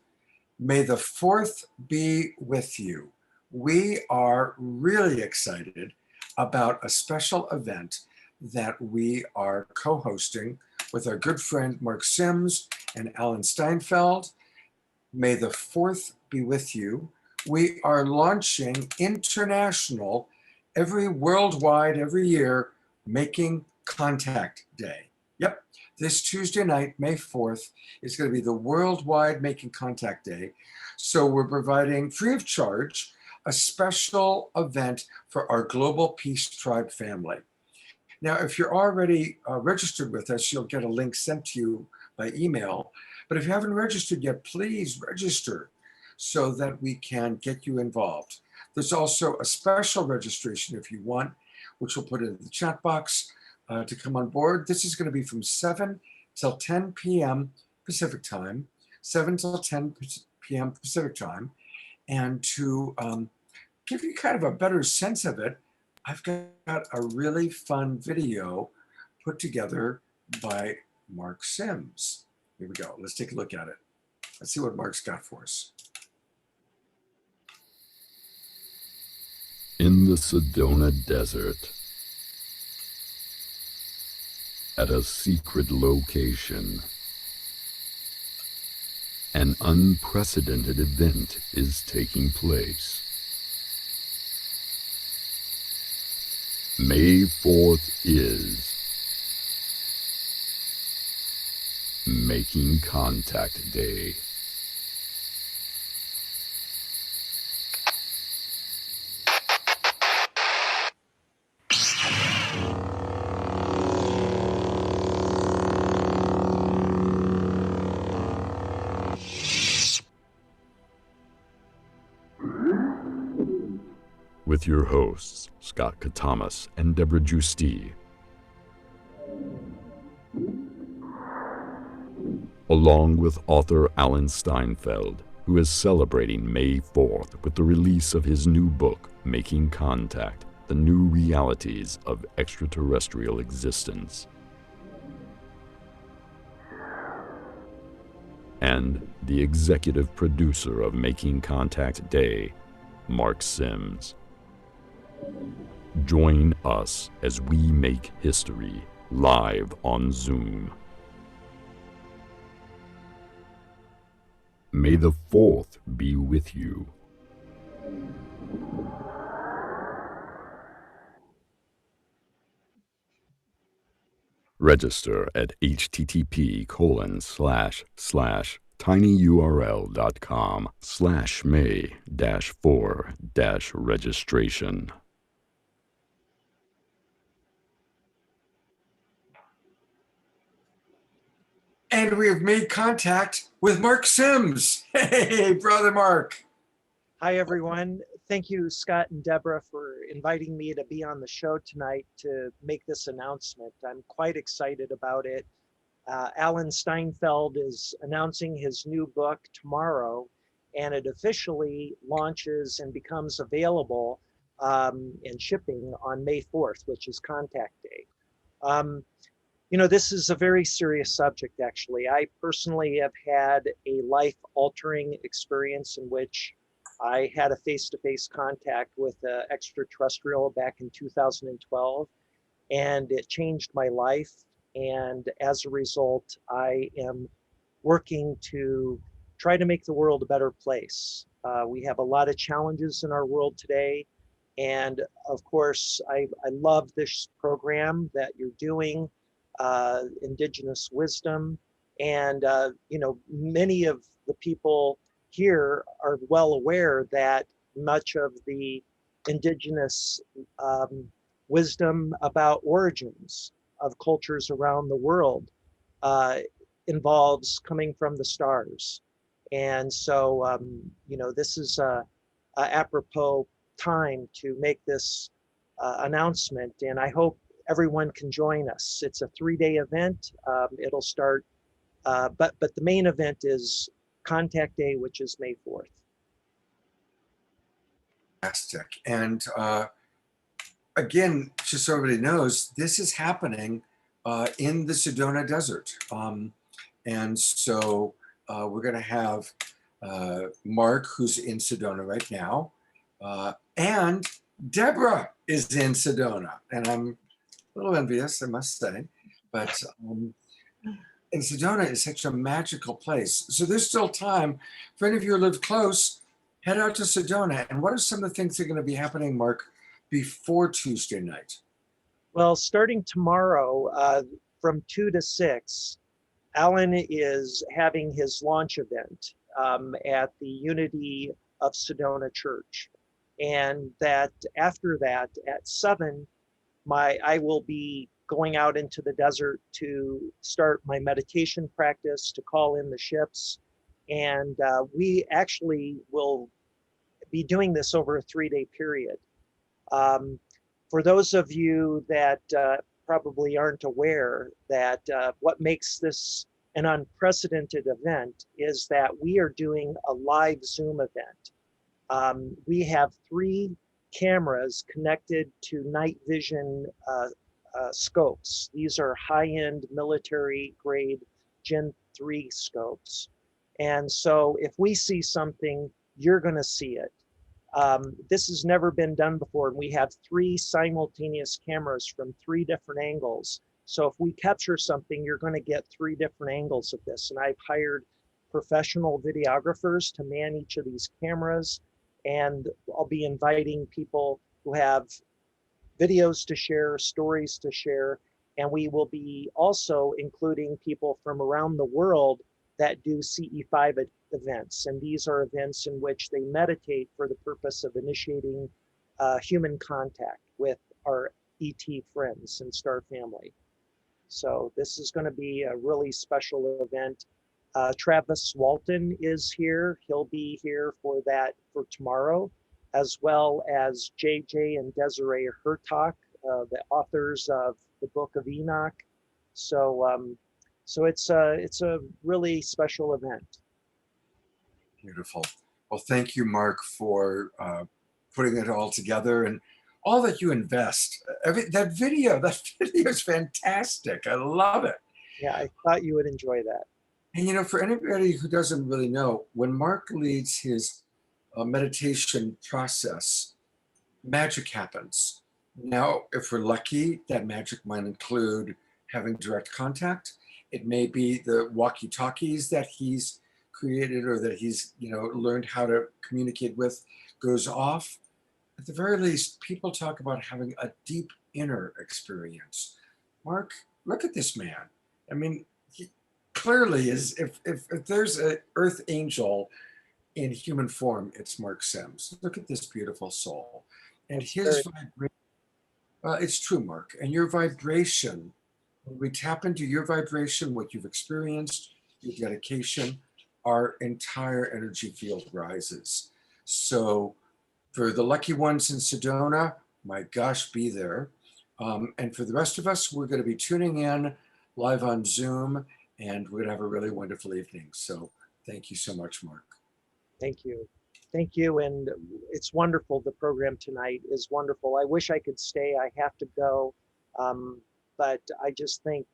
May the 4th be with you. We are really excited about a special event that we are co-hosting with our good friend Mark Sims and Alan Steinfeld. May the 4th be with you. We are launching international, worldwide, every year, Making Contact Day. Yep, this Tuesday night, May 4th, is going to be the Worldwide Making Contact Day. So we're providing, free of charge, a special event for our Global Peace Tribe family. Now, if you're already registered with us, you'll get a link sent to you by email. But if you haven't registered yet, please register so that we can get you involved. There's also a special registration if you want, which we'll put in the chat box to come on board. This is going to be from 7 till 10 p.m. Pacific time, 7 till 10 p.m. Pacific time. And to give you kind of a better sense of it, I've got a really fun video put together by Mark Sims. Here we go. Let's take a look at it. Let's see what Mark's got for us. In the Sedona Desert, at a secret location, an unprecedented event is taking place. May 4th is Making Contact Day. With your hosts, Scott Katamas and Deborah Giusti. Along with author Alan Steinfeld, who is celebrating May 4th with the release of his new book, Making Contact, The New Realities of Extraterrestrial Existence. And the executive producer of Making Contact Day, Mark Sims. Join us as we make history live on Zoom. May the 4th be with you. Register at http://tinyurl.com/may-4-registration. And we have made contact with Mark Sims. Hey, brother Mark. Hi, everyone. Thank you, Scott and Deborah, for inviting me to be on the show tonight to make this announcement. I'm quite excited about it. Alan Steinfeld is announcing his new book tomorrow, and it officially launches and becomes available and shipping on May 4th, which is Contact Day. You know, this is a very serious subject, actually. I personally have had a life-altering experience in which I had a face-to-face contact with an extraterrestrial back in 2012, and it changed my life. And as a result, I am working to try to make the world a better place. We have a lot of challenges in our world today. And of course, I love this program that you're doing, Indigenous Wisdom. And, you know, many of the people here are well aware that much of the Indigenous wisdom about origins of cultures around the world involves coming from the stars. And so, you know, this is a apropos time to make this announcement, and I hope everyone can join us. It's a 3-day event. It'll start But the main event is Contact Day, which is May 4th. Fantastic. And again, just so everybody knows, this is happening in the Sedona Desert. And so we're going to have Mark, who's in Sedona right now, and Deborah is in Sedona. And I'm a little envious, I must say. But and Sedona is such a magical place. So there's still time for any of you who live close, head out to Sedona. And what are some of the things that are going to be happening, Mark, before Tuesday night? Well, starting tomorrow from 2 to 6, Alan is having his launch event at the Unity of Sedona Church. And that after that, at 7, I will be going out into the desert to start my meditation practice, to call in the ships. And we actually will be doing this over a 3-day period. For those of you that probably aren't aware that what makes this an unprecedented event is that we are doing a live Zoom event. We have 3 cameras connected to night vision scopes. These are high-end military-grade Gen 3 scopes. And so if we see something, you're going to see it. This has never been done before, and we have 3 simultaneous cameras from 3 different angles. So if we capture something, you're going to get 3 different angles of this. And I've hired professional videographers to man each of these cameras, and I'll be inviting people who have videos to share, stories to share, and we will be also including people from around the world that do CE5 events. And these are events in which they meditate for the purpose of initiating human contact with our ET friends and star family. So this is going to be a really special event. Travis Walton is here. He'll be here for that for tomorrow, as well as JJ and Desiree Hertok, the authors of the Book of Enoch. So it's a really special event. Beautiful. Well, thank you, Mark, for putting it all together and all that you invest. That video is fantastic. I love it. Yeah, I thought you would enjoy that. And you know, for anybody who doesn't really know, when Mark leads his meditation process, magic happens. Now, if we're lucky, that magic might include having direct contact. It may be the walkie-talkies that he's created or that he's learned how to communicate with goes off. At the very least, people talk about having a deep inner experience. Mark, look at this man. I mean, he clearly is, if there's an earth angel in human form, it's Mark Sims. Look at this beautiful soul. And his vibration, it's true, Mark. And your vibration, when we tap into your vibration, what you've experienced, your dedication, our entire energy field rises. So for the lucky ones in Sedona, my gosh, be there. And for the rest of us, we're going to be tuning in live on Zoom, and we're going to have a really wonderful evening. So thank you so much, Mark. Thank you. Thank you. And it's wonderful. The program tonight is wonderful. I wish I could stay. I have to go. But I just think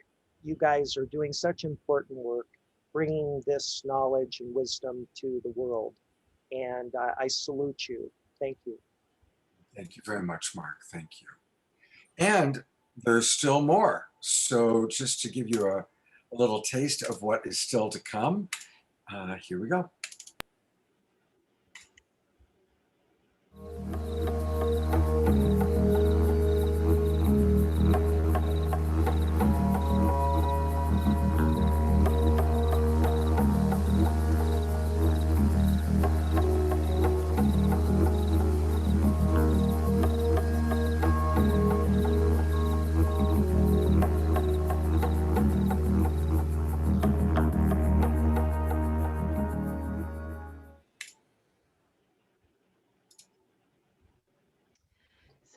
you guys are doing such important work, bringing this knowledge and wisdom to the world. And I salute you. Thank you. Thank you very much, Mark. Thank you. And there's still more. So just to give you a little taste of what is still to come, here we go.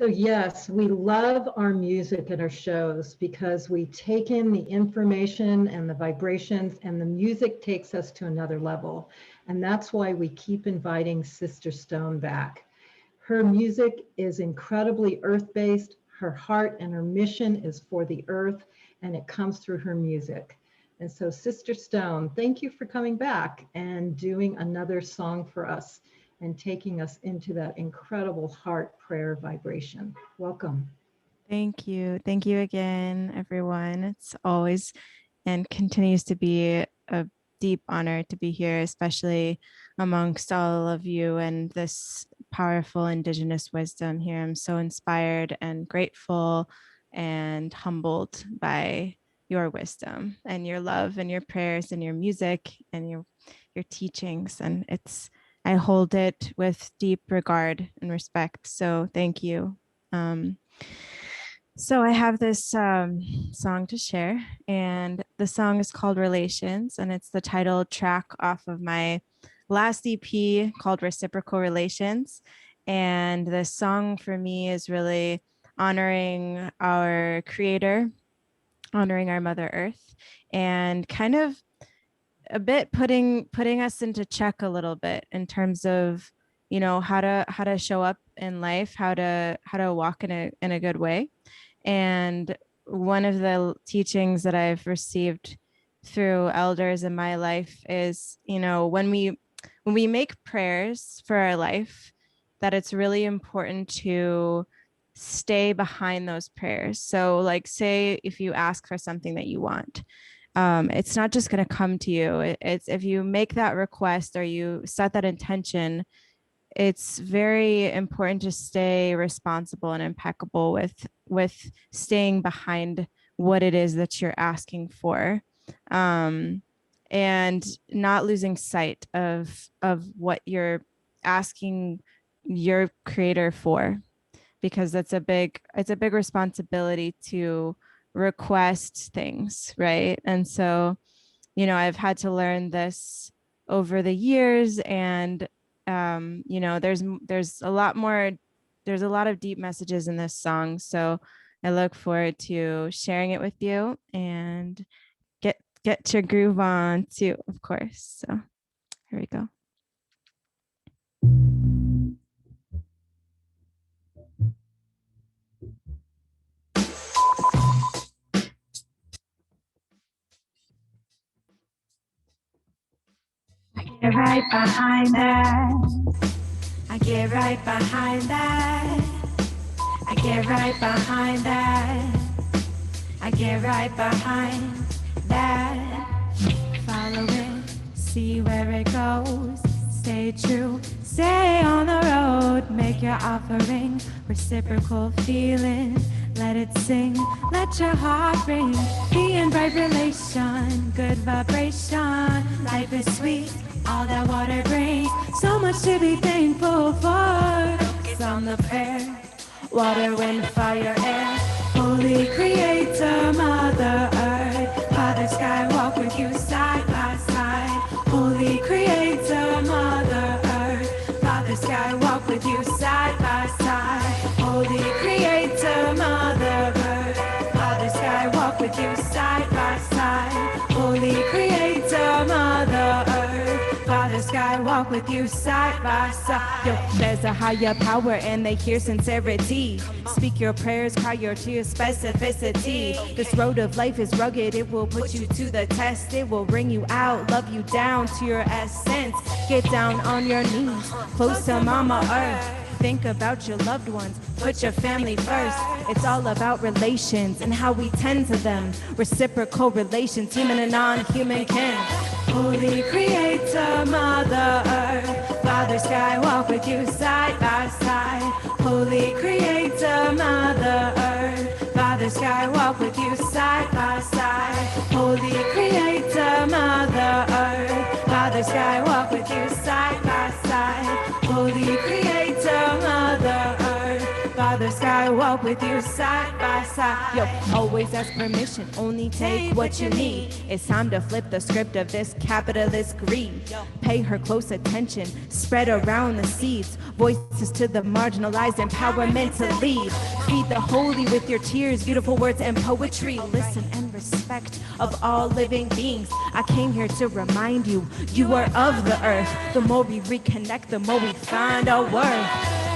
So yes, we love our music at our shows because we take in the information and the vibrations, and the music takes us to another level. And that's why we keep inviting Sister Stone back. Her music is incredibly earth-based. Her heart and her mission is for the earth, and it comes through her music. And so Sister Stone, thank you for coming back and doing another song for us and taking us into that incredible heart prayer vibration. Welcome. Thank you. Thank you again, everyone. It's always and continues to be a deep honor to be here, especially amongst all of you and this powerful Indigenous wisdom here. I'm so inspired and grateful and humbled by your wisdom and your love and your prayers and your music and your teachings. And I hold it with deep regard and respect. So thank you. So I have this song to share, and the song is called Relations, and it's the title track off of my last EP called Reciprocal Relations. And the song for me is really honoring our creator, honoring our Mother Earth, and kind of a bit putting us into check a little bit in terms of, you know, how to show up in life, how to walk in a good way. And one of the teachings that I've received through elders in my life is, you know, when we make prayers for our life, that it's really important to stay behind those prayers. So like, say if you ask for something that you want, it's not just going to come to you. It's if you make that request or you set that intention, it's very important to stay responsible and impeccable with staying behind what it is that you're asking for, and not losing sight of what you're asking your creator for, because it's a big responsibility to request things, right? And so, you know, I've had to learn this over the years, and you know, there's a lot of deep messages in this song. So I look forward to sharing it with you, and get your groove on too, of course. So here we go. I get right behind that. I get right behind that. I get right behind that. I get right behind that. Follow it, see where it goes. Stay true, stay on the road. Make your offering, reciprocal feeling. Let it sing, let your heart ring. Be in bright relation, good vibration. Life is sweet, all that water brings. So much to be thankful for. Focus on the prayer. Water, wind, fire, air. Holy Creator, Mother Earth. Father Sky, walk with you side by side. Holy Creator, Mother Earth. Father Sky, walk with you side by side. Holy Creator, Mother Earth. Father Sky, walk with you side by side. Holy Creator, Mother Earth. Father Sky, walk with you side by side. Yo, there's a higher power and they hear sincerity. Speak your prayers, cry your tears, specificity. This road of life is rugged, it will put you to the test. It will bring you out, love you down to your essence. Get down on your knees, close to Mama Earth. Think about your loved ones, put your family first. It's all about relations and how we tend to them. Reciprocal relations, human and non-human kin. Holy Creator, Mother Earth. Father Sky, walk with you side by side. Holy Creator, Mother Earth. Father Sky, walk with you side by side. Holy Creator, Mother Earth. Father Sky, walk with you side by side. Holy Creator, Mother Earth. Father Sky, walk with you side by side. Yo, always ask permission, only take what you need. It's time to flip the script of this capitalist greed. Pay her close attention, spread around the seeds. voices to the marginalized, empowerment to lead. Feed the holy with your tears, beautiful words and poetry. Listen and respect of all living beings. I came here to remind you, you are of the earth. The more we reconnect, the more we find our worth.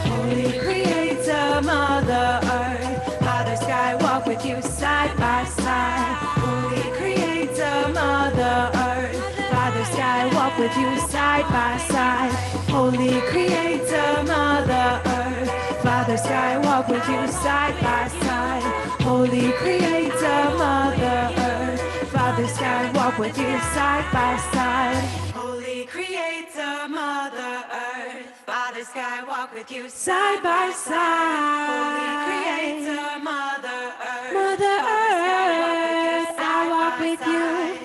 Holy Creator, Mother Earth, Father Sky, walk with you side by side. Holy Creator, Mother Earth, Father Sky, walk with you side by side. Holy Creator, Mother Earth, Father Sky, walk with you side by side. Holy Creator, Mother Earth, Father Sky, walk with you side by side. Holy Creator, Mother Earth, Father Sky, walk with you side by side. Holy Creator, Mother Earth, Mother Earth, I walk with you.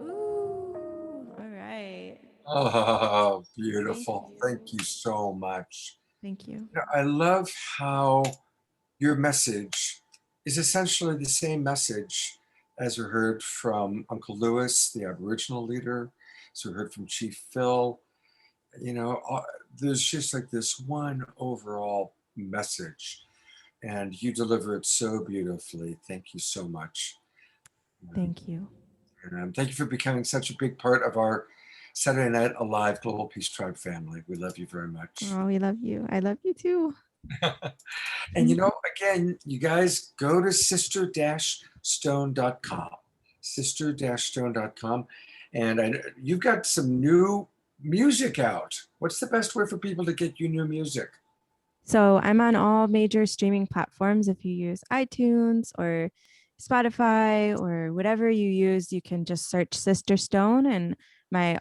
Ooh, all right. Oh, beautiful. Thank Thank you so much. Thank you. You know, I love how your message is essentially the same message as we heard from Uncle Lewis, the Aboriginal leader, as we heard from Chief Phil. You know, there's just like this one overall message, and you deliver it so beautifully. Thank you so much. Thank you. And thank you for becoming such a big part of our Saturday Night Alive Global Peace Tribe family. We love you very much. Oh, we love you. I love you too. And you know, again, you guys go to sister-stone.com, sister-stone.com. And you've got some new music out. What's the best way for people to get you new music? So I'm on all major streaming platforms. If you use iTunes or Spotify or whatever you use, you can just search Sister Stone, and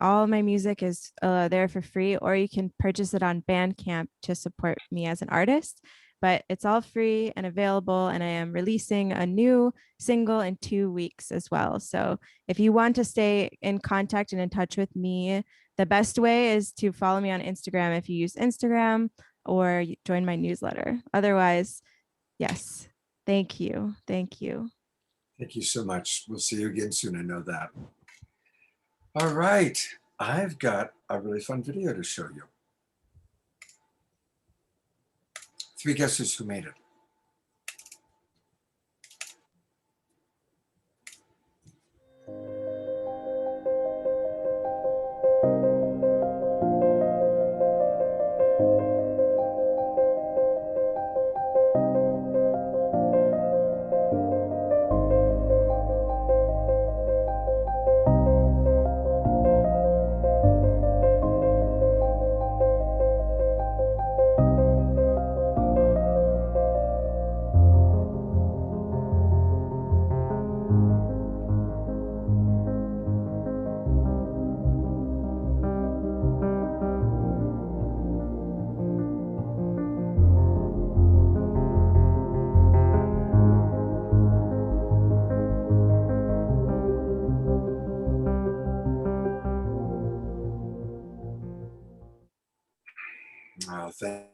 all my music is there for free, or you can purchase it on Bandcamp to support me as an artist. But it's all free and available, and I am releasing a new single in 2 weeks as well. So if you want to stay in contact and in touch with me, the best way is to follow me on Instagram if you use Instagram, or join my newsletter. Otherwise, yes. Thank you. Thank you. Thank you so much. We'll see you again soon. I know that. All right. I've got a really fun video to show you. 3 guesses who made it.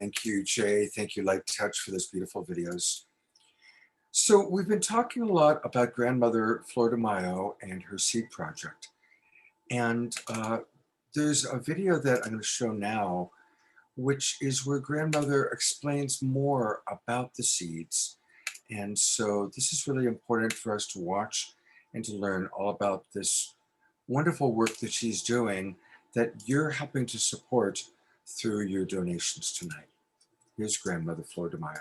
Thank you, Jay. Thank you, Light Touch, for those beautiful videos. So we've been talking a lot about grandmother Flordemayo and her seed project. And there's a video that I'm going to show now, which is where grandmother explains more about the seeds. And so this is really important for us to watch and to learn all about this wonderful work that she's doing that you're helping to support through your donations tonight. Here's grandmother Flordemayo.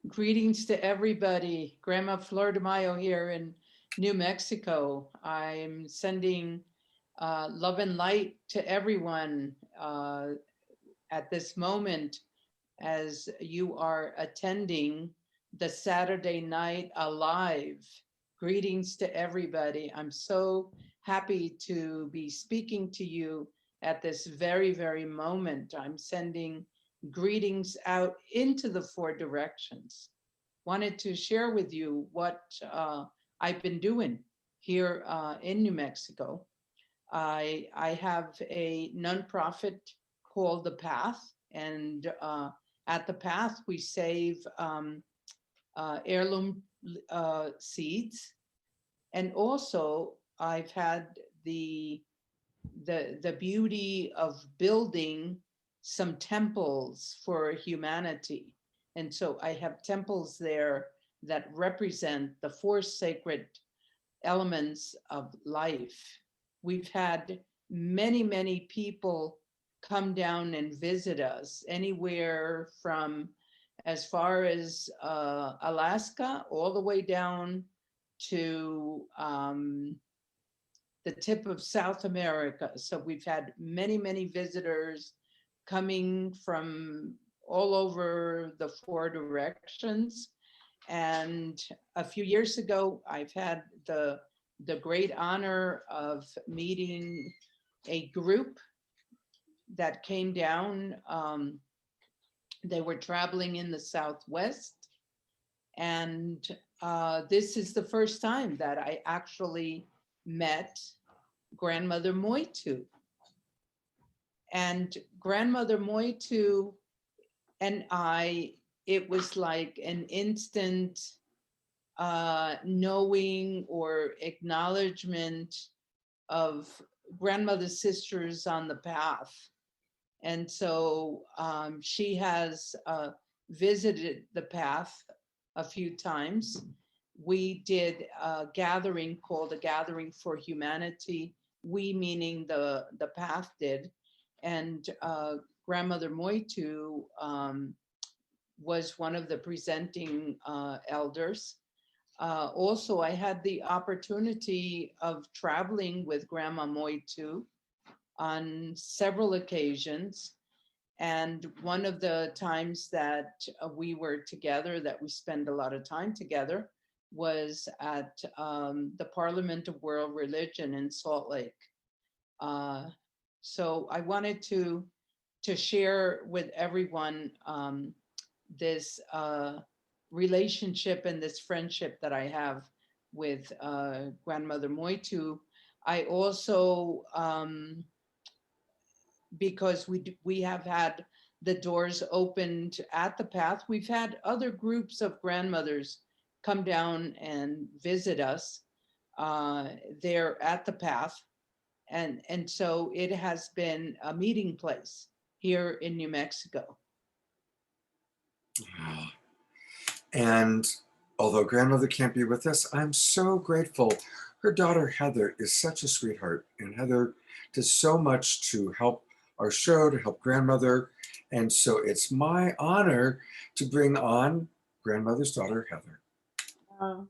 Greetings to everybody. Grandma Flordemayo here in New Mexico. I'm sending love and light to everyone at this moment as you are attending the Saturday Night Alive. Greetings to everybody. I'm so happy to be speaking to you at this very, very moment. I'm sending greetings out into the 4 directions. Wanted to share with you what I've been doing here in New Mexico. I have a nonprofit called The Path, and at The Path we save heirloom seeds, and also I've had the the beauty of building some temples for humanity. And so I have temples there that represent the four sacred elements of life. We've had many, many people come down and visit us, anywhere from as far as Alaska all the way down to the tip of South America. So we've had many, many visitors coming from all over the four directions. And a few years ago, I've had the great honor of meeting a group that came down. They were traveling in the Southwest. And this is the first time that I actually met Grandmother Moetu. And Grandmother Moetu and I, it was like an instant knowing or acknowledgement of grandmother's sisters on the path. And so she has visited the path a few times. We did a gathering called a Gathering for Humanity. We meaning the path did. And Grandmother Moetu was one of the presenting elders. Also, I had the opportunity of traveling with Grandma Moetu on several occasions. And one of the times that we were together, that we spend a lot of time together, was at the Parliament of World Religion in Salt Lake. So I wanted to share with everyone this relationship and this friendship that I have with Grandmother Moetu. I also, because we have had the doors opened at the path, we've had other groups of grandmothers come down and visit us there at the path. And so it has been a meeting place here in New Mexico. And although grandmother can't be with us, I'm so grateful. Her daughter Heather is such a sweetheart, and Heather does so much to help our show, to help grandmother. And so it's my honor to bring on grandmother's daughter, Heather. Oh,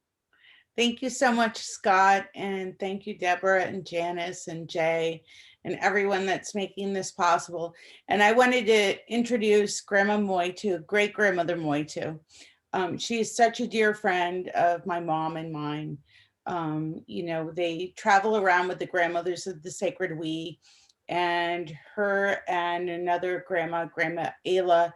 thank you so much, Scott. And thank you, Deborah and Janice and Jay and everyone that's making this possible. And I wanted to introduce Grandma Moetu, great grandmother Moetu. She is such a dear friend of my mom and mine. You know, they travel around with the grandmothers of the Sacred We, and her and another grandma, Grandma Ayla,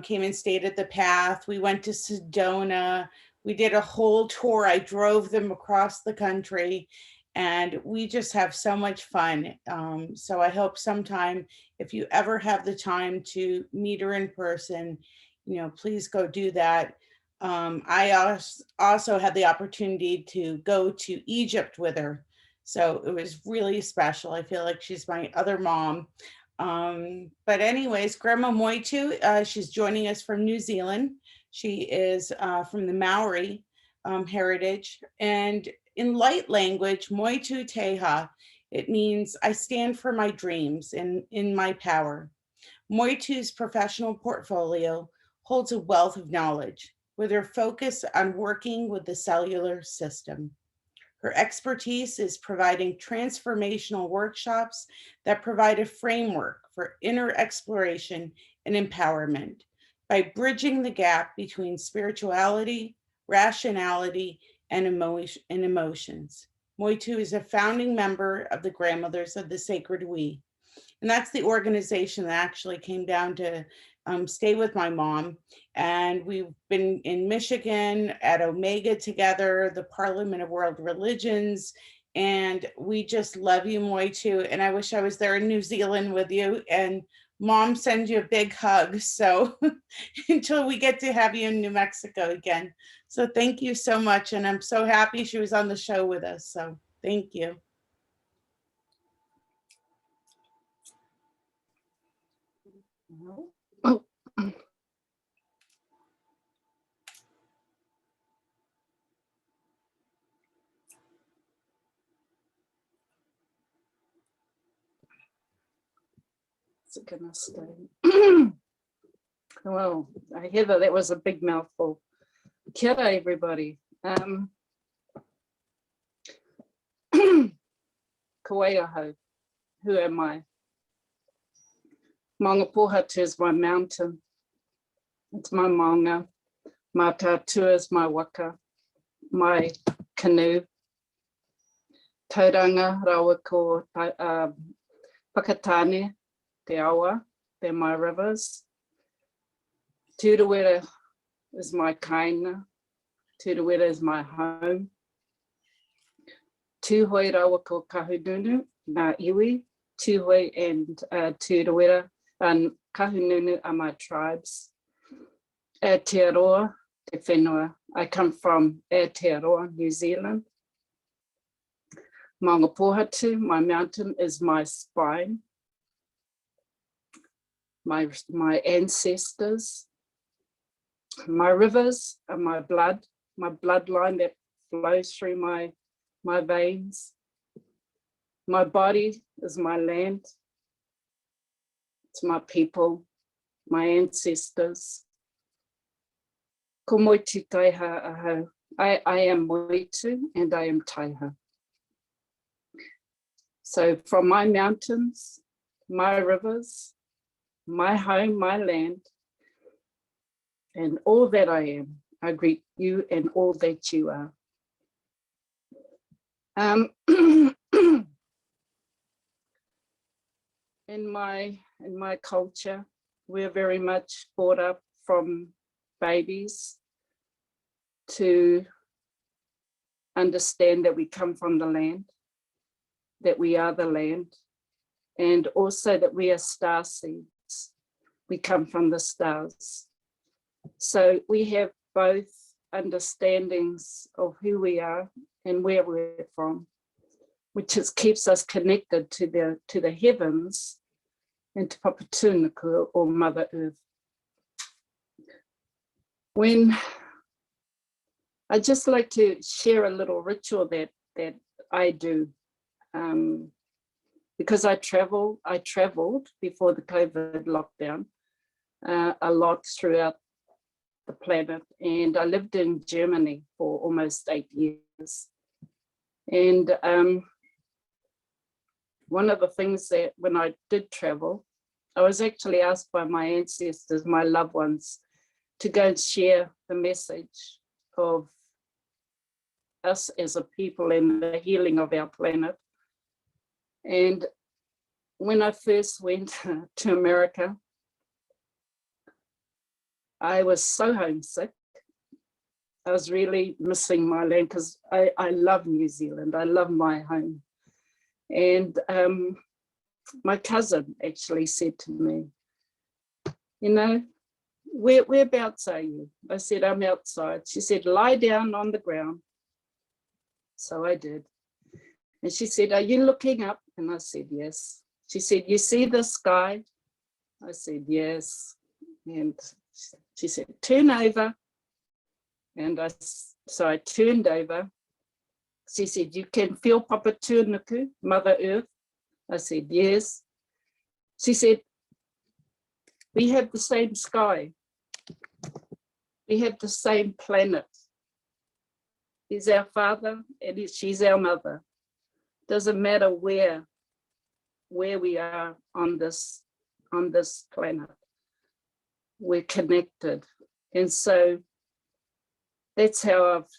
came and stayed at the path. We went to Sedona. We did a whole tour. I drove them across the country, and we just have so much fun. So I hope sometime, if you ever have the time to meet her in person, you know, please go do that. I also had the opportunity to go to Egypt with her. So it was really special. I feel like she's my other mom. But anyways, Grandma Moetu, she's joining us from New Zealand. She is from the Maori heritage. And in light language, Moetu Taiha, it means I stand for my dreams and in my power. Moetu's professional portfolio holds a wealth of knowledge with her focus on working with the cellular system. Her expertise is providing transformational workshops that provide a framework for inner exploration and empowerment by bridging the gap between spirituality, rationality, and emotions. Moetu is a founding member of the Grandmothers of the Sacred We. And that's the organization that actually came down to stay with my mom. And we've been in Michigan at Omega together, the Parliament of World Religions. And we just love you, Moetu. And I wish I was there in New Zealand with you. And Mom sends you a big hug. So until we get to have you in New Mexico again. So thank you so much. And I'm so happy she was on the show with us. So thank you. Oh. Is it gonna stay? Well, I hear that was a big mouthful. Kia ora, everybody. Kauaiaho, who am I? Maunga Pohatu is my mountain. It's my maunga. Mātātua is my waka, my canoe. Tauranga rawa ko Pakatane, te awa, they're my rivers. Turawera is my kaina. Turawera is my home. Tūhoi rawa ko Kahununu, ngā iwi. Tūhoi and Turawera and Kahununu are my tribes. Aotearoa, te whenua. I come from Aotearoa, New Zealand. Maunga Pohatu, my mountain is my spine. My ancestors. My rivers are my bloodline that flows through my veins. My body is my land. It's my people, my ancestors. Ko Moetu Taiha aho. I am Moetu and I am Taiha. So from my mountains, my rivers, my home, my land, and all that I am, I greet you and all that you are. In my culture, we're very much brought up from babies to understand that we come from the land, that we are the land, and also that we are star seeds. We come from the stars. So we have both understandings of who we are and where we're from, which keeps us connected to the heavens and to Papatūnuku or Mother Earth. When I just like to share a little ritual that I do, because I traveled before the COVID lockdown a lot throughout the planet, and I lived in Germany for almost 8 years. And one of the things that when I did travel, I was actually asked by my ancestors, my loved ones, to go and share the message of us as a people and the healing of our planet. And when I first went to America, I was so homesick. I was really missing my land because I love New Zealand. I love my home. And my cousin actually said to me, you know, whereabouts are you? I said, I'm outside. She said, lie down on the ground. So I did. And she said, are you looking up? And I said, yes. She said, you see the sky? I said, yes. And she said, turn over. And so I turned over. She said, you can feel Papatūnuku, Mother Earth? I said, yes. She said, we have the same sky. We have the same planet. He's our father and she's our mother. Doesn't matter where we are on this planet. We're connected. And so that's how I've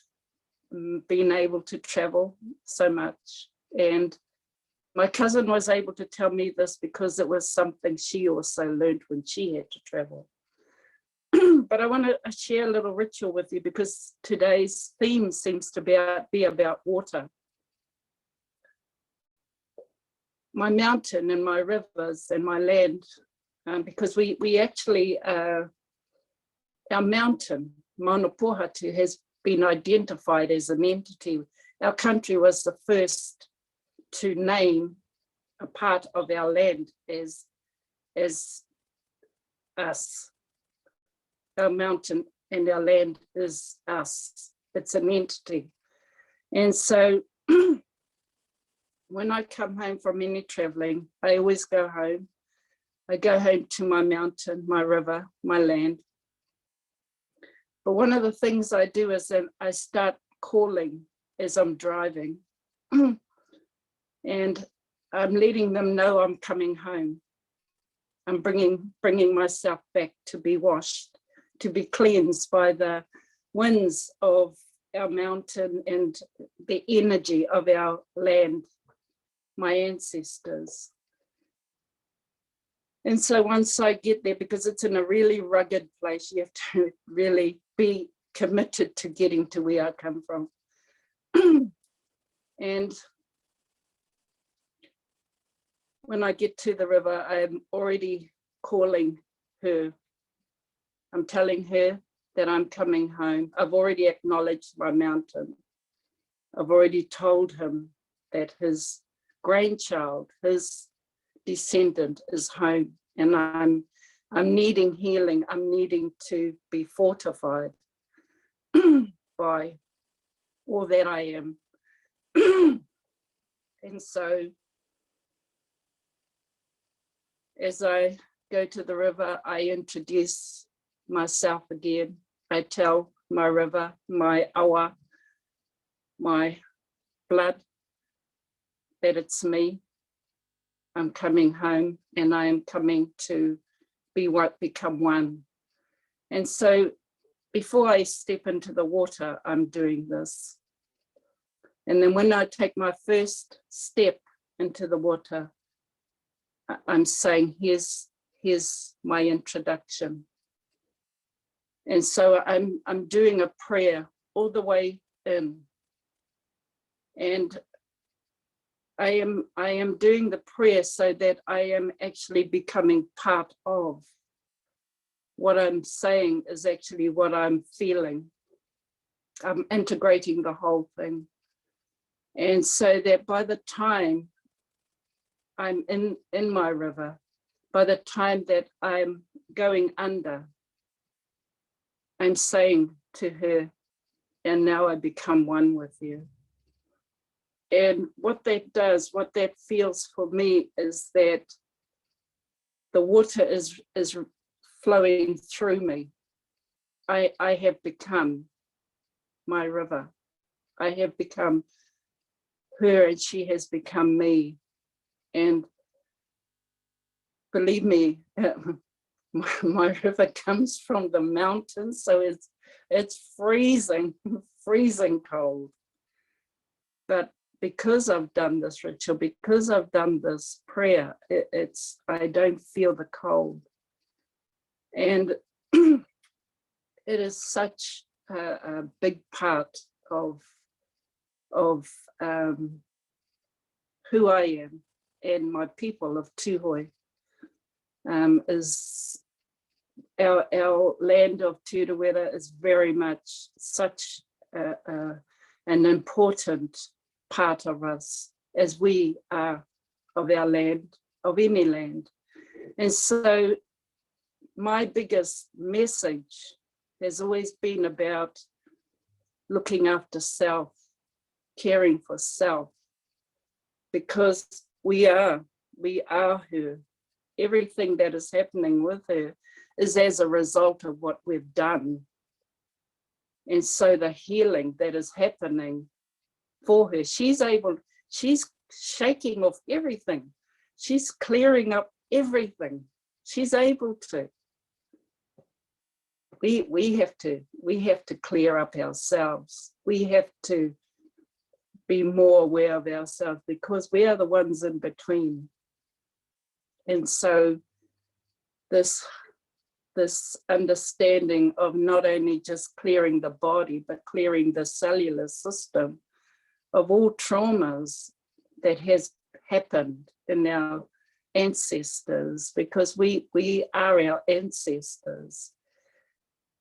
been able to travel so much. And my cousin was able to tell me this because it was something she also learned when she had to travel. But I want to share a little ritual with you because today's theme seems to be about water. My mountain and my rivers and my land, because we actually, our mountain, Mauna Pohatu, has been identified as an entity. Our country was the first to name a part of our land as us. Our mountain and our land is us. It's an entity. And so when I come home from any traveling, I always go home. I go home to my mountain, my river, my land. But one of the things I do is that I start calling as I'm driving. And I'm letting them know I'm coming home. I'm bringing myself back to be washed, to be cleansed by the winds of our mountain and the energy of our land, my ancestors. And so once I get there, because it's in a really rugged place, you have to really be committed to getting to where I come from. And when I get to the river, I'm already calling her. I'm telling her that I'm coming home. I've already acknowledged my mountain. I've already told him that his grandchild, his descendant is home, and I'm needing healing. I'm needing to be fortified by all that I am. And so as I go to the river, I introduce myself again. I tell my river, my awa, my blood, that it's me. I'm coming home, and I am coming to become one. And so before I step into the water, I'm doing this. And then when I take my first step into the water, I'm saying, here's my introduction. And so I'm doing a prayer all the way in. And I am doing the prayer so that I am actually becoming part of. What I'm saying is actually what I'm feeling. I'm integrating the whole thing. And so that by the time I'm in my river, by the time that I'm going under, I'm saying to her, and now I become one with you. And what that does, what that feels for me, is that the water is flowing through me. I have become my river. I have become her, and she has become me. And believe me, my river comes from the mountains, so it's freezing, freezing cold. But because I've done this ritual, because I've done this prayer, I don't feel the cold. And it is such a big part of who I am and my people of Tūhoe. Is our land of Tūrewera is very much such an important part of us, as we are of our land, of any land. And so my biggest message has always been about looking after self, caring for self, because we are her. Everything that is happening with her is as a result of what we've done. And so the healing that is happening for her, she's shaking off everything. She's clearing up everything. She's able to. We have to clear up ourselves. We have to be more aware of ourselves, because we are the ones in between. And so this understanding of not only just clearing the body, but clearing the cellular system of all traumas that has happened in our ancestors, because we are our ancestors.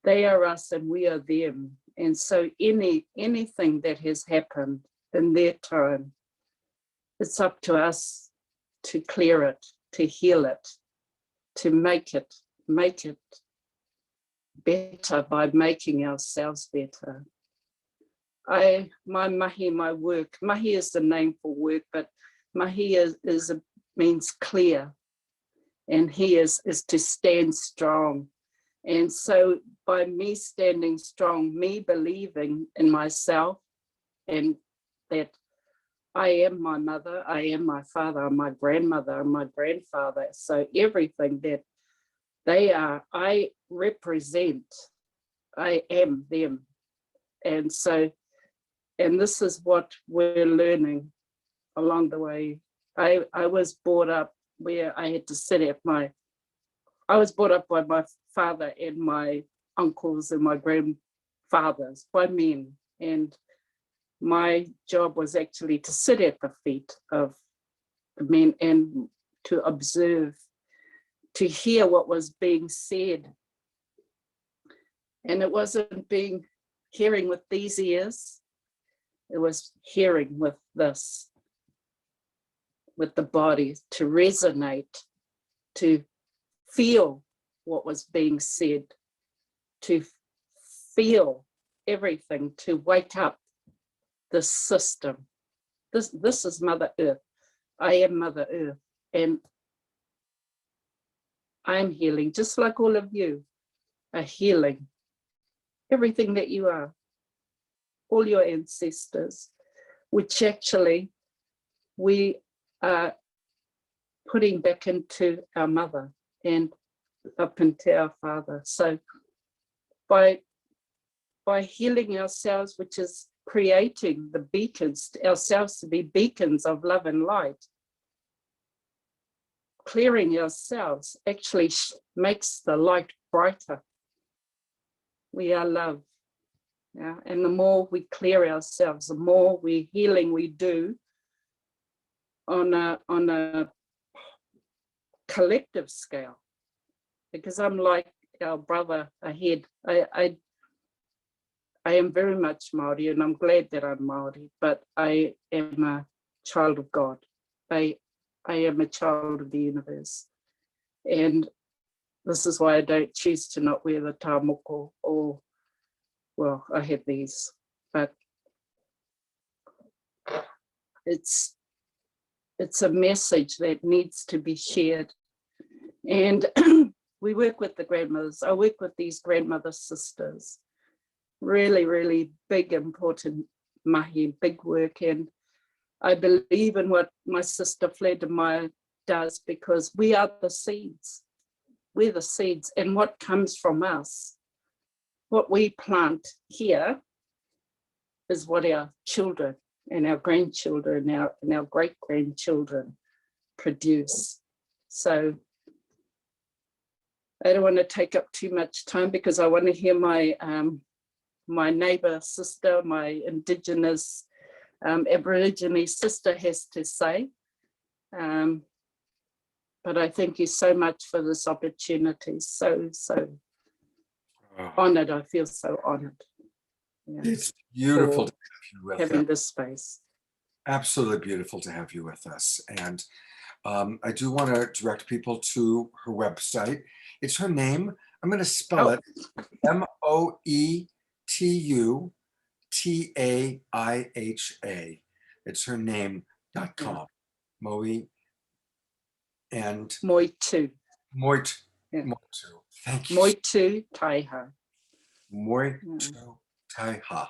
They are us and we are them. And so anything that has happened in their time, it's up to us to clear it, to heal it, to make it make it better by making ourselves better. My mahi, my work, mahi is the name for work, but mahi means clear, and he is to stand strong. And so by me standing strong, me believing in myself, and that I am my mother, I am my father, I'm my grandmother, I'm my grandfather. So everything that they are, I represent, I am them. And so, and this is what we're learning along the way. I was brought up where I had to sit at I was brought up by my father and my uncles and my grandfathers, by men. And my job was actually to sit at the feet of the men and to observe, to hear what was being said. And it wasn't hearing with these ears, it was hearing with this, with the body, to resonate, to feel what was being said, to feel everything, to wake up the system. This is Mother Earth. I am Mother Earth, and I'm healing, just like all of you are healing. Everything that you are, all your ancestors, which actually we are putting back into our mother and up into our father. So by healing ourselves, which is creating the beacons, ourselves to be beacons of love and light, clearing ourselves actually makes the light brighter. We are love. Yeah? And the more we clear ourselves, the more healing we do on a collective scale. Because I'm like our brother ahead. I am very much Māori, and I'm glad that I'm Māori, but I am a child of God. I am a child of the universe. And this is why I don't choose to not wear the tāmoko, or, well, I have these, but it's a message that needs to be shared. And we work with the grandmothers. I work with these grandmother sisters. Really, really big, important mahi, big work. And I believe in what my sister Flordemayo does, because we are the seeds. We're the seeds, and what comes from us, what we plant here, is what our children and our grandchildren and our great-grandchildren produce. So I don't want to take up too much time, because I want to hear my my neighbour sister, my Indigenous Aborigine sister has to say. But I thank you so much for this opportunity. So honoured. I feel so honoured. Yeah, it's beautiful to have you with having us. this space. Absolutely beautiful to have you with us. And I do want to direct people to her website. It's her name. I'm going to spell it Moetutaiha. It's her name.com. Moe and Moetu. Moetu. Yeah. Moetu. Thank you. Moetu Taiha. Moetu Taiha.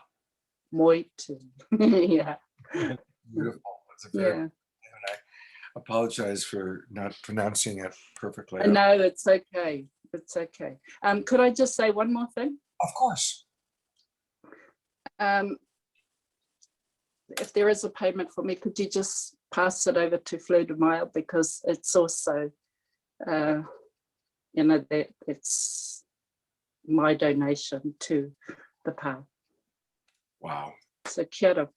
Moetu. Yeah. Beautiful. That's a very, and I apologize for not pronouncing it perfectly. No, it's okay. It's okay. Could I just say one more thing? Of course. If there is a payment for me, could you just pass it over to Flordemayo, because it's also, that it's my donation to the PA. Wow. So kia ora.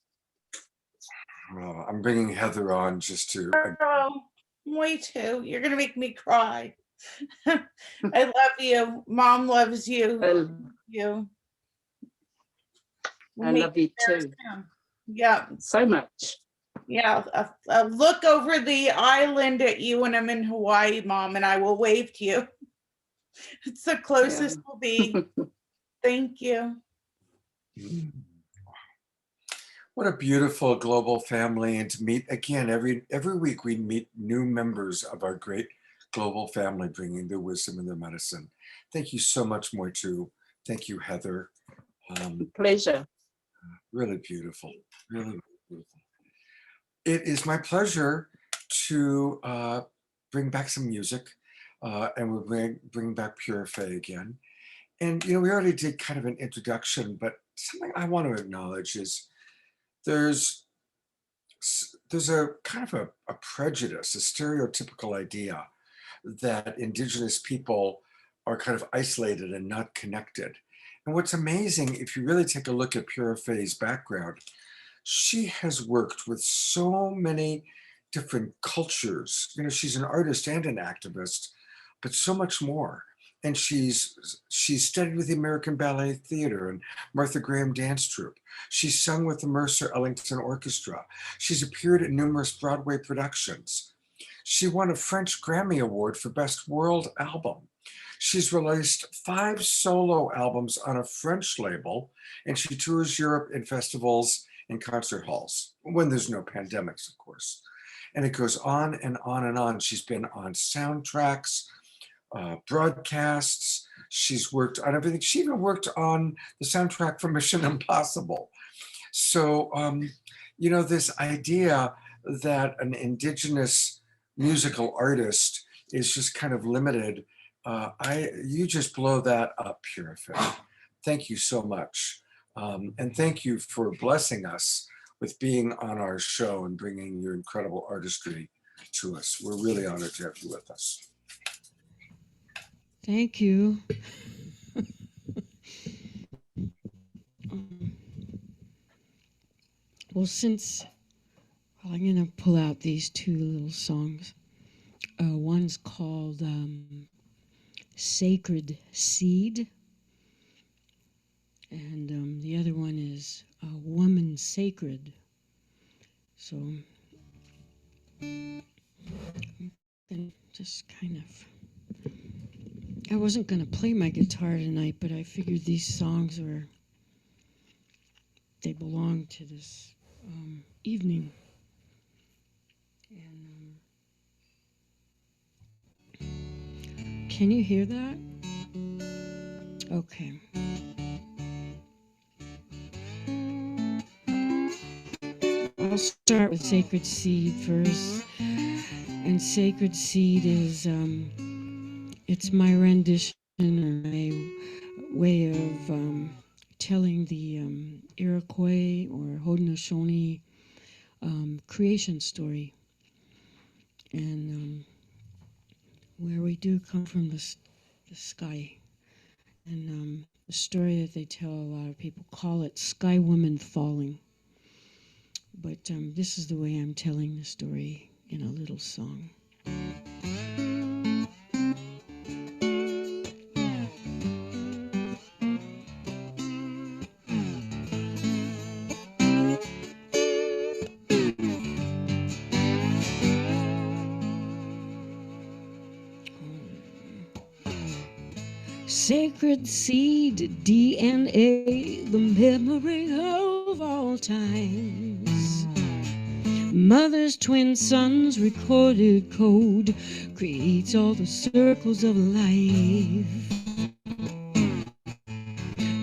Well, I'm bringing Heather on just to. Oh, me too. You're going to make me cry. I love you. Mom loves you. I love you too. Yeah. So much. Yeah. I'll look over the island at you when I'm in Hawaii, Mom, and I will wave to you. It's the closest we'll be. Thank you. What a beautiful global family, and to meet again every week we meet new members of our great global family, bringing their wisdom and their medicine. Thank you so much, Moetu. Thank you, Heather. Pleasure. Really beautiful, really beautiful. It is my pleasure to bring back some music, and we'll bring back Pura again. And we already did kind of an introduction, but something I want to acknowledge is there's a kind of a prejudice, a stereotypical idea that Indigenous people are kind of isolated and not connected. And what's amazing, if you really take a look at Pura Fay's background, she has worked with so many different cultures. She's an artist and an activist, but so much more. And she's studied with the American Ballet Theater and Martha Graham Dance Troupe. She's sung with the Mercer Ellington Orchestra. She's appeared in numerous Broadway productions. She won a French Grammy Award for Best World Album. She's released 5 solo albums on a French label, and she tours Europe in festivals and concert halls, when there's no pandemics, of course. And it goes on and on and on. She's been on soundtracks, broadcasts. She's worked on everything. She even worked on the soundtrack for Mission Impossible. So, this idea that an Indigenous musical artist is just kind of limited, you just blow that up, Pura Fay. Thank you so much. And thank you for blessing us with being on our show and bringing your incredible artistry to us. We're really honored to have you with us. Thank you. Well, I'm going to pull out these 2 little songs. One's called Sacred Seed, and the other one is Woman Sacred. So just kind of, I wasn't going to play my guitar tonight, but I figured these songs they belong to this evening. And can you hear that? Okay. I'll start with Sacred Seed first. And Sacred Seed is, it's my rendition or my way of telling the Iroquois or Haudenosaunee creation story. And where we do come from the sky. And the story that they tell, a lot of people call it Sky Woman Falling. But this is the way I'm telling the story in a little song. Sacred seed, DNA, the memory of all times. Mother's twin sons, recorded code, creates all the circles of life.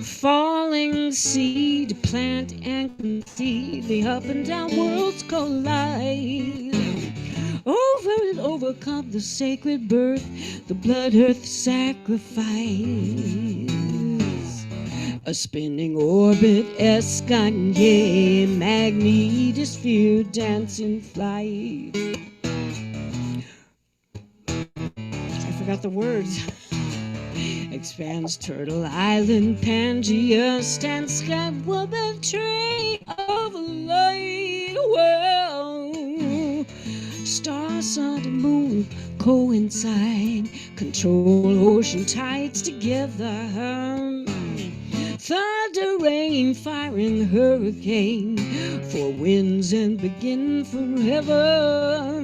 Falling seed, plant and conceive, the up and down worlds collide. Over and over come the sacred birth, the blood earth sacrifice. A spinning orbit, Escanye, magnetosphere, dancing flight. I forgot the words. Expands Turtle Island, Pangea, stands Sky Woman, tree of light. Well, star, sun, and moon coincide, control ocean tides together. Thunder, rain, fire, and hurricane, four winds and begin forever.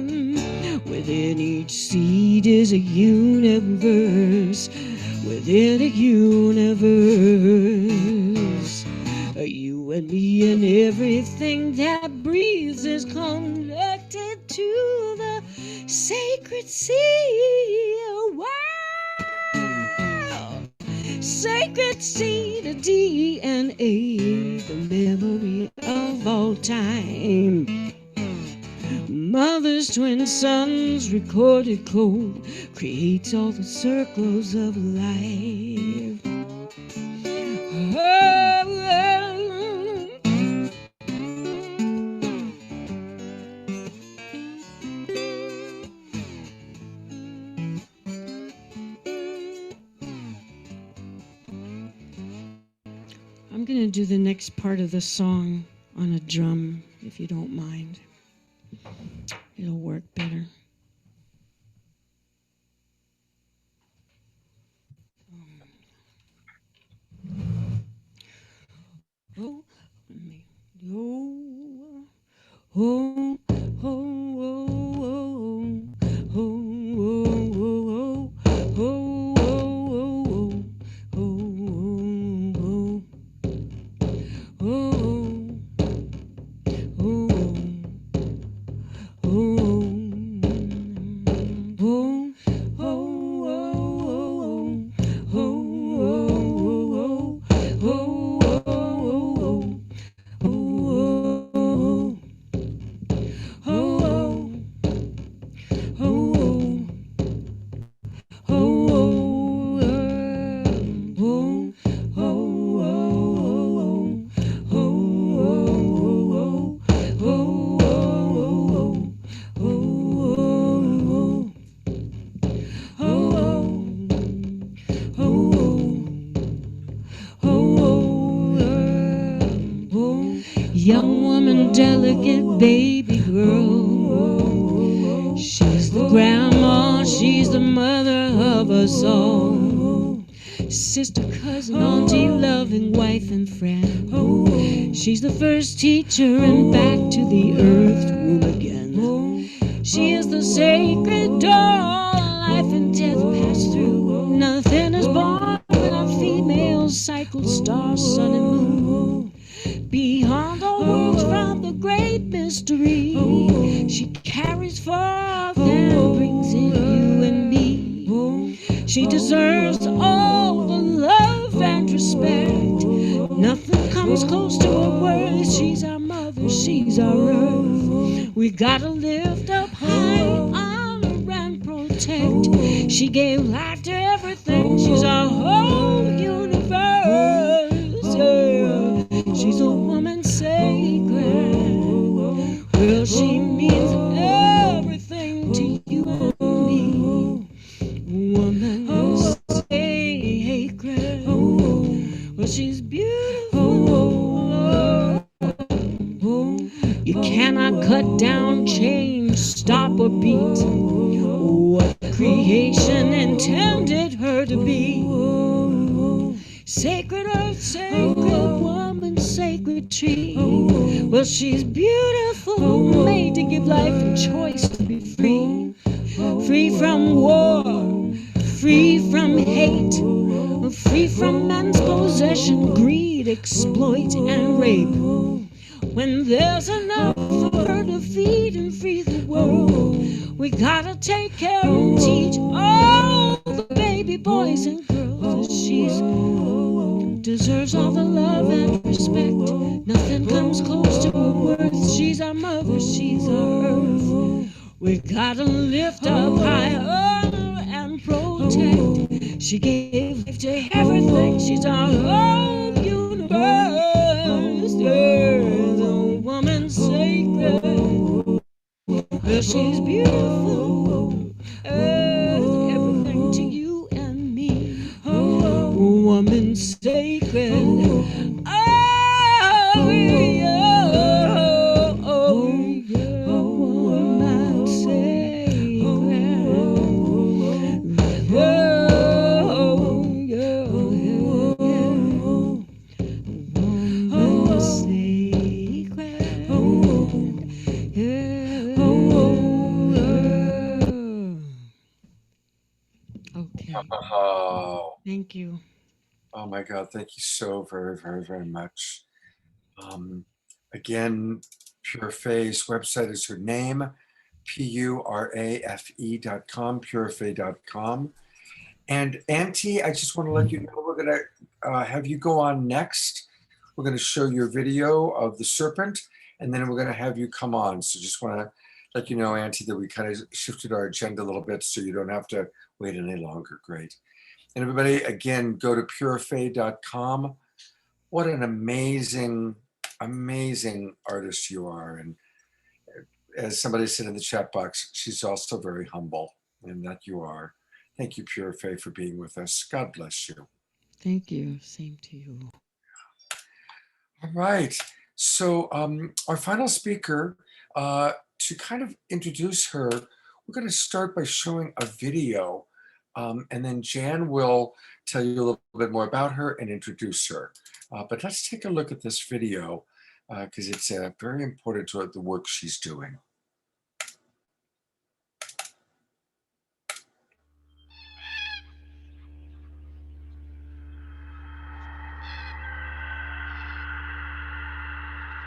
Within each seed is a universe, within the universe. You and me and everything that breathes is connected to the sacred sea. Wow! Sacred seed, the DNA, the memory of all time. Mother's twin sons recorded code creates all the circles of life. I'm going to do the next part of the song on a drum, if you don't mind. It'll work better. Oh, oh, oh, oh, oh, oh, young woman, delicate baby girl. She's the grandma, she's the mother of us all. Sister, cousin, auntie, loving wife and friend. She's the first teacher and back to the earth womb again. She is the sacred door, life and death pass through. Nothing is born without female cycle, stars, sun and moon. Beyond all worlds from the great mystery, she carries forth and brings in you and me. She deserves all the love and respect. Nothing comes close to her worth. She's our mother, she's our earth. We gotta lift up high, honor and protect. She gave life to everything. She's our whole universe. Yeah. She's a woman sacred. Well, she means everything to you and me. Woman sacred. Well, she's beautiful. You cannot cut down, change, stop or beat what creation intended her to be. Sacred earth, sacred woman, sacred tree. Well, she's beautiful, made to give life and choice to be free. Free from war, free from hate, free from man's possession, greed, exploit, and rape. When there's enough for her to feed and free the world, we gotta take care and teach all the baby boys and girls that she deserves all the love and respect. Nothing comes close to her worth. She's our mother, she's our earth. We gotta lift up high, honor and protect. She gave life to everything. She's our whole universe. There's a woman sacred. Well, she's beautiful. Everything to you and me. Woman sacred. Oh, yeah. Woman sacred. Okay. Okay. Oh, Thank you. oh my God. Thank you so very, very, very much. Again, Pure Faye's website is her name, purafe.com, purefaye.com. And Auntie, I just want to let you know we're going to have you go on next. We're going to show your video of the serpent, and then we're going to have you come on. So just want to let you know, Auntie, that we kind of shifted our agenda a little bit so you don't have to wait any longer. Great. And everybody, again, go to purefaye.com. What an amazing, amazing artist you are. And as somebody said in the chat box, she's also very humble, and that you are. Thank you, Pure Faye, for being with us. God bless you. Thank you. Same to you. All right. So our final speaker, to kind of introduce her, we're going to start by showing a video, and then Jan will tell you a little bit more about her and introduce her. But let's take a look at this video because it's very important to the work she's doing.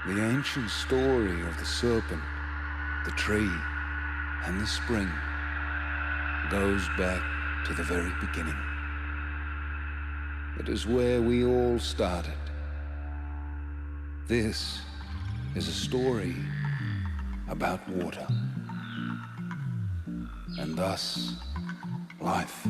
The ancient story of the serpent, the tree, and the spring goes back to the very beginning. It is where we all started. This is a story about water, and thus life.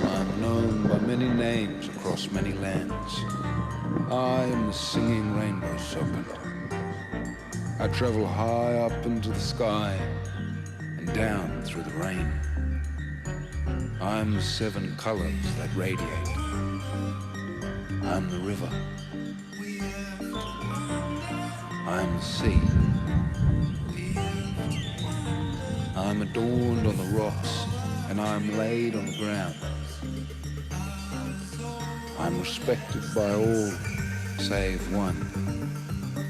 I'm known by many names across many lands. I am the singing rainbow serpent. I travel high up into the sky and down through the rain. I'm the 7 colors that radiate. I'm the river. I'm the sea. I'm adorned on the rocks and I'm laid on the ground. I'm respected by all save one,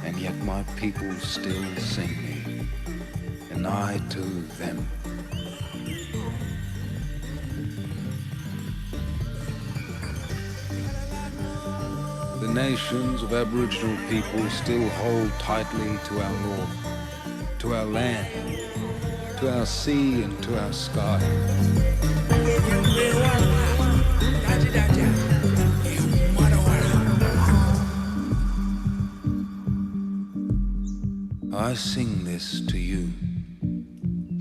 and yet my people still sing me, and I to them. The nations of Aboriginal people still hold tightly to our law, to our land, to our sea and to our sky. I sing this to you,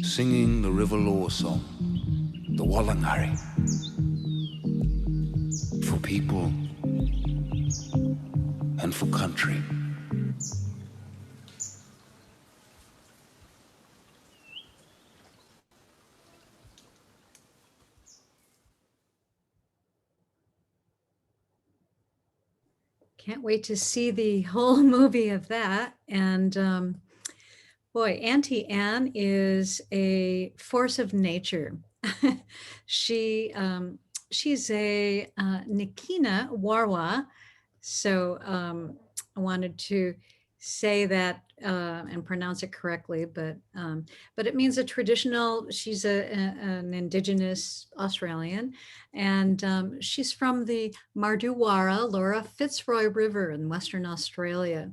singing the river law song, the Walangari, for people and for country. Can't wait to see the whole movie of that. And boy, Auntie Anne is a force of nature. She's a Nikina Warwa. So I wanted to say that and pronounce it correctly, but it means a traditional. She's an Indigenous Australian, and she's from the Marduwarra Laura Fitzroy River in Western Australia.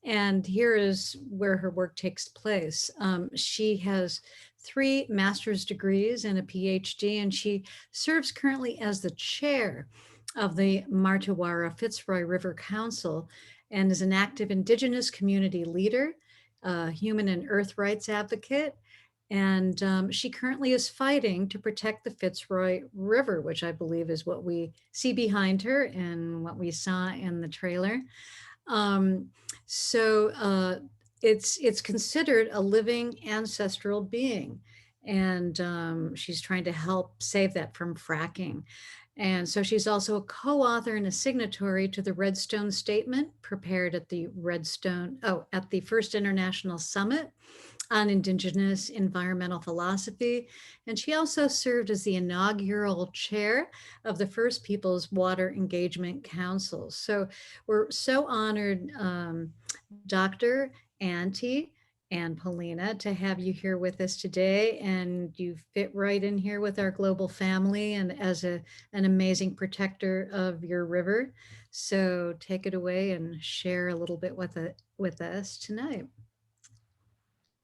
And here is where her work takes place. She has 3 master's degrees and a PhD, and she serves currently as the chair of the Martuwarra Fitzroy River Council and is an active Indigenous community leader, human and earth rights advocate. And she currently is fighting to protect the Fitzroy River, which I believe is what we see behind her and what we saw in the trailer. It's considered a living ancestral being. and she's trying to help save that from fracking. And so she's also a co-author and a signatory to the Redstone Statement prepared at the at the First International Summit on Indigenous Environmental Philosophy. And she also served as the inaugural chair of the First Peoples Water Engagement Council. So we're so honored, Dr. Auntie and Poelina, to have you here with us today. And you fit right in here with our global family and as an amazing protector of your river. So take it away and share a little bit with us tonight.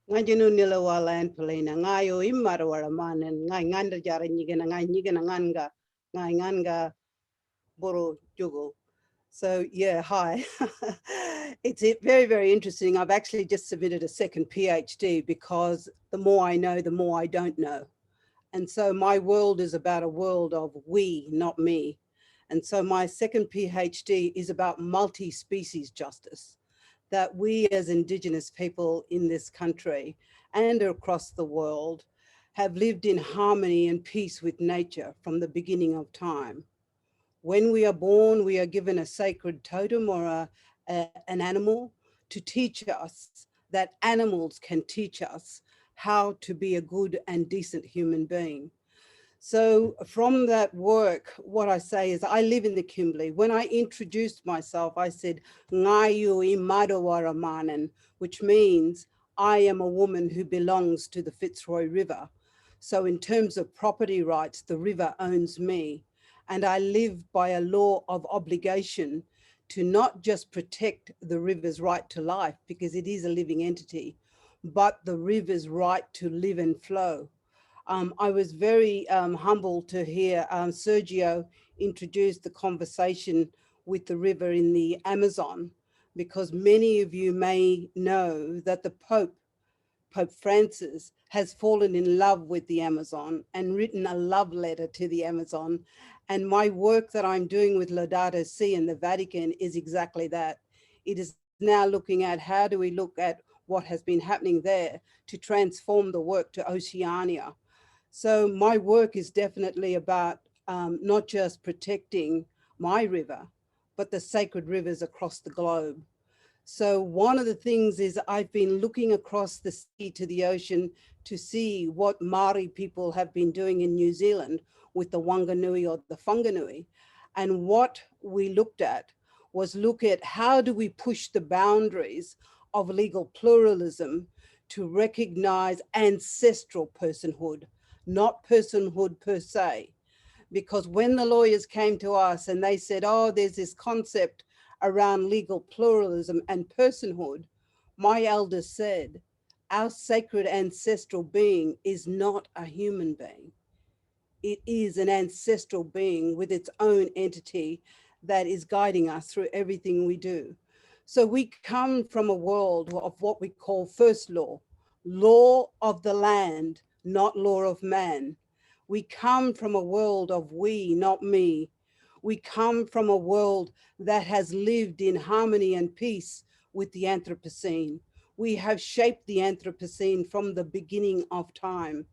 Ngajinu nila wala en Poelina ngayo imara wala manen ngai nganda jara nyigena nganga ngai nganga boro jugo. So yeah, hi. It's very, very interesting. I've actually just submitted a second PhD because the more I know, the more I don't know. And so my world is about a world of we, not me. And so my second PhD is about multi-species justice, that we as Indigenous people in this country and across the world have lived in harmony and peace with nature from the beginning of time. When we are born, we are given a sacred totem or an animal to teach us that animals can teach us how to be a good and decent human being. So from that work, what I say is I live in the Kimberley. When I introduced myself, I said, Ngayu imadawara manen, which means I am a woman who belongs to the Fitzroy River. So in terms of property rights, the river owns me. And I live by a law of obligation to not just protect the river's right to life, because it is a living entity, but the river's right to live and flow. I was very humbled to hear Sergio introduce the conversation with the river in the Amazon, because many of you may know that the Pope Francis has fallen in love with the Amazon and written a love letter to the Amazon. And my work that I'm doing with Laudato Si in the Vatican is exactly that. It is now looking at how do we look at what has been happening there to transform the work to Oceania. So my work is definitely about not just protecting my river, but the sacred rivers across the globe. So one of the things is I've been looking across the sea to the ocean to see what Maori people have been doing in New Zealand with the Wanganui or the Whanganui. And what we looked at was look at how do we push the boundaries of legal pluralism to recognize ancestral personhood, not personhood per se. Because when the lawyers came to us and they said, oh, there's this concept around legal pluralism and personhood, my elders said, our sacred ancestral being is not a human being. It is an ancestral being with its own entity that is guiding us through everything we do. So we come from a world of what we call first law of the land, not law of man. We come from a world of we, not me. We come from a world that has lived in harmony and peace with the Anthropocene. We have shaped the Anthropocene from the beginning of time.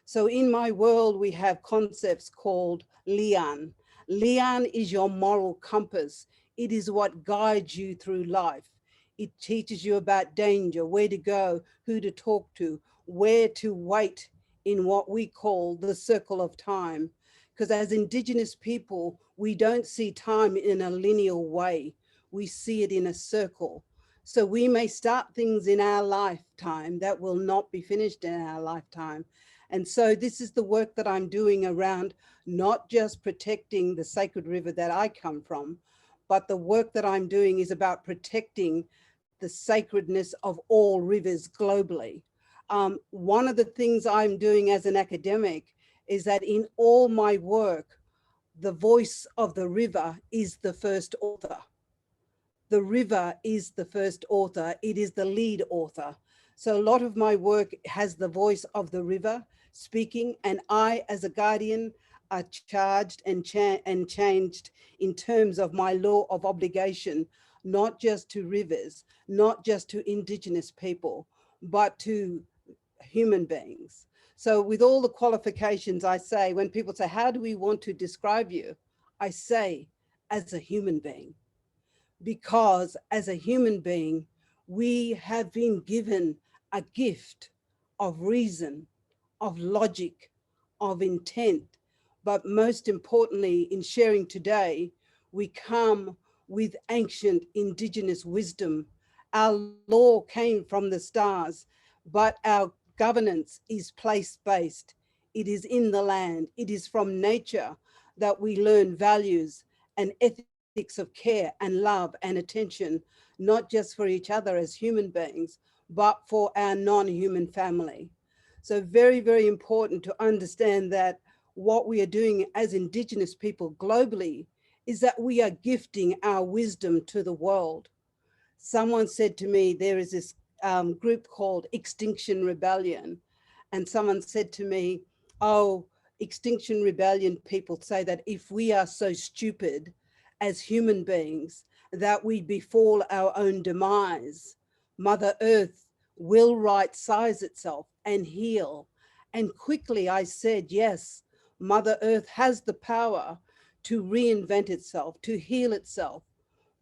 So in my world, we have concepts called Lian. Lian is your moral compass. It is what guides you through life. It teaches you about danger, where to go, who to talk to, where to wait in what we call the circle of time. Because as Indigenous people, we don't see time in a linear way. We see it in a circle. So we may start things in our lifetime that will not be finished in our lifetime. And so this is the work that I'm doing around not just protecting the sacred river that I come from, but the work that I'm doing is about protecting the sacredness of all rivers globally. One of the things I'm doing as an academic is that in all my work, the voice of the river is the first author. The river is the first author. It is the lead author. So a lot of my work has the voice of the river speaking, and I, as a guardian, are charged and changed in terms of my law of obligation, not just to rivers, not just to Indigenous people, but to human beings. So with all the qualifications, I say, when people say, how do we want to describe you? I say, as a human being, because as a human being, we have been given a gift of reason, of logic, of intent. But most importantly, in sharing today, we come with ancient indigenous wisdom. Our law came from the stars, but our governance is place-based. It is in the land. It is from nature that we learn values and ethics of care and love and attention, not just for each other as human beings, but for our non-human family. So very, very important to understand that what we are doing as Indigenous people globally is that we are gifting our wisdom to the world. Someone said to me, there is this group called Extinction Rebellion. And someone said to me, oh, Extinction Rebellion people say that if we are so stupid as human beings that we befall our own demise, Mother Earth will right size itself and heal. And quickly I said, yes, Mother Earth has the power to reinvent itself, to heal itself,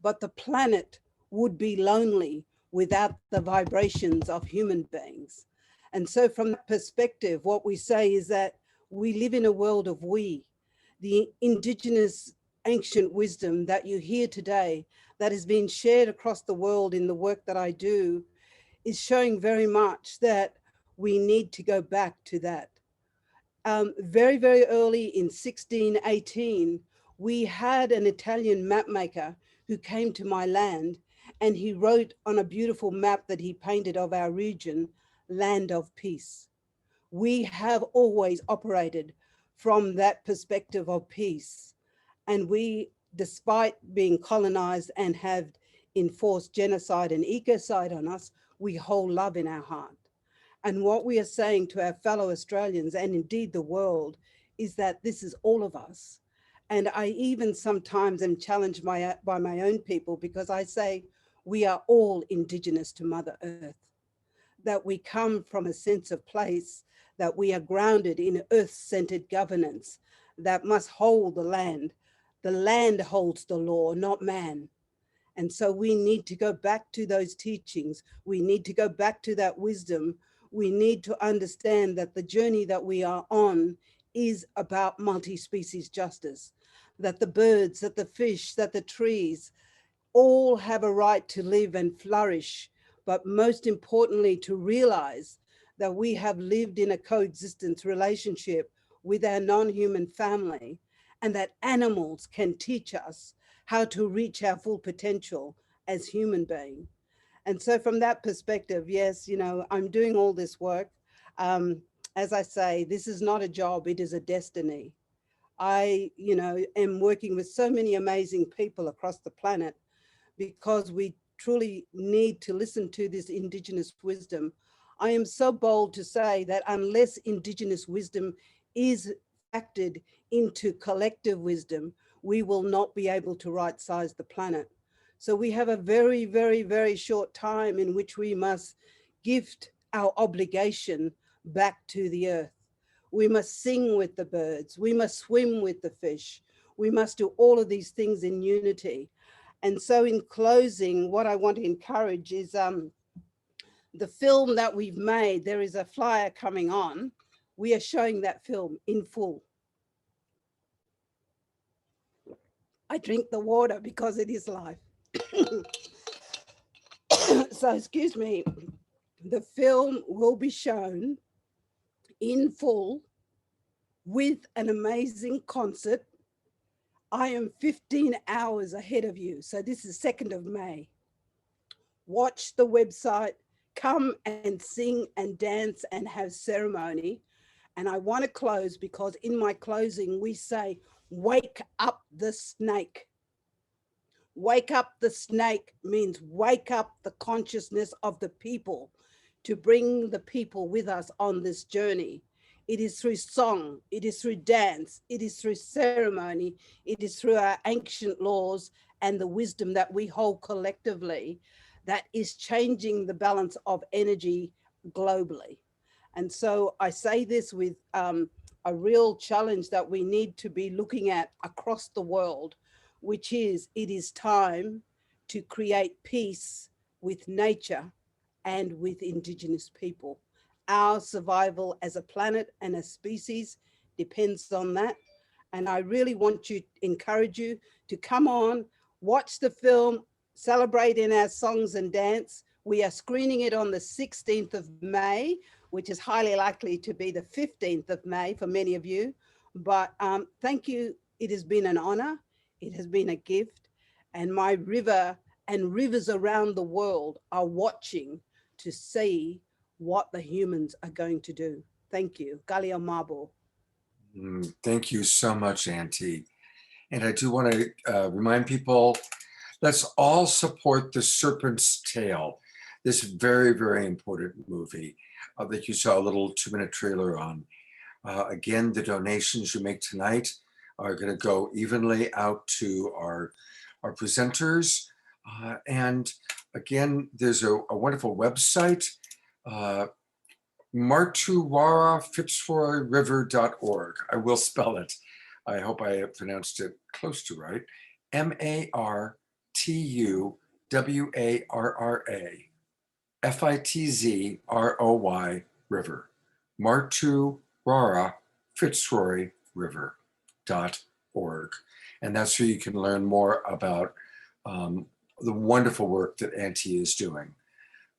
but the planet would be lonely without the vibrations of human beings. And so from that perspective, what we say is that we live in a world of we. The Indigenous ancient wisdom that you hear today that has been shared across the world in the work that I do is showing very much that we need to go back to that. Very, very early in 1618, we had an Italian map maker who came to my land, and he wrote on a beautiful map that he painted of our region, Land of Peace. We have always operated from that perspective of peace. And we, despite being colonized and have enforced genocide and ecocide on us, we hold love in our heart. And what we are saying to our fellow Australians, and indeed the world, is that this is all of us. And I even sometimes am challenged by my own people, because I say we are all Indigenous to Mother Earth, that we come from a sense of place, that we are grounded in earth-centered governance that must hold the land. The land holds the law, not man. And so we need to go back to those teachings. We need to go back to that wisdom. We need to understand that the journey that we are on is about multi-species justice, that the birds, that the fish, that the trees all have a right to live and flourish, but most importantly, to realize that we have lived in a coexistence relationship with our non-human family, and that animals can teach us how to reach our full potential as human beings. And so from that perspective, yes, you know, I'm doing all this work. As I say, this is not a job, it is a destiny. I, you know, am working with so many amazing people across the planet because we truly need to listen to this Indigenous wisdom. I am so bold to say that unless Indigenous wisdom is factored into collective wisdom, we will not be able to right size the planet. So we have a very, very, very short time in which we must gift our obligation back to the earth. We must sing with the birds. We must swim with the fish. We must do all of these things in unity. And so in closing, what I want to encourage is the film that we've made. There is a flyer coming on. We are showing that film in full. I drink the water because it is life. So excuse me, the film will be shown in full with an amazing concert. I am 15 hours ahead of you. So this is 2nd of May. Watch the website, come and sing and dance and have ceremony. And I want to close because in my closing, we say, wake up the snake. Wake up the snake means wake up the consciousness of the people to bring the people with us on this journey. It is through song, it is through dance, it is through ceremony, it is through our ancient laws and the wisdom that we hold collectively that is changing the balance of energy globally. And so I say this with a real challenge that we need to be looking at across the world, which is it is time to create peace with nature and with Indigenous people. Our survival as a planet and a species depends on that. And I really want to encourage you to come on, watch the film, celebrate in our songs and dance. We are screening it on the 16th of May, which is highly likely to be the 15th of May for many of you. But thank you. It has been an honor. It has been a gift. And my river and rivers around the world are watching to see what the humans are going to do. Thank you. Galia Mabo. Thank you so much, Auntie. And I do want to remind people, let's all support The Serpent's Tale, this very, very important movie that you saw a little 2-minute trailer on. Again, the donations you make tonight are going to go evenly out to our presenters. And again, there's a wonderful website, martuwarafitzroyriver.org. I will spell it. I hope I pronounced it close to right. MartuWaraFitzroy River. martuwarafitzroyriver.org. And that's where you can learn more about the wonderful work that Auntie is doing.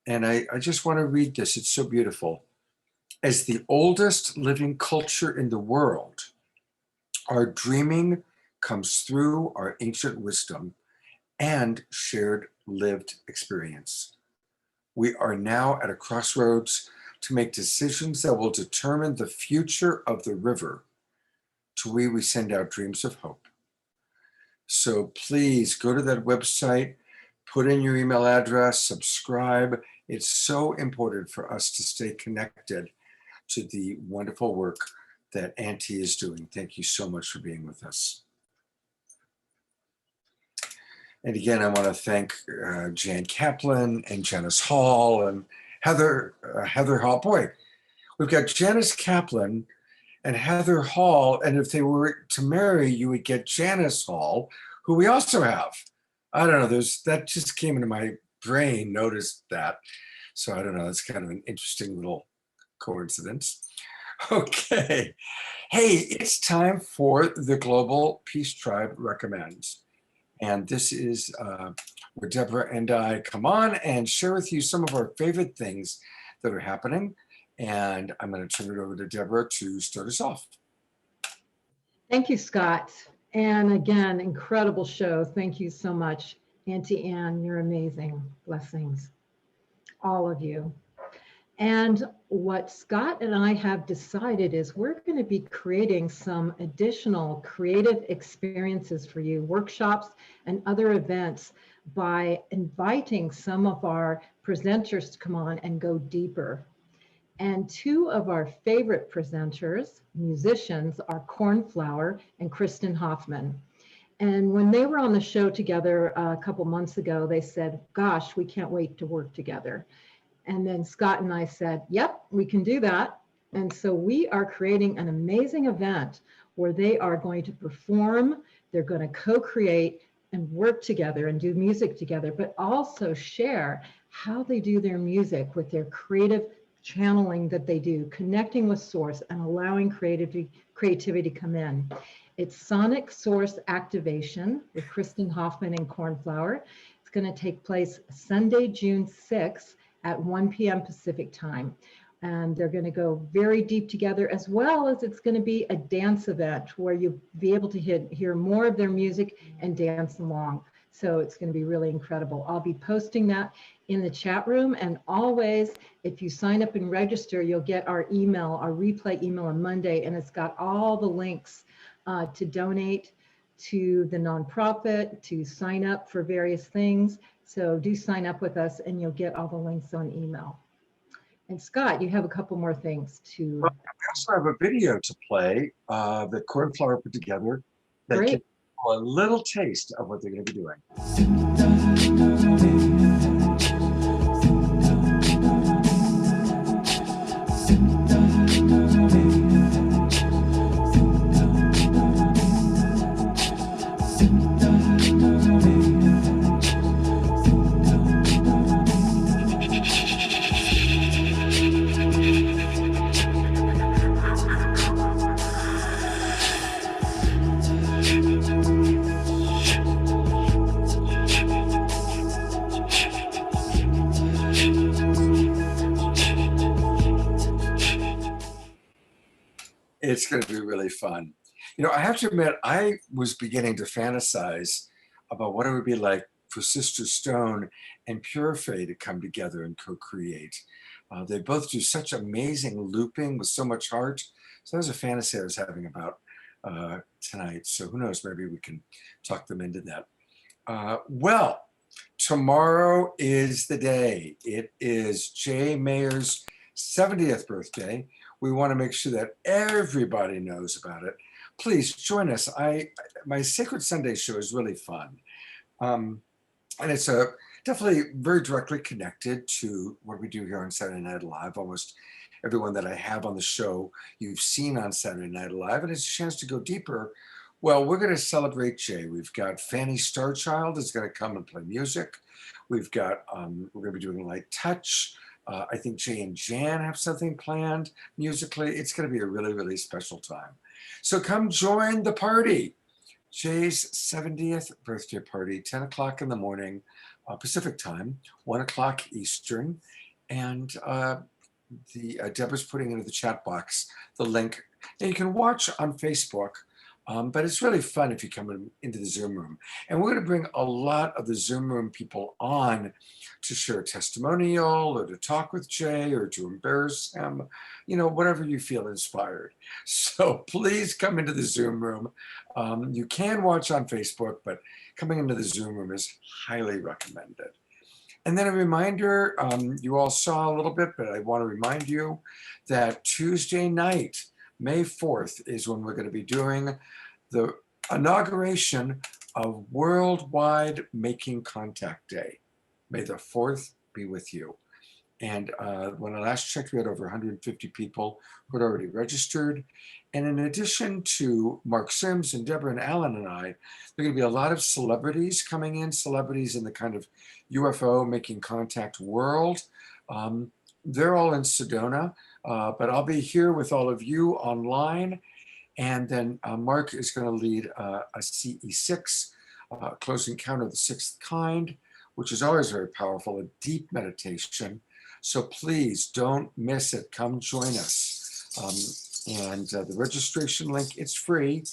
And I just want to read this. It's so beautiful. As the oldest living culture in the world, our dreaming comes through our ancient wisdom and shared lived experience. We are now at a crossroads to make decisions that will determine the future of the river. To we send out dreams of hope. So please go to that website, put in your email address, subscribe. It's so important for us to stay connected to the wonderful work that Auntie is doing. Thank you so much for being with us. And again, I want to thank Jan Kaplan and Janice Hall and Heather Hall. Boy, we've got Janice Kaplan and Heather Hall, and if they were to marry, you would get Janice Hall, who we also have. I don't know, that just came into my brain, noticed that. So I don't know, it's kind of an interesting little coincidence. Okay. Hey, it's time for the Global Peace Tribe Recommends. And this is where Deborah and I come on and share with you some of our favorite things that are happening. And I'm going to turn it over to Deborah to start us off. Thank you, Scott. And again, incredible show. Thank you so much. Auntie Anne, you're amazing. Blessings, all of you. And what Scott and I have decided is we're going to be creating some additional creative experiences for you, workshops and other events, by inviting some of our presenters to come on and go deeper. And two of our favorite presenters, musicians, are Cornflower and Kristen Hoffman. And when they were on the show together a couple months ago, they said, gosh, we can't wait to work together. And then Scott and I said, yep, we can do that. And so we are creating an amazing event where they are going to perform, they're going to co-create and work together and do music together, but also share how they do their music with their creative channeling that they do, connecting with source and allowing creativity to come in. It's Sonic Source Activation with Kristen Hoffman and Cornflower. It's going to take place Sunday, June 6th at 1 p.m. Pacific time. And they're going to go very deep together, as well as it's going to be a dance event where you'll be able to hear more of their music and dance along. So it's going to be really incredible. I'll be posting that in the chat room. And always, if you sign up and register, you'll get our email, our replay email on Monday. And it's got all the links to donate to the nonprofit, to sign up for various things. So do sign up with us and you'll get all the links on email. And Scott, you have a couple more things to. Well, we also have a video to play that Cornflower put together that gives you a little taste of what they're going to be doing. It's going to be really fun. You know, I have to admit, I was beginning to fantasize about what it would be like for Sister Stone and Pure to come together and co-create. They both do such amazing looping with so much heart. So that was a fantasy I was having about tonight. So who knows, maybe we can talk them into that. Well, tomorrow is the day. It is Jay Mayer's 70th birthday. We want to make sure that everybody knows about it. Please join us. My Sacred Sunday show is really fun. And it's definitely very directly connected to what we do here on Saturday Night Live. Almost everyone that I have on the show, you've seen on Saturday Night Live, and it's a chance to go deeper. Well, we're going to celebrate Jay. We've got Fanny Starchild is going to come and play music. We've got, we're going to be doing Light Touch. I think Jay and Jan have something planned musically. It's going to be a really, really special time. So come join the party. Jay's 70th birthday party, 10 o'clock in the morning, Pacific time, 1 o'clock Eastern. And Deborah's putting into the chat box the link. And you can watch on Facebook, but it's really fun if you come into the Zoom room. And we're going to bring a lot of the Zoom room people on to share a testimonial or to talk with Jay or to embarrass him, you know, whatever you feel inspired. So please come into the Zoom room. You can watch on Facebook, but coming into the Zoom room is highly recommended. And then a reminder, you all saw a little bit, but I want to remind you that Tuesday night, May 4th, is when we're going to be doing the inauguration of Worldwide Making Contact Day. May the 4th be with you. And when I last checked, we had over 150 people who had already registered. And in addition to Mark Sims and Deborah and Alan and I, there are going to be a lot of celebrities coming in, celebrities in the kind of UFO making contact world. They're all in Sedona, but I'll be here with all of you online. And then Mark is going to lead a CE6, Close Encounter of the Sixth Kind, which is always very powerful, a deep meditation. So please don't miss it. Come join us. The registration link, it's free.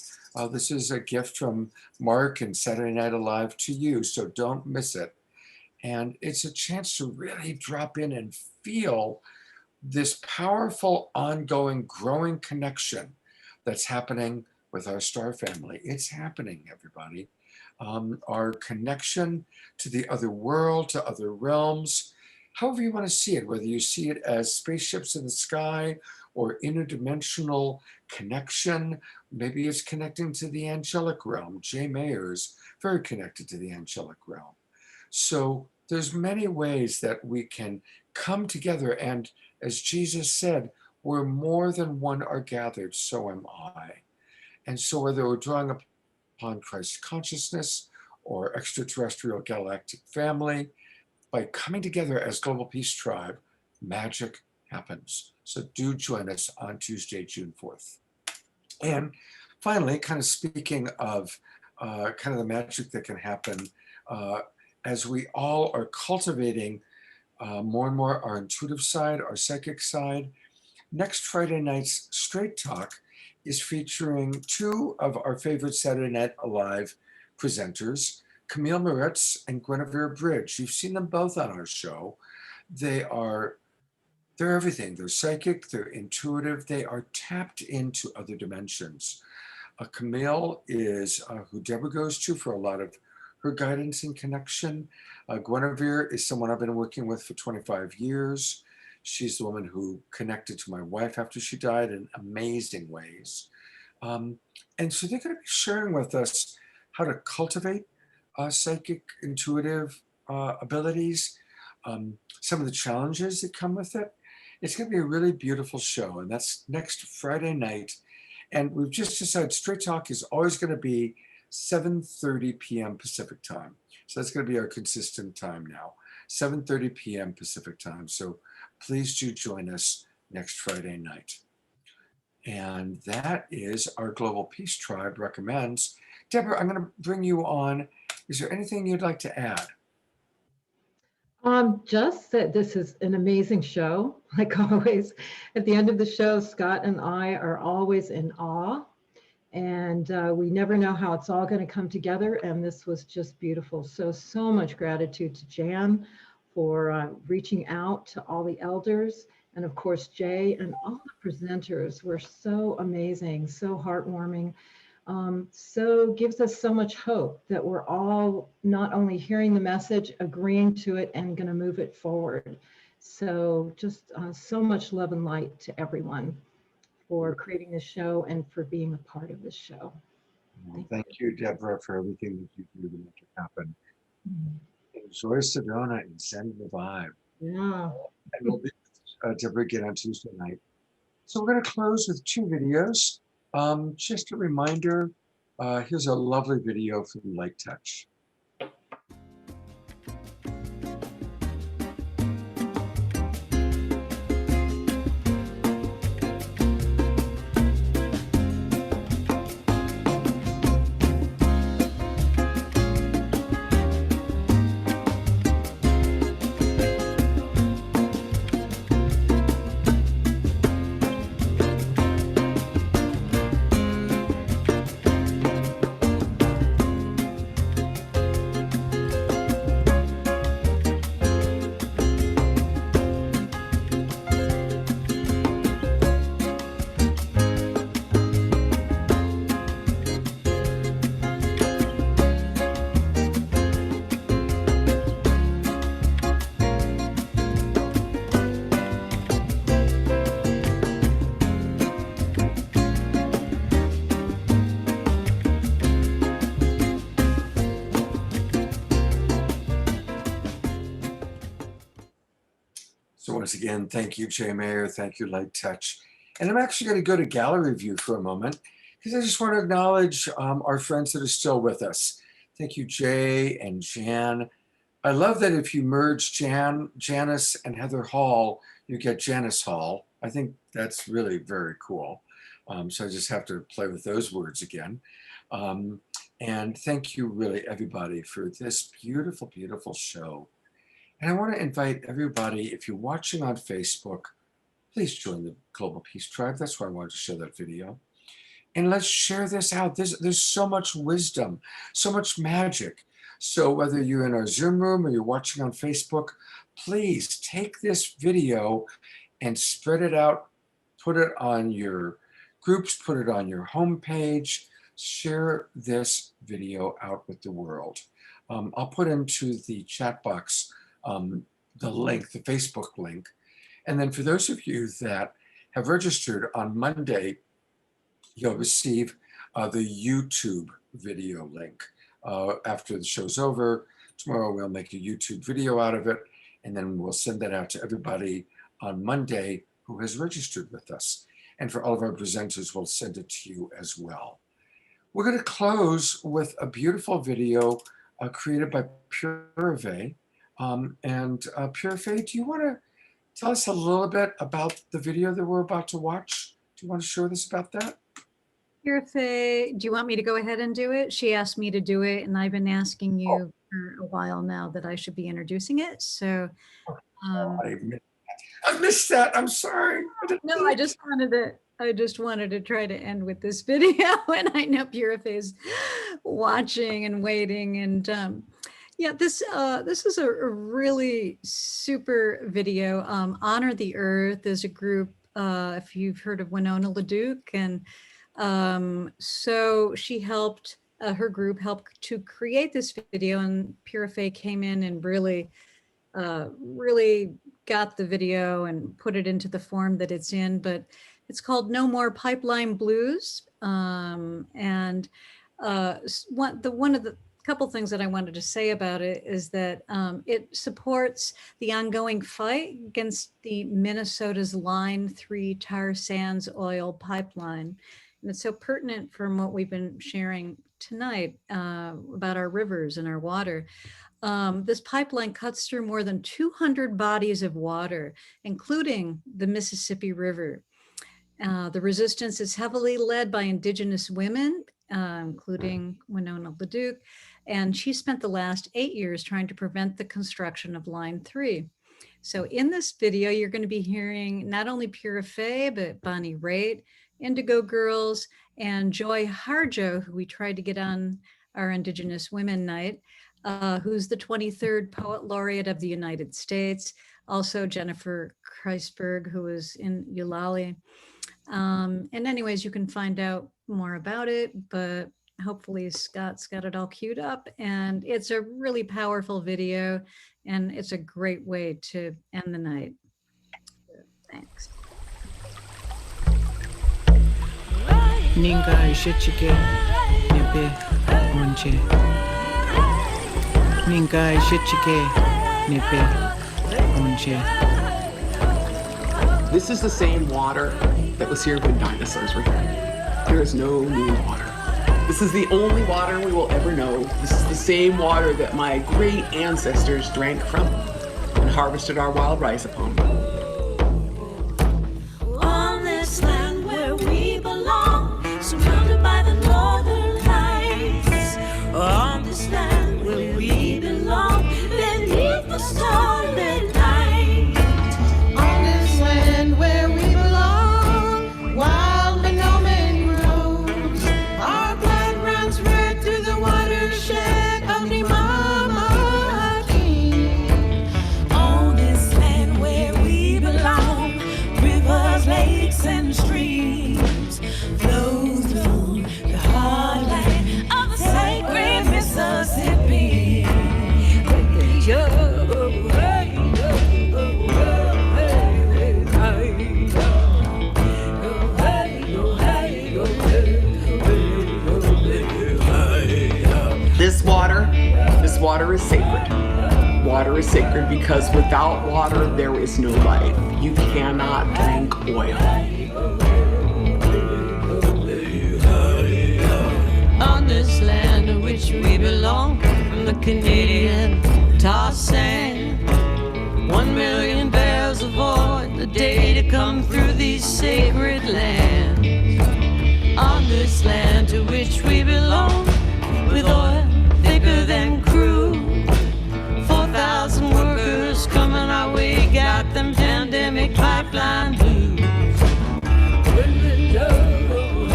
This is a gift from Mark and Saturday Night Alive to you, so don't miss it. And it's a chance to really drop in and feel this powerful, ongoing, growing connection that's happening with our star family. It's happening, everybody. Our connection to the other world, to other realms, however you want to see it, whether you see it as spaceships in the sky or interdimensional connection, maybe it's connecting to the angelic realm. Jay Mayer's very connected to the angelic realm. So there's many ways that we can come together. And as Jesus said, where more than one are gathered, so am I. And so whether we're drawing upon Christ's consciousness or extraterrestrial galactic family, by coming together as Global Peace Tribe, magic happens. So do join us on Tuesday, June 4th. And finally, kind of speaking of kind of the magic that can happen, as we all are cultivating more and more our intuitive side, our psychic side, next Friday night's Straight Talk is featuring two of our favorite Saturday Night Alive presenters, Camille Moritz and Guinevere Bridge. You've seen them both on our show. They're everything. They're psychic, they're intuitive, they are tapped into other dimensions. Camille is who Deborah goes to for a lot of her guidance and connection. Guinevere is someone I've been working with for 25 years. She's the woman who connected to my wife after she died in amazing ways. And so they're going to be sharing with us how to cultivate psychic, intuitive abilities, some of the challenges that come with it. It's going to be a really beautiful show, and that's next Friday night. And we've just decided Straight Talk is always going to be 7:30 p.m. Pacific time. So that's going to be our consistent time now, 7:30 p.m. Pacific time. So please do join us next Friday night. And that is our Global Peace Tribe recommends. Deborah, I'm going to bring you on. Is there anything you'd like to add? Just that this is an amazing show, like always. At the end of the show, Scott and I are always in awe, and we never know how it's all going to come together. And this was just beautiful. So much gratitude to Jan for reaching out to all the elders. And of course, Jay and all the presenters were so amazing, so heartwarming. So gives us so much hope that we're all not only hearing the message, agreeing to it, and going to move it forward. So just so much love and light to everyone for creating this show and for being a part of this show. Well, thank you, Deborah, for everything that you do to make it happen. Enjoy Sedona and send the vibe. Yeah. And we'll be with Deborah again on Tuesday night. So we're going to close with 2 videos. Just a reminder, here's a lovely video from Light Touch. So once again, thank you, Jay Mayer. Thank you, Light Touch. And I'm actually going to go to gallery view for a moment because I just want to acknowledge our friends that are still with us. Thank you, Jay and Jan. I love that if you merge Janice and Heather Hall, you get Janice Hall. I think that's really very cool. So I just have to play with those words again. And thank you really everybody for this beautiful, beautiful show. And I want to invite everybody, if you're watching on Facebook, please join the Global Peace Tribe. That's why I wanted to show that video. And let's share this out. There's so much wisdom, so much magic. So whether you're in our Zoom room or you're watching on Facebook, please take this video and spread it out. Put it on your groups, put it on your homepage. Share this video out with the world. I'll put into the chat box the link, the Facebook link. And then for those of you that have registered on Monday, you'll receive the YouTube video link. After the show's over, tomorrow we'll make a YouTube video out of it, and then we'll send that out to everybody on Monday who has registered with us. And for all of our presenters, we'll send it to you as well. We're going to close with a beautiful video created by Pura. Pura, do you want to tell us a little bit about the video that we're about to watch? Do you want to share this about that? Pura, do you want me to go ahead and do it? She asked me to do it, and I've been asking you for a while now that I should be introducing it. So I missed that. I'm sorry. No, I just wanted to try to end with this video, and I know Pura is watching and waiting. And yeah, this is a really super video. Honor the Earth is a group, if you've heard of Winona LaDuke, and so she helped, her group helped to create this video, and Pura came in and really got the video and put it into the form that it's in. But it's called No More Pipeline Blues. One of the couple things that I wanted to say about it is that it supports the ongoing fight against the Minnesota's Line 3 tar sands oil pipeline. And it's so pertinent from what we've been sharing tonight about our rivers and our water. This pipeline cuts through more than 200 bodies of water, including the Mississippi River. The resistance is heavily led by Indigenous women, including Winona LaDuke, and she spent the last 8 years trying to prevent the construction of Line 3. So in this video, you're going to be hearing not only Pura Fay, but Bonnie Raitt, Indigo Girls, and Joy Harjo, who we tried to get on our Indigenous Women Night, who's the 23rd Poet Laureate of the United States. Also Jennifer Kreisberg, who is in Eulalie. And anyways, you can find out more about it, but hopefully Scott's got it all queued up, and it's a really powerful video, and it's a great way to end the night. Thanks. Ninga ishechike nebe onche. Ninga ishechike nebe onche. This is the same water that was here when dinosaurs were here. There is no new water. This is the only water we will ever know. This is the same water that my great ancestors drank from and harvested our wild rice upon. On this land where we belong, surrounded by the northern lights. On this land where we belong, beneath the starlit night. On this land where we belong, wild Monoman grows. Our blood runs red through the watershed of the Mama King. On this land where we belong, rivers, lakes, and streams flow through the heartland of the sacred Mississippi. This water is sacred. Water is sacred because without water, there is no life. You cannot drink oil. On this land to which we belong, from the Canadian tar sand, 1 million barrels of oil a day to come through these sacred lands. On this land to which we belong, with oil thicker than crude, 4,000 workers coming our way, got them pandemic pipeline blues.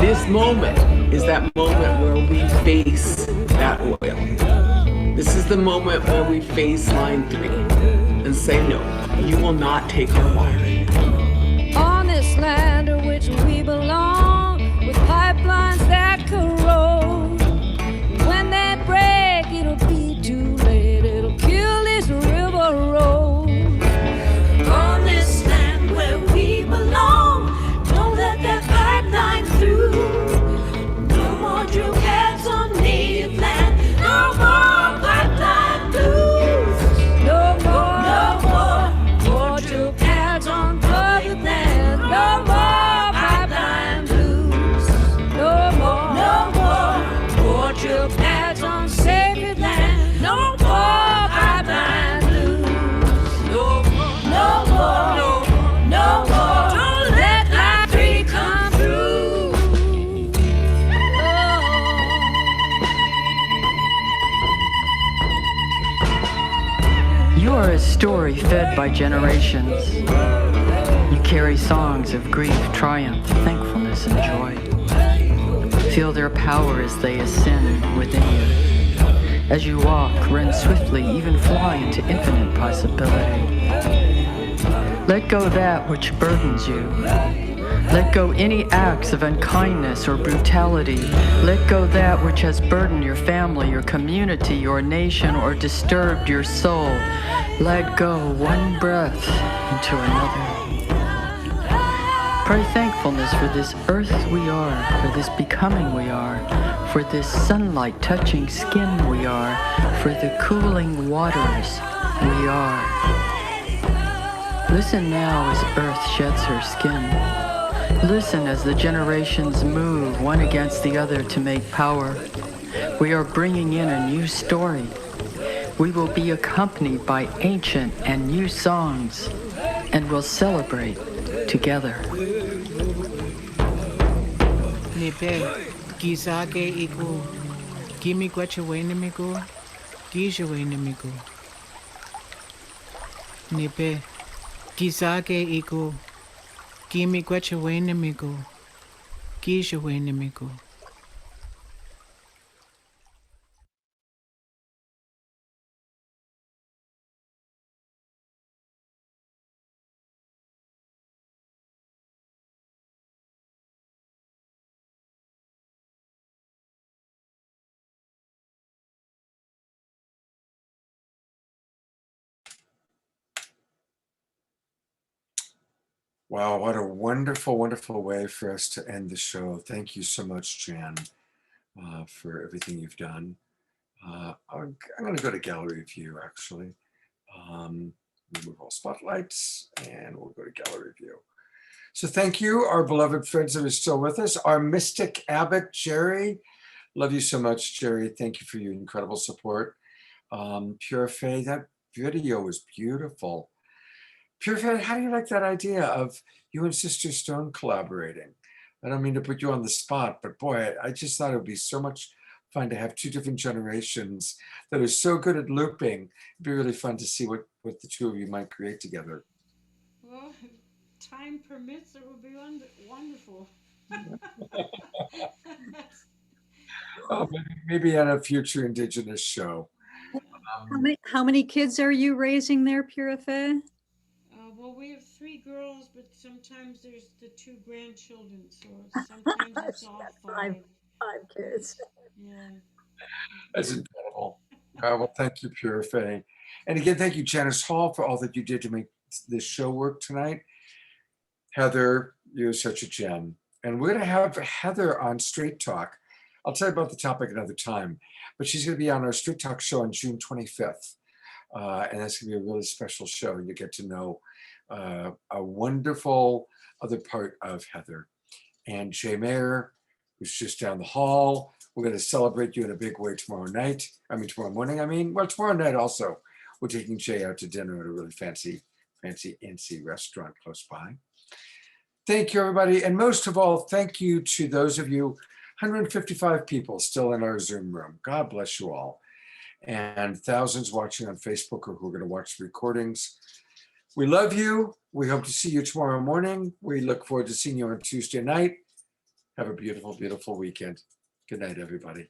This moment is that moment where we face that oil. This is the moment where we face Line 3 and say, no, you will not take our water. On this land to which we belong, with pipelines that corrode, when they break, it'll be too late. It'll kill this river road. On this land where we belong, don't let that pipeline through. No more drill pads on native land. No more pipeline blues. No more drill pads on public land. No more pipeline blues. No more drill pads on sacred land. No more pipeline blues. No more. Don't let Line 3 come through. You are a story fed by generations. You carry songs of grief, triumph, thankfulness, and joy. Feel their power as they ascend within you. As you walk, run swiftly, even fly into infinite possibility. Let go that which burdens you. Let go any acts of unkindness or brutality. Let go that which has burdened your family, your community, your nation, or disturbed your soul. Let go one breath into another. Pray thankfulness for this earth we are, for this becoming we are, for this sunlight touching skin we are, for the cooling waters we are. Listen now as earth sheds her skin. Listen as the generations move one against the other to make power. We are bringing in a new story. We will be accompanied by ancient and new songs, and will celebrate together. Nipe, Gizake iku, Gimi Guachawenemigo, Gijawenemigo. Nipe, Gizake iku, Gimi Guachawenemigo, Gijawenemigo. Wow, what a wonderful, wonderful way for us to end the show. Thank you so much, Jan, for everything you've done. I'm going to go to gallery view, actually. Remove all spotlights, and we'll go to gallery view. So thank you, our beloved friends that are still with us. Our mystic abbot, Jerry. Love you so much, Jerry. Thank you for your incredible support. Pure Faye, that video was beautiful. Pure Faye, how do you like that idea of you and Sister Stone collaborating? I don't mean to put you on the spot, but boy, I just thought it would be so much fun to have two different generations that are so good at looping. It'd be really fun to see what the two of you might create together. Well, if time permits, it would be wonderful. Oh, maybe on a future Indigenous show. How many kids are you raising there, Pura Faye? Well, we have 3 girls, but sometimes there's the 2 grandchildren, so sometimes it's all 5. Five kids. Yeah. That's incredible. Well, thank you, Pure Faye. And again, thank you, Janice Hall, for all that you did to make this show work tonight. Heather, you're such a gem. And we're going to have Heather on Straight Talk. I'll tell you about the topic another time, but she's going to be on our Straight Talk show on June 25th. And that's going to be a really special show. You get to know a wonderful other part of Heather. And Jay Mayer, who's just down the hall. We're going to celebrate you in a big way tomorrow morning. Well, tomorrow night also. We're taking Jay out to dinner at a really fancy restaurant close by. Thank you, everybody. And most of all, thank you to those of you, 155 people still in our Zoom room. God bless you all. And thousands watching on Facebook or who are going to watch the recordings. We love you. We hope to see you tomorrow morning. We look forward to seeing you on Tuesday night. Have a beautiful, beautiful weekend. Good night, everybody.